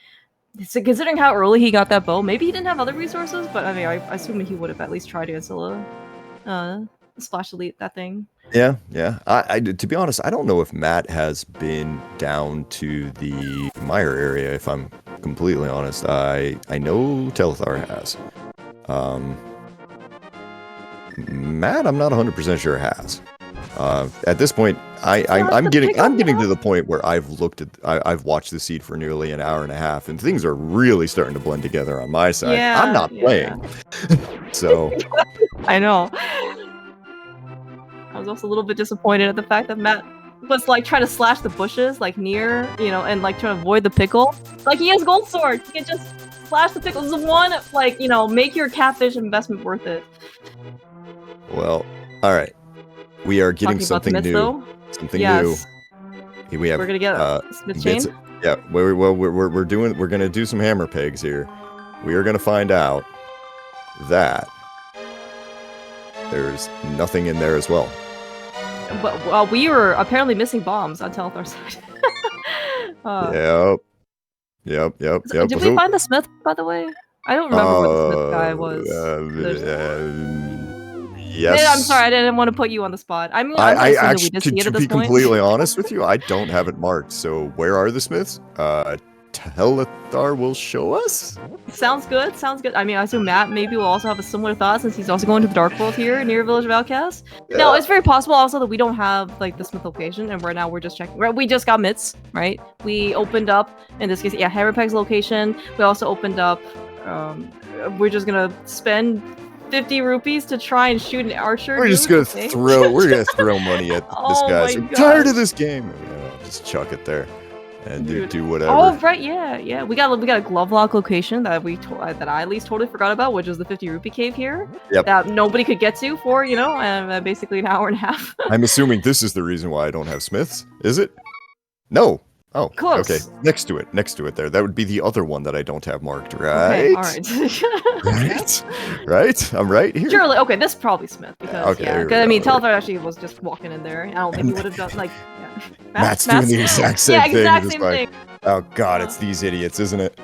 Speaker 1: so considering how early he got that bow, maybe he didn't have other resources. But I mean, I assume he would have at least tried to splash elite that thing.
Speaker 2: Yeah, yeah. To be honest, I don't know if Matt has been down to the Mire area. If I'm completely honest, I know Telethar has. Matt, I'm not 100% sure has. At this point, I'm getting to the point where I've watched the seed for nearly an hour and a half, and things are really starting to blend together on my side.
Speaker 1: Yeah,
Speaker 2: I'm not playing, so
Speaker 1: I know. I was also a little bit disappointed at the fact that Matt was like trying to slash the bushes, like near, and like trying to avoid the pickle. Like he has gold sword, he can just slash the pickle. This is one, like, make your catfish investment worth it.
Speaker 2: Well, all right. We are getting something new.
Speaker 1: Though?
Speaker 2: Something new. We're
Speaker 1: gonna get Smith chain.
Speaker 2: Yeah, we're gonna do some hammer pegs here. We are gonna find out that there's nothing in there as well.
Speaker 1: But we were apparently missing bombs on Telethar's side.
Speaker 2: Yep.
Speaker 1: Did we find the Smith, by the way? I don't remember where the Smith guy was.
Speaker 2: Yes.
Speaker 1: I'm sorry, I didn't want to put you on the spot. I mean,
Speaker 2: I actually, to be completely honest with you, I don't have it marked. So where are the Smiths? Telethar will show us.
Speaker 1: Sounds good. I mean, I assume Matt maybe will also have a similar thought since he's also going to the Dark World here near Village of Outcasts. Yeah. No, it's very possible also that we don't have like the Smith location, and right now we're just checking. Right, we just got mitts, right? We opened up, in this case, hammer peg's location. We also opened up. We're just gonna spend 50 rupees to try and shoot an archer.
Speaker 2: We're just gonna throw money at this guy. I'm tired of this game. Just chuck it there and do whatever.
Speaker 1: Oh right, yeah. We got a glove lock location that that I at least totally forgot about, which was the 50 rupee cave here.
Speaker 2: Yep.
Speaker 1: That nobody could get to for basically an hour and a half.
Speaker 2: I'm assuming this is the reason why I don't have Smiths. Is it? No. Oh,
Speaker 1: close.
Speaker 2: Okay. Next to it there. That would be the other one that I don't have marked, right?
Speaker 1: Okay, all right.
Speaker 2: right? I'm right here?
Speaker 1: Surely, okay, this is probably Smith, because, I mean, Telethar actually was just walking in there. I don't think he would have done, like,
Speaker 2: Matt's doing the exact same thing.
Speaker 1: Yeah, exact same thing.
Speaker 2: Oh, God, it's these idiots, isn't it?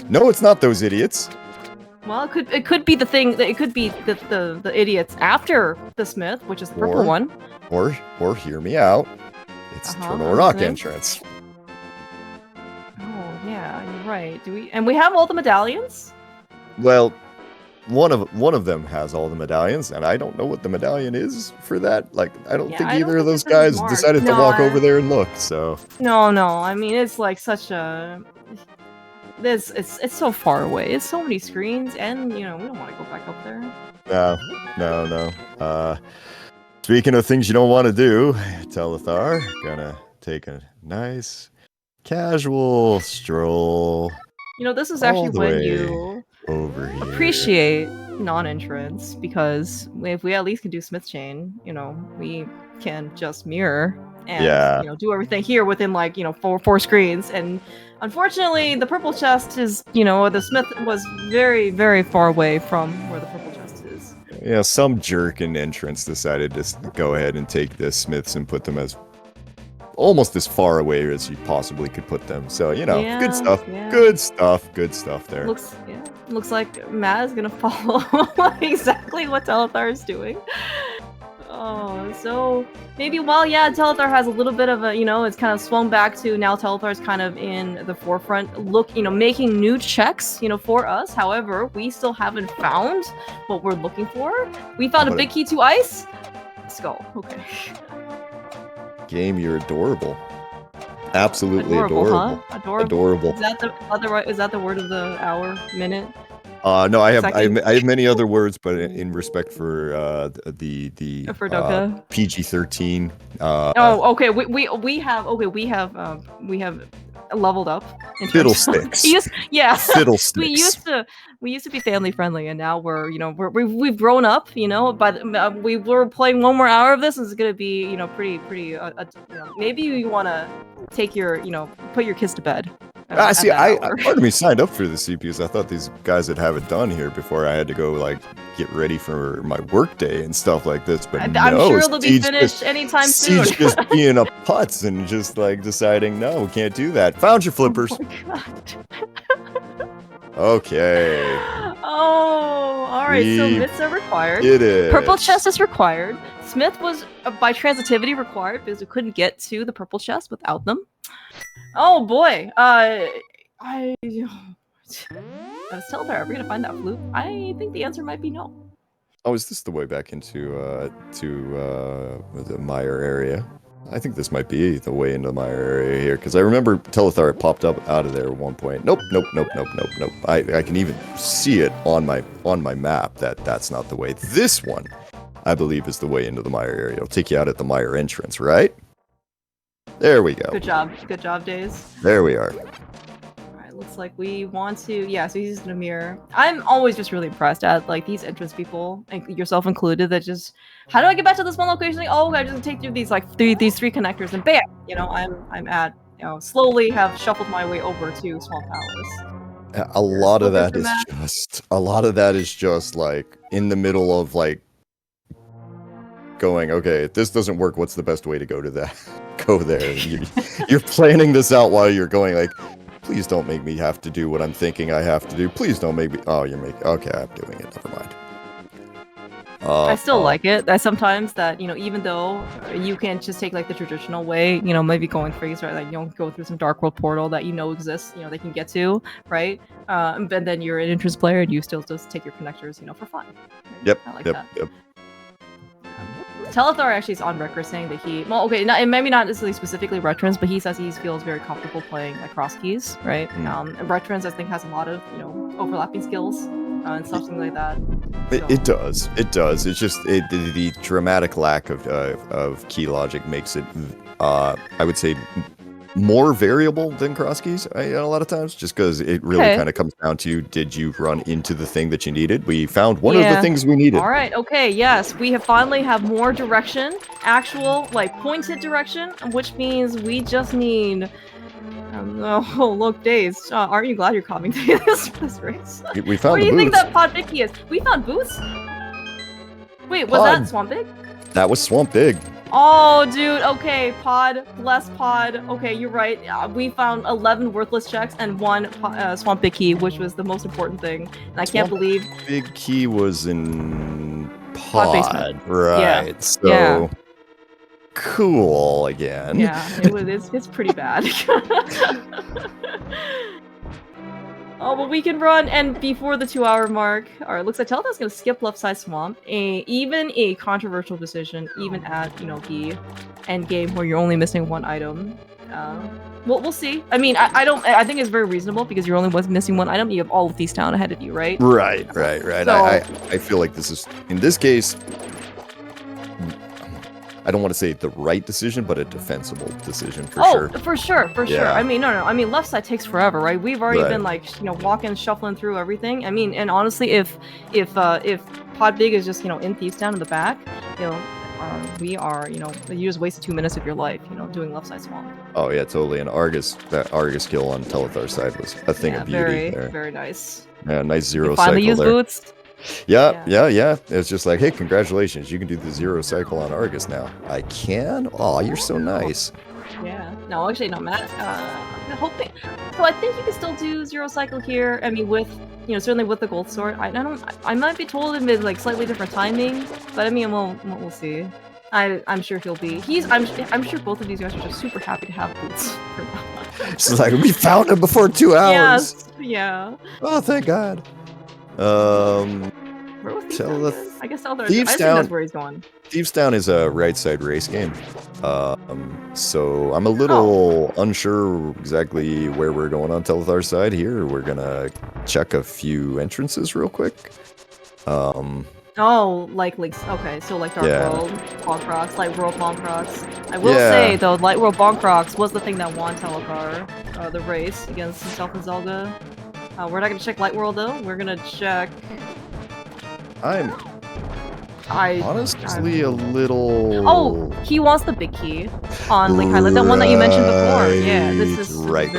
Speaker 2: No, it's not those idiots.
Speaker 1: Well, it could be the thing, it could be the idiots after the Smith, which is the purple one.
Speaker 2: Or hear me out. It's Turtle Rock entrance.
Speaker 1: Oh yeah, you're right. And we have all the medallions?
Speaker 2: Well, one of them has all the medallions, and I don't know what the medallion is for that. Like, I don't think either of those guys decided to walk over there and look. So
Speaker 1: no. I mean, it's like such a. It's so far away. It's so many screens, and we don't want to go back up there.
Speaker 2: No. Speaking of things you don't want to do, Telethar, gonna take a nice casual stroll.
Speaker 1: This is actually when you
Speaker 2: over here.
Speaker 1: Appreciate non-entrance, because if we at least can do Smith Chain, we can just mirror and do everything here within like four screens. And unfortunately, the purple chest is the Smith was very, very far away from where the purple chest is.
Speaker 2: Yeah, some jerk in entrance decided to go ahead and take the Smiths and put them as almost as far away as you possibly could put them. So, good stuff. Yeah. Good stuff there.
Speaker 1: Looks like Matt is gonna follow exactly what Telethar is doing. Oh, so maybe Telethar has a little bit of a, it's kind of swung back to now Telethar's kind of in the forefront, making new checks, for us. However, we still haven't found what we're looking for. We found a big key to ice. Let's go. Okay.
Speaker 2: Game, you're adorable. Absolutely adorable.
Speaker 1: Huh? Adorable. Is that the word of the hour, minute?
Speaker 2: No, I have many other words, but in respect for the PG-13.
Speaker 1: Okay. We have leveled up.
Speaker 2: Fiddlesticks.
Speaker 1: Yeah.
Speaker 2: Fiddlesticks.
Speaker 1: we used to be family friendly, and now we've grown up. But we were playing one more hour of this, and it's gonna be pretty. Maybe you want to take your put your kids to bed.
Speaker 2: See, part of me signed up for the CPUs. I thought these guys would have it done here before I had to go like get ready for my work day and stuff like this. But
Speaker 1: I'm
Speaker 2: no,
Speaker 1: sure it'll be finished anytime soon.
Speaker 2: Steve's just being a putz and just like deciding, no, we can't do that. Found your flippers.
Speaker 1: Oh my God.
Speaker 2: Okay.
Speaker 1: Oh, all right. So myths are required.
Speaker 2: It is.
Speaker 1: Purple chest is required. Smith was by transitivity required because we couldn't get to the purple chest without them. Oh boy. Telethar, are we gonna find that flute? I think the answer might be no.
Speaker 2: Oh, is this the way back into the Meyer area? I think this might be the way into the Meyer area here, because I remember Telethar popped up out of there at one point. Nope. I can even see it on my map that's not the way. This one, I believe, is the way into the Meyer area. It'll take you out at the Meyer entrance, right? There we go.
Speaker 1: Good job, Days.
Speaker 2: There we are.
Speaker 1: Alright, looks like we want to... Yeah, so he's using a mirror. I'm always just really impressed at, like, these entrance people, and yourself included, that just... How do I get back to this one location? Like, oh, I just take through these, like, these three connectors, and bam! I'm at, slowly have shuffled my way over to Swamp Palace.
Speaker 2: A lot of that is just, like, in the middle of, like, going, okay, if this doesn't work, what's the best way to go to that? Go there. You're planning this out while you're going, like, please don't make me have to do what I'm thinking I have to do. Please don't make me... Oh, you're making... Okay, I'm doing it. Never mind.
Speaker 1: I still like it. I sometimes that, even though you can just take, like, the traditional way, maybe going freeze, right? Like, go through some Dark World portal that exists, they can get to, right? And then you're an entrance player and you still just take your connectors, for fun. Right?
Speaker 2: Yep,
Speaker 1: I like
Speaker 2: yep,
Speaker 1: that.
Speaker 2: yep.
Speaker 1: Telethar actually is on record saying that he, maybe not necessarily specifically Retrance, but he says he feels very comfortable playing like cross keys, right? And Retrance, I think, has a lot of overlapping skills and something like that.
Speaker 2: It does. It's just the dramatic lack of key logic makes it, I would say, more variable than cross keys a lot of times, just because it really kind of comes down to, did you run into the thing that you needed? We found one of the things we needed.
Speaker 1: All right, okay, yes, we finally have more direction, actual, like, pointed direction, which means we just need... oh, look, Days, aren't you glad you're coming to this race?
Speaker 2: We found
Speaker 1: Where do
Speaker 2: the
Speaker 1: you think
Speaker 2: boots.
Speaker 1: that Pod Vicky is? We found boots? Wait, was that Swamp Big?
Speaker 2: That was Swamp Big.
Speaker 1: Oh, dude, okay, Pod, bless Pod. Okay, you're right. We found 11 worthless checks and one Swamp Big key, which was the most important thing. And I can't believe...
Speaker 2: Big key was in Pod,
Speaker 1: basement.
Speaker 2: right?
Speaker 1: Yeah.
Speaker 2: So, cool again.
Speaker 1: Yeah, it's pretty bad. Oh, but we can run, and before the 2-hour mark, alright, looks like Telethar's gonna skip left side swamp. Even a controversial decision, even at, the end game where you're only missing one item. We'll see. I mean, I think it's very reasonable because you're only missing one item. You have all of these town ahead of you, right?
Speaker 2: Right.
Speaker 1: So,
Speaker 2: I feel like this is, in this case, I don't want to say the right decision, but a defensible decision for sure.
Speaker 1: Oh, for sure. I mean, no. I mean, left side takes forever, right? We've already been like, walking, shuffling through everything. I mean, and honestly, if Pod Big is just, in Thieves Town in the back, we are, you just wasted 2 minutes of your life, doing left side swamp.
Speaker 2: Oh yeah, totally. And that Argus kill on Telethar's side was a thing of beauty.
Speaker 1: Very nice.
Speaker 2: Yeah, nice zero
Speaker 1: finally
Speaker 2: cycle
Speaker 1: use
Speaker 2: there.
Speaker 1: Boots.
Speaker 2: Yeah. It's just like, hey, congratulations, you can do the zero cycle on Argus now. I can? Oh, you're so nice.
Speaker 1: Yeah. No, actually, no, Matt. Hoping. So I think you can still do zero cycle here. I mean, with certainly with the gold sword. I might be told in like slightly different timing, but I mean, we'll see. I'm sure he'll be. I'm sure both of these guys are just super happy to have Boots.
Speaker 2: It's like, we found him before 2 hours.
Speaker 1: Yes. Yeah.
Speaker 2: Oh, thank God.
Speaker 1: Where was Telethar? I guess Telethar.
Speaker 2: Thieves Town.
Speaker 1: That's where he's going.
Speaker 2: Thieves Town is a right side race game. So I'm a little unsure exactly where we're going on Telethar's side here. We're gonna check a few entrances real quick.
Speaker 1: Oh, like Link's. Okay, so like Dark
Speaker 2: Yeah.
Speaker 1: World, Bonk Rocks, Light World, Bonk Rocks. I will say though, Light World Bonk Rocks was the thing that won Telethar, the race against himself and Zelda. We're not gonna check Light World though. We're gonna check.
Speaker 2: I'm honestly a little.
Speaker 1: Oh, he wants the big key on Link Highlight, the one that you mentioned before. Yeah, this is
Speaker 2: right.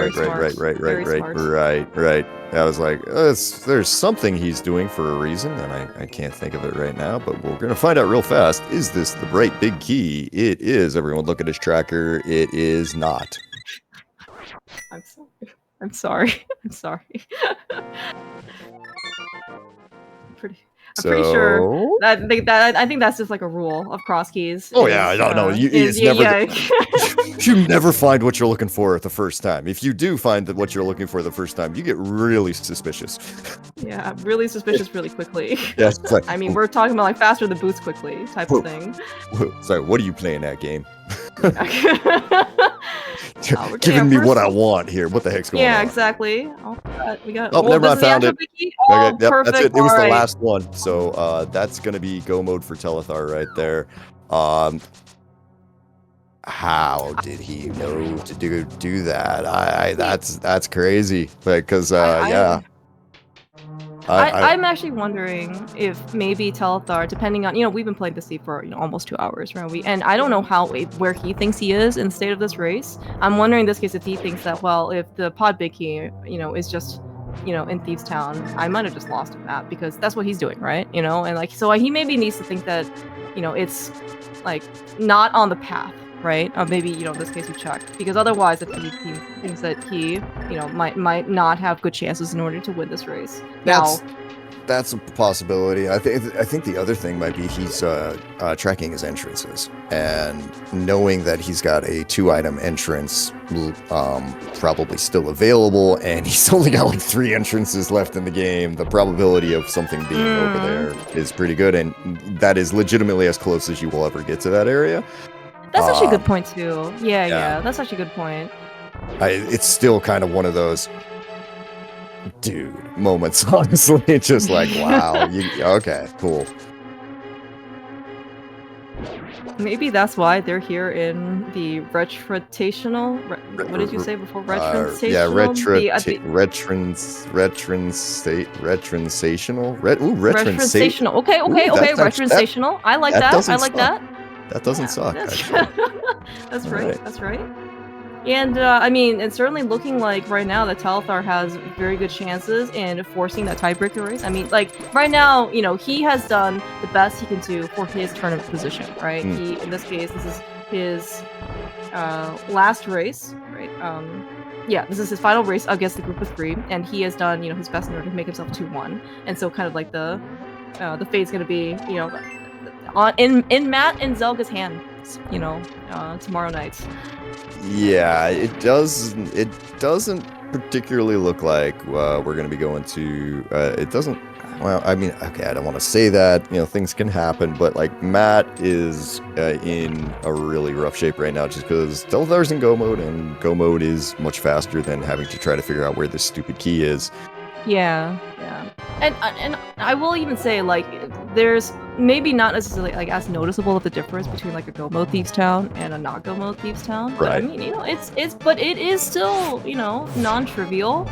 Speaker 2: I was like, there's something he's doing for a reason, and I can't think of it right now, but we're gonna find out real fast. Is this the bright big key? It is. Everyone look at his tracker. It is not.
Speaker 1: I'm sorry. I'm sorry. I'm sorry. I'm pretty sure that I think that's just like a rule of cross keys.
Speaker 2: Oh yeah, no, it's never. You never find what you're looking for the first time. If you do find that what you're looking for the first time, you get really suspicious.
Speaker 1: Yeah, really suspicious really quickly.
Speaker 2: Yeah, like,
Speaker 1: I mean, we're talking about like faster than boots quickly type of thing.
Speaker 2: Sorry, what are you playing that game? Giving me what I want here. What the heck's going on?
Speaker 1: Yeah, exactly. We got.
Speaker 2: Oh, never mind. I found it.
Speaker 1: Oh,
Speaker 2: okay, yep,
Speaker 1: perfect.
Speaker 2: that's it. It was the last one. So that's gonna be go mode for Telethar right there. How did he know to do that? That's crazy. Because yeah.
Speaker 1: I'm actually wondering if maybe Telethar, depending on, we've been playing this Thief for almost 2 hours, right? And I don't know where he thinks he is in the state of this race. I'm wondering in this case if he thinks that, well, if the pod big key, is just, in Thieves Town, I might have just lost him that, because that's what he's doing, right? And like, so he maybe needs to think that, it's like not on the path, right? Maybe, in this case we check, because otherwise if he thinks that he, might not have good chances in order to win this race.
Speaker 2: That's a possibility. I think the other thing might be he's tracking his entrances and knowing that he's got a 2-item entrance probably still available, and he's only got like 3 entrances left in the game. The probability of something being over there is pretty good, and that is legitimately as close as you will ever get to that area.
Speaker 1: That's actually a good point too. Yeah, that's actually a good point.
Speaker 2: It's still kind of one of those dude moments, honestly. It's just like, wow. Okay, cool.
Speaker 1: Maybe that's why they're here in the Retratational. What did you say before? Retransational?
Speaker 2: Yeah, retransational.
Speaker 1: Retransational. Okay, retransational. I like that. I like that.
Speaker 2: That doesn't suck.
Speaker 1: That's right. Right. That's right. And I mean, it's certainly looking like right now that Telethar has very good chances in forcing that tiebreaker race. I mean, like right now, he has done the best he can do for his tournament position, right? He, in this case, this is his last race, right? Yeah, this is his final race against the group of 3, and he has done, his best in order to make himself 2-1. And so, kind of like the fate's gonna be, in Matt and Zelga's hands, tomorrow night.
Speaker 2: Yeah, it doesn't particularly look like we're going to be going to. It doesn't. Well, I mean, okay, I don't want to say that. Things can happen, but like Matt is in a really rough shape right now, just because Telethar's in go mode, and go mode is much faster than having to try to figure out where this stupid key is.
Speaker 1: Yeah. And I will even say, like, there's maybe not necessarily like as noticeable of the difference between like a go mode Thieves Town and a not go mode Thieves Town. But,
Speaker 2: right.
Speaker 1: I mean, but it is still, non-trivial.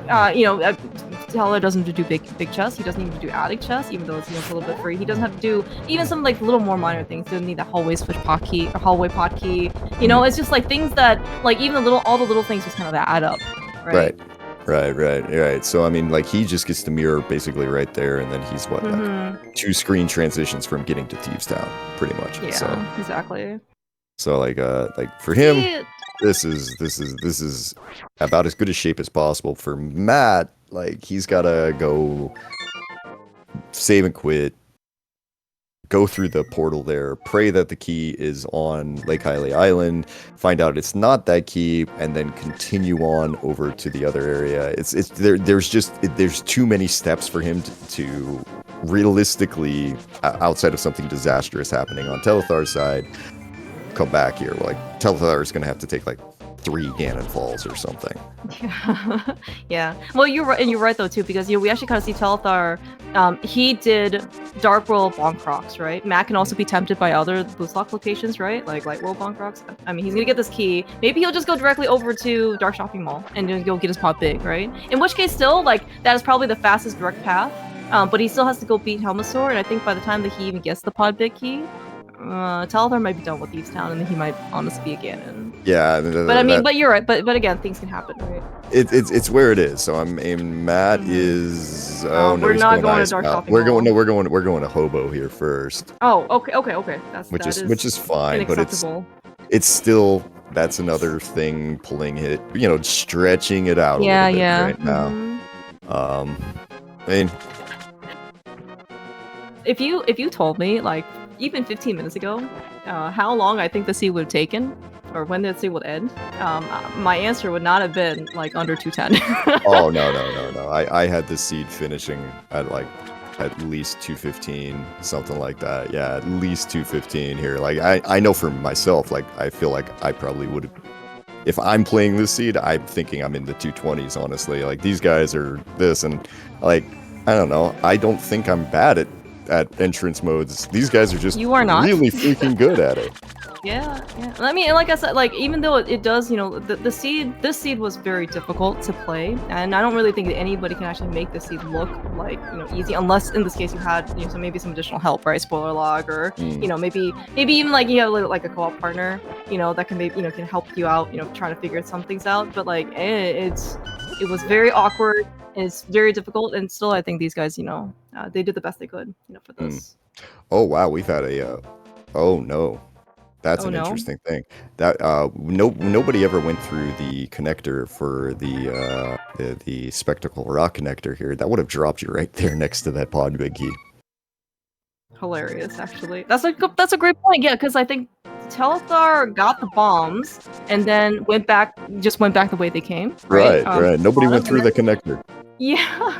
Speaker 1: Telethar doesn't have to do big chests. He doesn't even do attic chests, even though it's a little bit free. He doesn't have to do even some like little more minor things. Doesn't need that hallway switch pot key or hallway pot key. It's just like things that like even all the little things just kind of add up. Right.
Speaker 2: Right. So, I mean, like, he just gets to mirror basically right there, and then he's, like, 2 screen transitions from getting to Thieves Town, pretty much.
Speaker 1: Yeah,
Speaker 2: so,
Speaker 1: exactly.
Speaker 2: So, like for him, this is about as good a shape as possible. For Matt, like, he's got to go save and quit, go through the portal there, pray that the key is on Lake Hylia Island, find out it's not that key, and then continue on over to the other area. There's too many steps for him to realistically, outside of something disastrous happening on Telethar's side, come back here. Like, Telethar is going to have to take like 3 Ganon falls or something.
Speaker 1: Yeah. Yeah. Well, you're right, and you're right though too, because we actually kind of see Telethar. He did Dark World Bonk Rocks, right? Matt can also be tempted by other boost lock locations, right? Like Light World Bonk Rocks. I mean, he's gonna get this key. Maybe he'll just go directly over to Dark Shopping Mall and just go get his pot big, right? In which case, still like that is probably the fastest direct path. But he still has to go beat Helmasaur, and I think by the time that he even gets the pod big key, Telethar might be done with Thieves Town, and then he might honestly be a Ganon.
Speaker 2: Yeah,
Speaker 1: But I mean, but you're right. But again, things can happen, right?
Speaker 2: it's where it is. So I'm aiming. Matt is. Oh no,
Speaker 1: we're
Speaker 2: he's
Speaker 1: not
Speaker 2: going
Speaker 1: going to Dark Shopping
Speaker 2: We're
Speaker 1: Mall.
Speaker 2: going. No, we're going to Hobo here first.
Speaker 1: Oh, okay.
Speaker 2: Which is fine, but it's still. That's another thing. Pulling it, stretching it out a little bit right now. I mean,
Speaker 1: if you told me like even 15 minutes ago, how long I think the seed would have taken, or when the seed would end, my answer would not have been like under 210.
Speaker 2: Oh no! I had the seed finishing at like at least 215, something like that. Yeah, at least 215 here. Like I know for myself, like I feel like I probably would have. If I'm playing this seed, I'm thinking I'm in the 220s, honestly. Like, these guys are this, and, like, I don't know. I don't think I'm bad at entrance modes. These guys are just really freaking good at it.
Speaker 1: Yeah. I mean, like I said, like, even though it does, this seed was very difficult to play, and I don't really think that anybody can actually make this seed look like, easy, unless in this case you had, maybe some additional help, right? Spoiler log, or, maybe even like you have like a co-op partner, that can maybe, can help you out, trying to figure some things out. But like, it was very awkward. It's very difficult, and still, I think these guys, they did the best they could, for this.
Speaker 2: Oh wow, we've had a. Oh no. That's an interesting thing. That nobody ever went through the connector for the spectacle rock connector here. That would have dropped you right there next to that pod big key.
Speaker 1: Hilarious, actually. That's a great point. Yeah, because I think Telethar got the bombs and then went back the way they came. Right.
Speaker 2: Right. Nobody went through the connector.
Speaker 1: Yeah.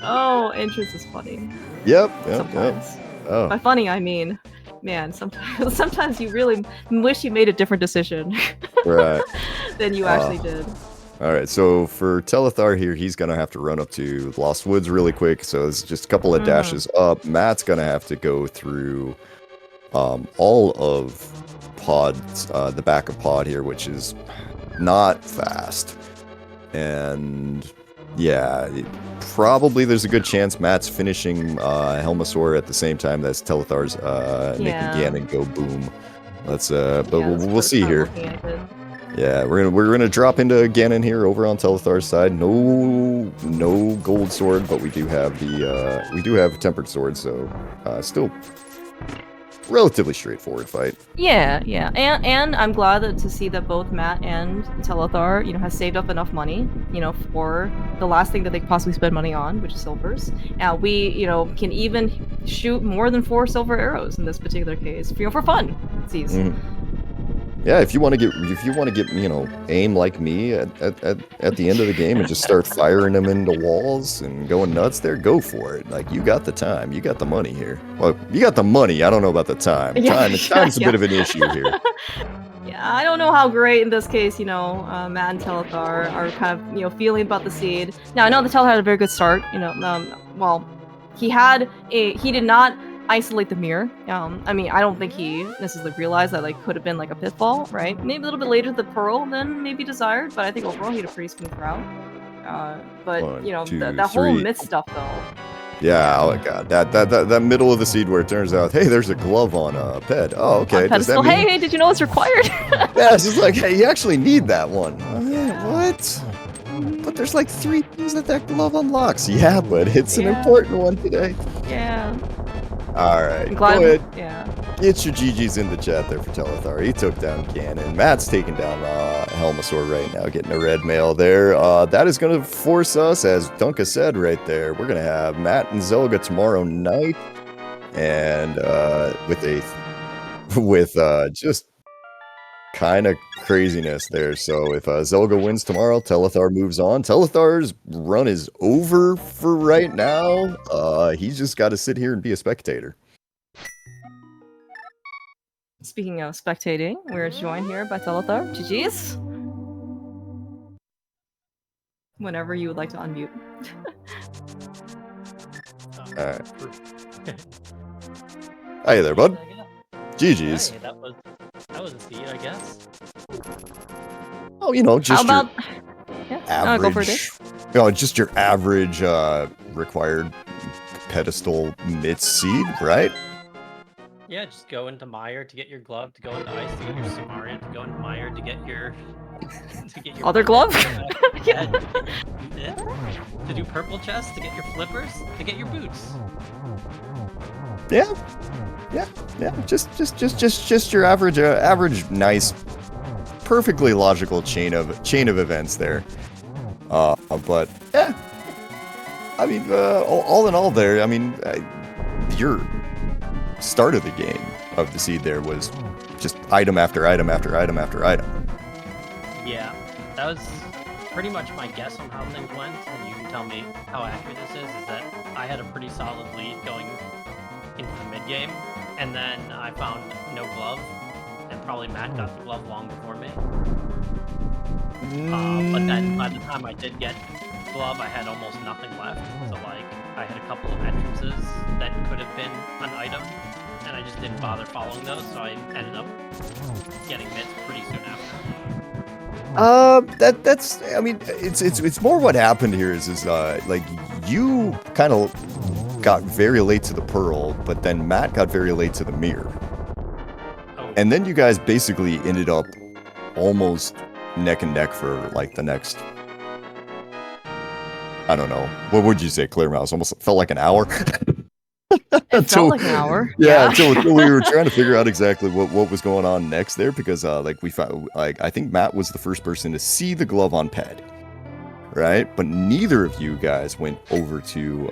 Speaker 1: Oh, entrance is funny.
Speaker 2: Yep.
Speaker 1: Sometimes.
Speaker 2: Oh.
Speaker 1: By funny, I mean, man, sometimes you really wish you made a different decision.
Speaker 2: Right.
Speaker 1: Than you actually did.
Speaker 2: All right, so for Telethar here, he's going to have to run up to Lost Woods really quick, so it's just a couple of dashes up. Matt's going to have to go through all of pods, the back of pod here, which is not fast. And yeah, probably there's a good chance Matt's finishing Helmasaur at the same time as Telethar's making Ganon go boom. Let's but we'll see here. Yeah, we're gonna drop into Ganon here over on Telethar's side. No gold sword, but we do have the tempered sword, so still relatively straightforward fight.
Speaker 1: Yeah, and I'm glad to see that both Matt and Telethar, has saved up enough money, for the last thing that they could possibly spend money on, which is silvers. And we, can even shoot more than 4 silver arrows in this particular case, for fun.
Speaker 2: Yeah, if you want to get aim like me at the end of the game and just start firing them into walls and going nuts there, go for it. Like, you got the time, you got the money here. Well, you got the money. I don't know about the time. Time's a bit of an issue here.
Speaker 1: Yeah, I don't know how great in this case, Matt and Telethar are kind of, feeling about the seed. Now, I know the Telethar had a very good start. Well, he did not isolate the mirror. I mean, I don't think he necessarily realized that could have been a pitfall, right? Maybe a little bit later the pearl than maybe desired, but I think overall he had a pretty smooth route. But that whole myth stuff though.
Speaker 2: Yeah, oh my god, that middle of the seed where it turns out, hey, there's a glove on a ped. Oh, okay.
Speaker 1: Does that mean... Hey, did you know it's required?
Speaker 2: Yeah, it's just like, hey, you actually need that one. What? But there's 3 things that glove unlocks. Yeah, but it's an important one today.
Speaker 1: Yeah.
Speaker 2: Alright, go ahead. Yeah. Get your GG's in the chat there for Telethar. He took down Ganon. Matt's taking down Helmasaur right now, getting a red mail there. That is going to force us, as Dunka said right there, we're going to have Matt and Zelga tomorrow night. And with just kind of craziness there. So if Zelga wins tomorrow, Telethar moves on. Telethar's run is over for right now. He's just got to sit here and be a spectator.
Speaker 1: Speaking of spectating, we're joined here by Telethar. GG's. Whenever you would like to unmute.
Speaker 2: Alright. Hey there, bud. GG's.
Speaker 3: Hey, that was a seed, I guess.
Speaker 2: Oh, you know, just
Speaker 1: How about
Speaker 2: your
Speaker 1: yeah, go for it,
Speaker 2: average, you know, just your average required pedestal mid seed, right?
Speaker 3: Yeah, just go into Mire to get your glove, to go into Ice to get your Sumarian, to go into Mire to get your
Speaker 1: other glove?
Speaker 3: Yeah. To do purple chest, to get your flippers, to get your boots.
Speaker 2: Yeah. Just your average nice, perfectly logical chain of events there. But yeah, I mean, all in all, there. I mean, your start of the game of the seed there was just item after item after item after item.
Speaker 3: Yeah, that was pretty much my guess on how things went, and you can tell me how accurate this is that I had a pretty solid lead going into the mid game, and then I found no glove, and probably Matt got the glove long before me. But then by the time I did get glove, I had almost nothing left, so like I had a couple of entrances that could have been an item, and I just didn't bother following those, so I ended up getting mids pretty soon after.
Speaker 2: That's I mean, it's more what happened here is like you kind of got very late to the pearl, but then Matt got very late to the mirror.
Speaker 3: Oh.
Speaker 2: And then you guys basically ended up almost neck and neck for like the next, I don't know, what would you say, Clear Mouse? Almost felt like an hour.
Speaker 1: It felt like an hour.
Speaker 2: Yeah, until we were trying to figure out exactly what was going on next there, because like we found, like, I think Matt was the first person to see the glove on Ped, right? But neither of you guys went over to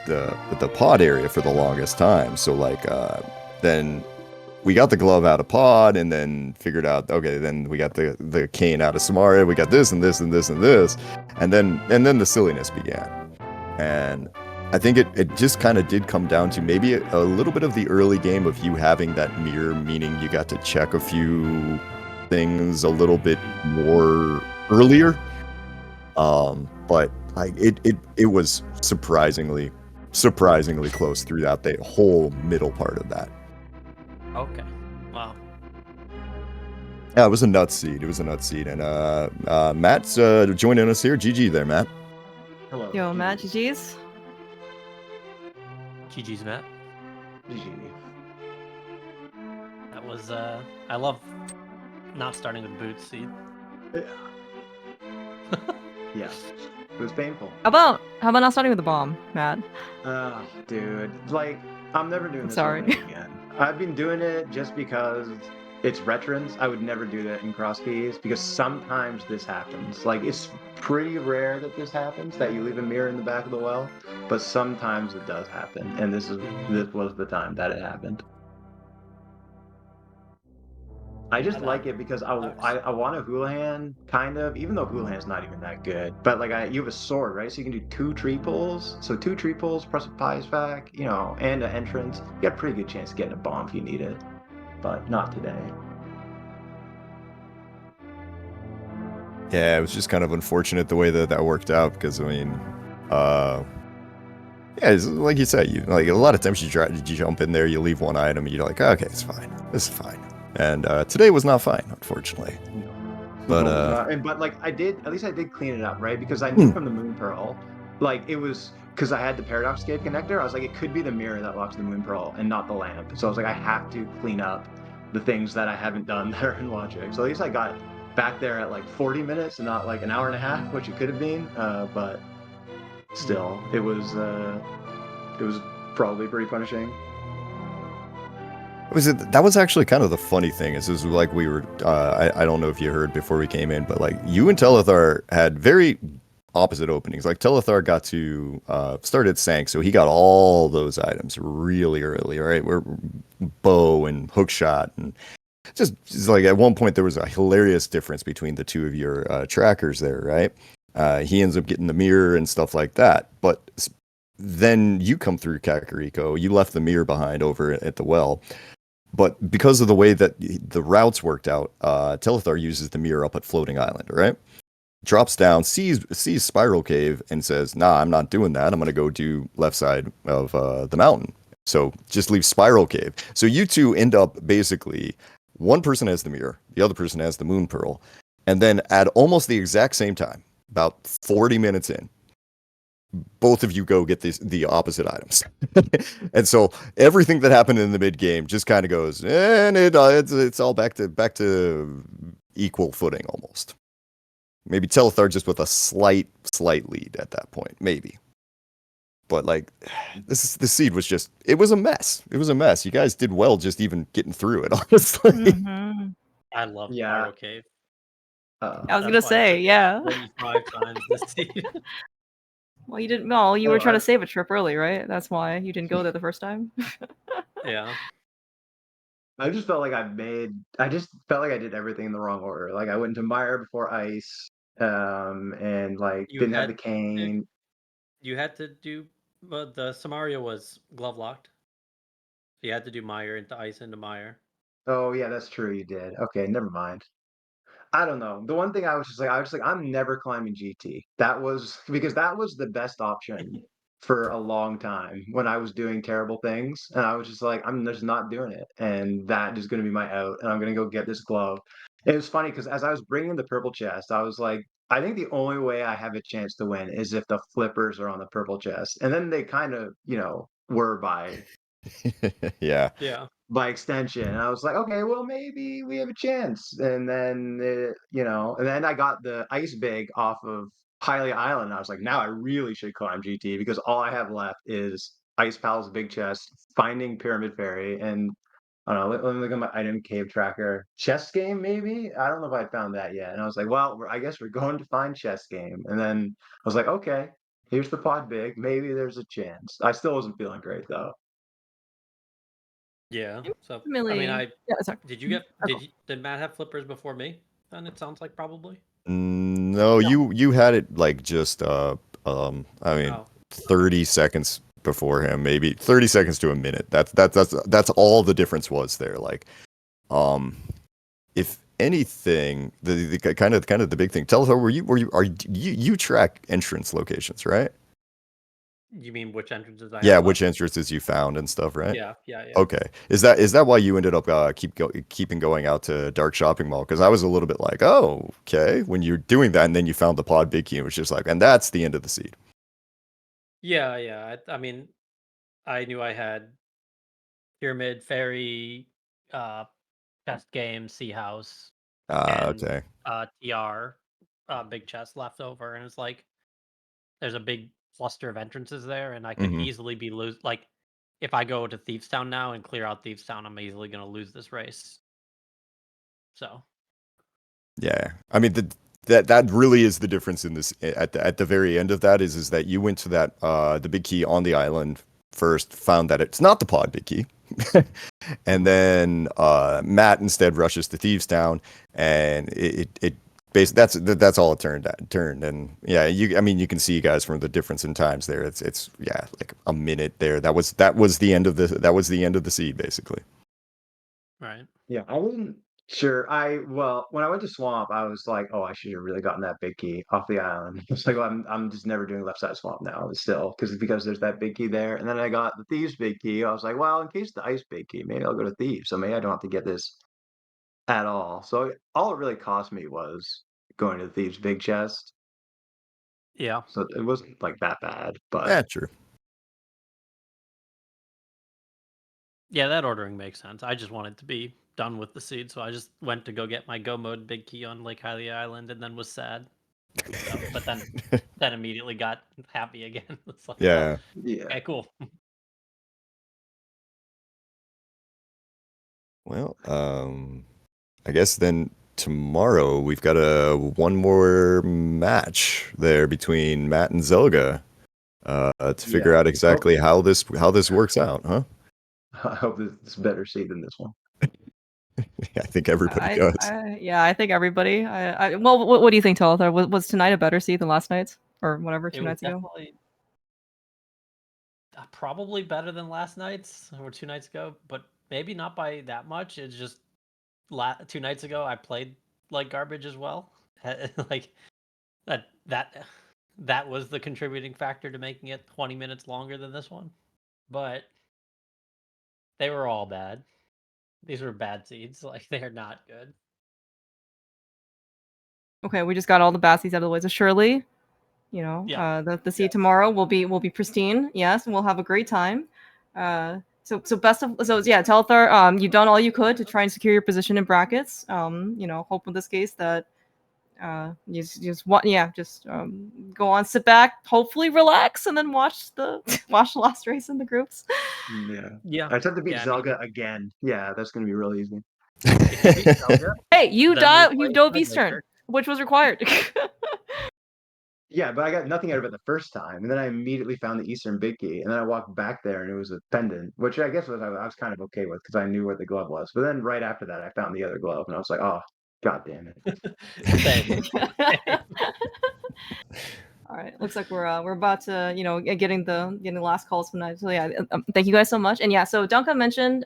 Speaker 2: the pod area for the longest time. So like then we got the glove out of pod, and then figured out, okay, then we got the cane out of Samaria, we got this and this and this and this, and then the silliness began. And I think it just kind of did come down to maybe a little bit of the early game of you having that mirror, meaning you got to check a few things a little bit more earlier. But like it was surprisingly close throughout the whole middle part of that.
Speaker 3: Okay. Wow.
Speaker 2: Yeah, it was a nuts seed. And Matt's joining us here. GG there, Matt.
Speaker 4: Hello.
Speaker 1: Yo, Matt, GG's.
Speaker 3: GG's, Matt.
Speaker 4: GG.
Speaker 3: That was I love not starting with boots. See.
Speaker 4: Yeah. It was painful.
Speaker 1: How about not starting with the bomb, Matt?
Speaker 4: Dude. Like, I'm never doing this
Speaker 1: Sorry.
Speaker 4: again. I've been doing it just because it's Retrance. I would never do that in cross keys because sometimes this happens. Like, it's pretty rare that this happens, that you leave a mirror in the back of the well, but sometimes it does happen, and this was the time that it happened. I just like it because I want a Houlihan, kind of, even though Houlihan's not even that good. But like you have a sword, right? So you can do 2 triples. So 2 triples plus a pies back, you know, and an entrance. You got a pretty good chance of getting a bomb if you need it. But not today.
Speaker 2: Yeah, it was just kind of unfortunate the way that worked out, because I mean, yeah, it's, like you said, you like a lot of times you jump in there, you leave one item, and you're like, okay, it's fine, this is fine. And today was not fine, unfortunately.
Speaker 4: But like I did clean it up, right? Because I knew from the Moon Pearl, like it was because I had the Paradox Gate connector. I was like, it could be the mirror that locks the Moon Pearl and not the lamp. So I was like, I have to clean up the things that I haven't done that are in logic. So at least I got back there at like 40 minutes and not like an hour and a half, which it could have been. But still, it was probably pretty punishing.
Speaker 2: That was actually kind of the funny thing is like we were I don't know if you heard before we came in, but like you and Telethar had very opposite openings. Like Telethar got to start at Sank, so he got all those items really early, right? We're bow and hook shot, and just like at one point there was a hilarious difference between the two of your trackers there, right? He ends up getting the mirror and stuff like that, but then you come through Kakariko, you left the mirror behind over at the well. But because of the way that the routes worked out, Telethar uses the mirror up at Floating Island, right? Drops down, sees Spiral Cave, and says, "Nah, I'm not doing that. I'm gonna go do left side of the mountain." So just leave Spiral Cave. So you two end up basically, one person has the mirror, the other person has the moon pearl, and then at almost the exact same time, about 40 minutes in, both of you go get the opposite items. And so everything that happened in the mid game just kind of goes, and it's all back to equal footing almost. Maybe Telethar just with a slight lead at that point, maybe. But like, the seed was just, it was a mess. It was a mess. You guys did well just even getting through it, honestly.
Speaker 1: Mm-hmm.
Speaker 3: I love
Speaker 4: Yeah.
Speaker 3: Spiral Cave.
Speaker 1: I was gonna
Speaker 3: That's why it
Speaker 1: say,
Speaker 3: took
Speaker 1: yeah.
Speaker 3: 45 times this seed.
Speaker 1: Well, you didn't. Well, you
Speaker 4: Oh,
Speaker 1: were trying to save a trip early, right? That's why you didn't go there the first time.
Speaker 3: Yeah.
Speaker 4: I just felt like I just felt like I did everything in the wrong order. Like I went to Mire before Ice, and like
Speaker 3: You
Speaker 4: didn't have the
Speaker 3: had
Speaker 4: cane.
Speaker 3: you had to do, but the Samaria was glove locked. So you had to do Mire into Ice into Mire.
Speaker 4: Oh yeah, that's true. You did. Okay, never mind. I don't know. The one thing I was just like, I'm never climbing GT. That was because that was the best option for a long time when I was doing terrible things, and I was just like, I'm just not doing it, and that is going to be my out, and I'm going to go get this glove. It was funny because as I was bringing the purple chest, I was like, I think the only way I have a chance to win is if the flippers are on the purple chest, and then they kind of, were
Speaker 2: Yeah.
Speaker 3: Yeah.
Speaker 4: by extension. And I was like, okay, well, maybe we have a chance. And then, and then I got the ice big off of Hylia Island. I was like, now I really should climb GT because all I have left is Ice Pal's big chest, finding Pyramid Fairy, and I don't know. Let me look at my item cave tracker. Chess game, maybe? I don't know if I found that yet. And I was like, well, I guess we're going to find chess game. And then I was like, okay, here's the pod big. Maybe there's a chance. I still wasn't feeling great though.
Speaker 3: Yeah. So I mean,
Speaker 1: Really? Yeah. Sorry.
Speaker 3: did you get
Speaker 1: Oh, cool.
Speaker 3: did Matt have flippers before me? Then it sounds like probably.
Speaker 2: No,
Speaker 1: No.
Speaker 2: you had it like just I mean,
Speaker 3: Oh.
Speaker 2: 30 seconds before him, maybe 30 seconds to a minute. That's all the difference was there. Like, if anything, the kind of the big thing. Tell us, you track entrance locations, right?
Speaker 3: You mean which entrances I
Speaker 2: Yeah,
Speaker 3: have
Speaker 2: which
Speaker 3: left?
Speaker 2: entrances you found and stuff, right?
Speaker 3: Yeah, yeah, yeah.
Speaker 2: Okay. Is that why you ended up keeping going out to Dark Shopping Mall? Because I was a little bit like, oh, okay, when you're doing that, and then you found the pod big key, and it was just like, and that's the end of the seed.
Speaker 3: Yeah, yeah. I mean, I knew I had Pyramid, Fairy, uh, Chest Game, Sea House, and
Speaker 2: Okay.
Speaker 3: TR, Big Chest left over, and it's like there's a big cluster of entrances there, and I could
Speaker 2: Hmm.
Speaker 3: easily be like if I go to Thieves Town now and clear out Thieves Town, I'm easily gonna lose this race. So
Speaker 2: Yeah. I mean, that really is the difference in this at the very end of that is that you went to that the big key on the island first, found that it's not the pod big key. And then Matt instead rushes to Thieves Town, and that's all it turned. And yeah, I mean you can see, guys, from the difference in times there. It's yeah, like a minute there. That was the end of the seed basically.
Speaker 3: right.
Speaker 4: Yeah, I wasn't sure. Well, when I went to Swamp, I was like, oh, I should have really gotten that big key off the island. It's like, well, I'm just never doing left side Swamp now, still, because there's that big key there. And then I got the Thieves big key. I was like, well, in case the Ice big key, maybe I'll go to Thieves. So maybe I don't have to get this at all. So all it really cost me was going to the Thieves big chest.
Speaker 3: Yeah.
Speaker 4: So it wasn't like that bad, but
Speaker 2: Yeah, true.
Speaker 3: Yeah, that ordering makes sense. I just wanted to be done with the seed, so I just went to go get my go mode big key on Lake Hylia Island, and then was sad. So, but then immediately got happy again. It's like, oh,
Speaker 2: Yeah.
Speaker 4: yeah.
Speaker 3: okay, cool.
Speaker 2: Well, I guess then tomorrow we've got one more match there between Matt and Zelga to figure
Speaker 4: Yeah.
Speaker 2: out exactly how this works out, huh?
Speaker 4: I hope this is better seed than this one.
Speaker 2: I think everybody does.
Speaker 1: Yeah, I think everybody. Well, what do you think, Telethar? Was tonight a better seed than last night's or whatever
Speaker 3: It
Speaker 1: 2
Speaker 3: was
Speaker 1: nights ago?
Speaker 3: definitely probably better than last night's or 2 nights ago, but maybe not by that much. It's just 2 nights ago I played like garbage as well. Like that was the contributing factor to making it 20 minutes longer than this one. But they were all bad. These were bad seeds. Like, they're not good.
Speaker 1: Okay, we just got all the bad seeds out of the way. So surely,
Speaker 3: Yeah.
Speaker 1: the seed tomorrow will be pristine. Yes, and we'll have a great time. So yeah, Telethar, you've done all you could to try and secure your position in brackets. Hope in this case that go on, sit back, hopefully relax, and then watch the last race in the groups.
Speaker 3: Yeah.
Speaker 4: I attempt to beat
Speaker 3: Yeah,
Speaker 4: Zelga again. Yeah, that's gonna be really easy.
Speaker 3: If you beat Zelda,
Speaker 1: Hey, you dove
Speaker 3: tiebreaker.
Speaker 1: Eastern, which was required.
Speaker 4: Yeah, but I got nothing out of it the first time, and then I immediately found the Eastern Big Key, and then I walked back there, and it was a pendant, which I guess I was kind of okay with because I knew where the glove was. But then right after that, I found the other glove, and I was like, oh, god damn it.
Speaker 3: Same.
Speaker 1: All right, looks like we're about to getting the last calls from tonight. So yeah, thank you guys so much. And yeah, so Duncan mentioned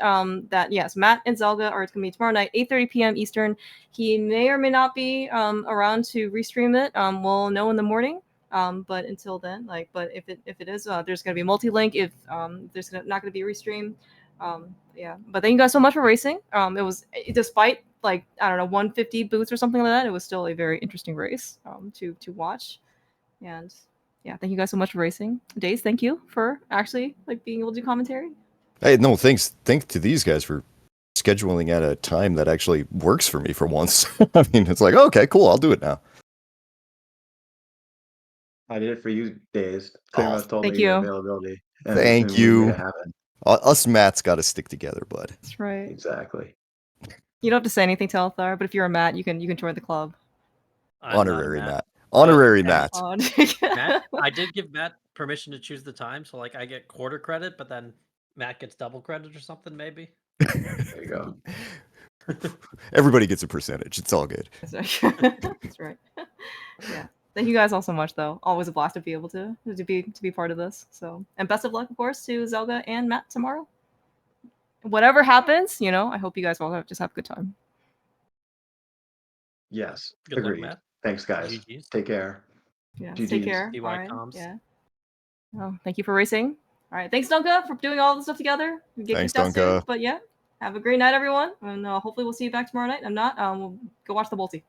Speaker 1: that yes, Matt and Zelga are gonna be tomorrow night, 8:30 p.m. Eastern. He may or may not be around to restream it. We'll know in the morning. But until then, but if it is, there's gonna be a multi-link. If there's not gonna be a restream, yeah. But thank you guys so much for racing. It was, despite I don't know, 150 boots or something like that, it was still a very interesting race to watch. And yeah, thank you guys so much for racing. Days, thank you for actually being able to do commentary.
Speaker 2: Hey, no, thanks to these guys for scheduling at a time that actually works for me for once. I mean, it's like, okay, cool, I'll do it now.
Speaker 4: I did it for you, Days. Clearmouse told
Speaker 1: thank
Speaker 4: me
Speaker 1: you.
Speaker 4: your availability.
Speaker 2: Thank
Speaker 4: and
Speaker 2: you.
Speaker 4: We made it happen.
Speaker 2: Us Matts got to stick together, bud.
Speaker 1: That's right.
Speaker 4: Exactly.
Speaker 1: You don't have to say anything, Telethar, but if you're a Matt, you can join the club.
Speaker 2: Honorary Matt. Honorary Matt.
Speaker 3: Matt. I did give Matt permission to choose the time, so I get quarter credit, but then Matt gets double credit or something, maybe.
Speaker 4: There you go.
Speaker 2: Everybody gets a percentage. It's all good.
Speaker 1: That's right. Yeah. Thank you guys all so much, though. Always a blast to be able to be part of this. So, and best of luck, of course, to Zelga and Matt tomorrow. Whatever happens, I hope you guys all just have a good time.
Speaker 4: Yes.
Speaker 3: Good
Speaker 4: agreed.
Speaker 3: luck, Matt.
Speaker 4: Thanks, guys.
Speaker 3: GG's.
Speaker 4: Take care.
Speaker 1: Yeah.
Speaker 4: GG's.
Speaker 1: Take care.
Speaker 3: DY
Speaker 1: All right.
Speaker 3: comms.
Speaker 1: Yeah. Oh, thank you for racing. All right. Thanks, Dunka, for doing all this stuff together.
Speaker 2: Thanks,
Speaker 1: kicked out soon,
Speaker 2: Dunka.
Speaker 1: but yeah, have a great night, everyone. And hopefully we'll see you back tomorrow night. I'm not. We'll go watch the Bolty.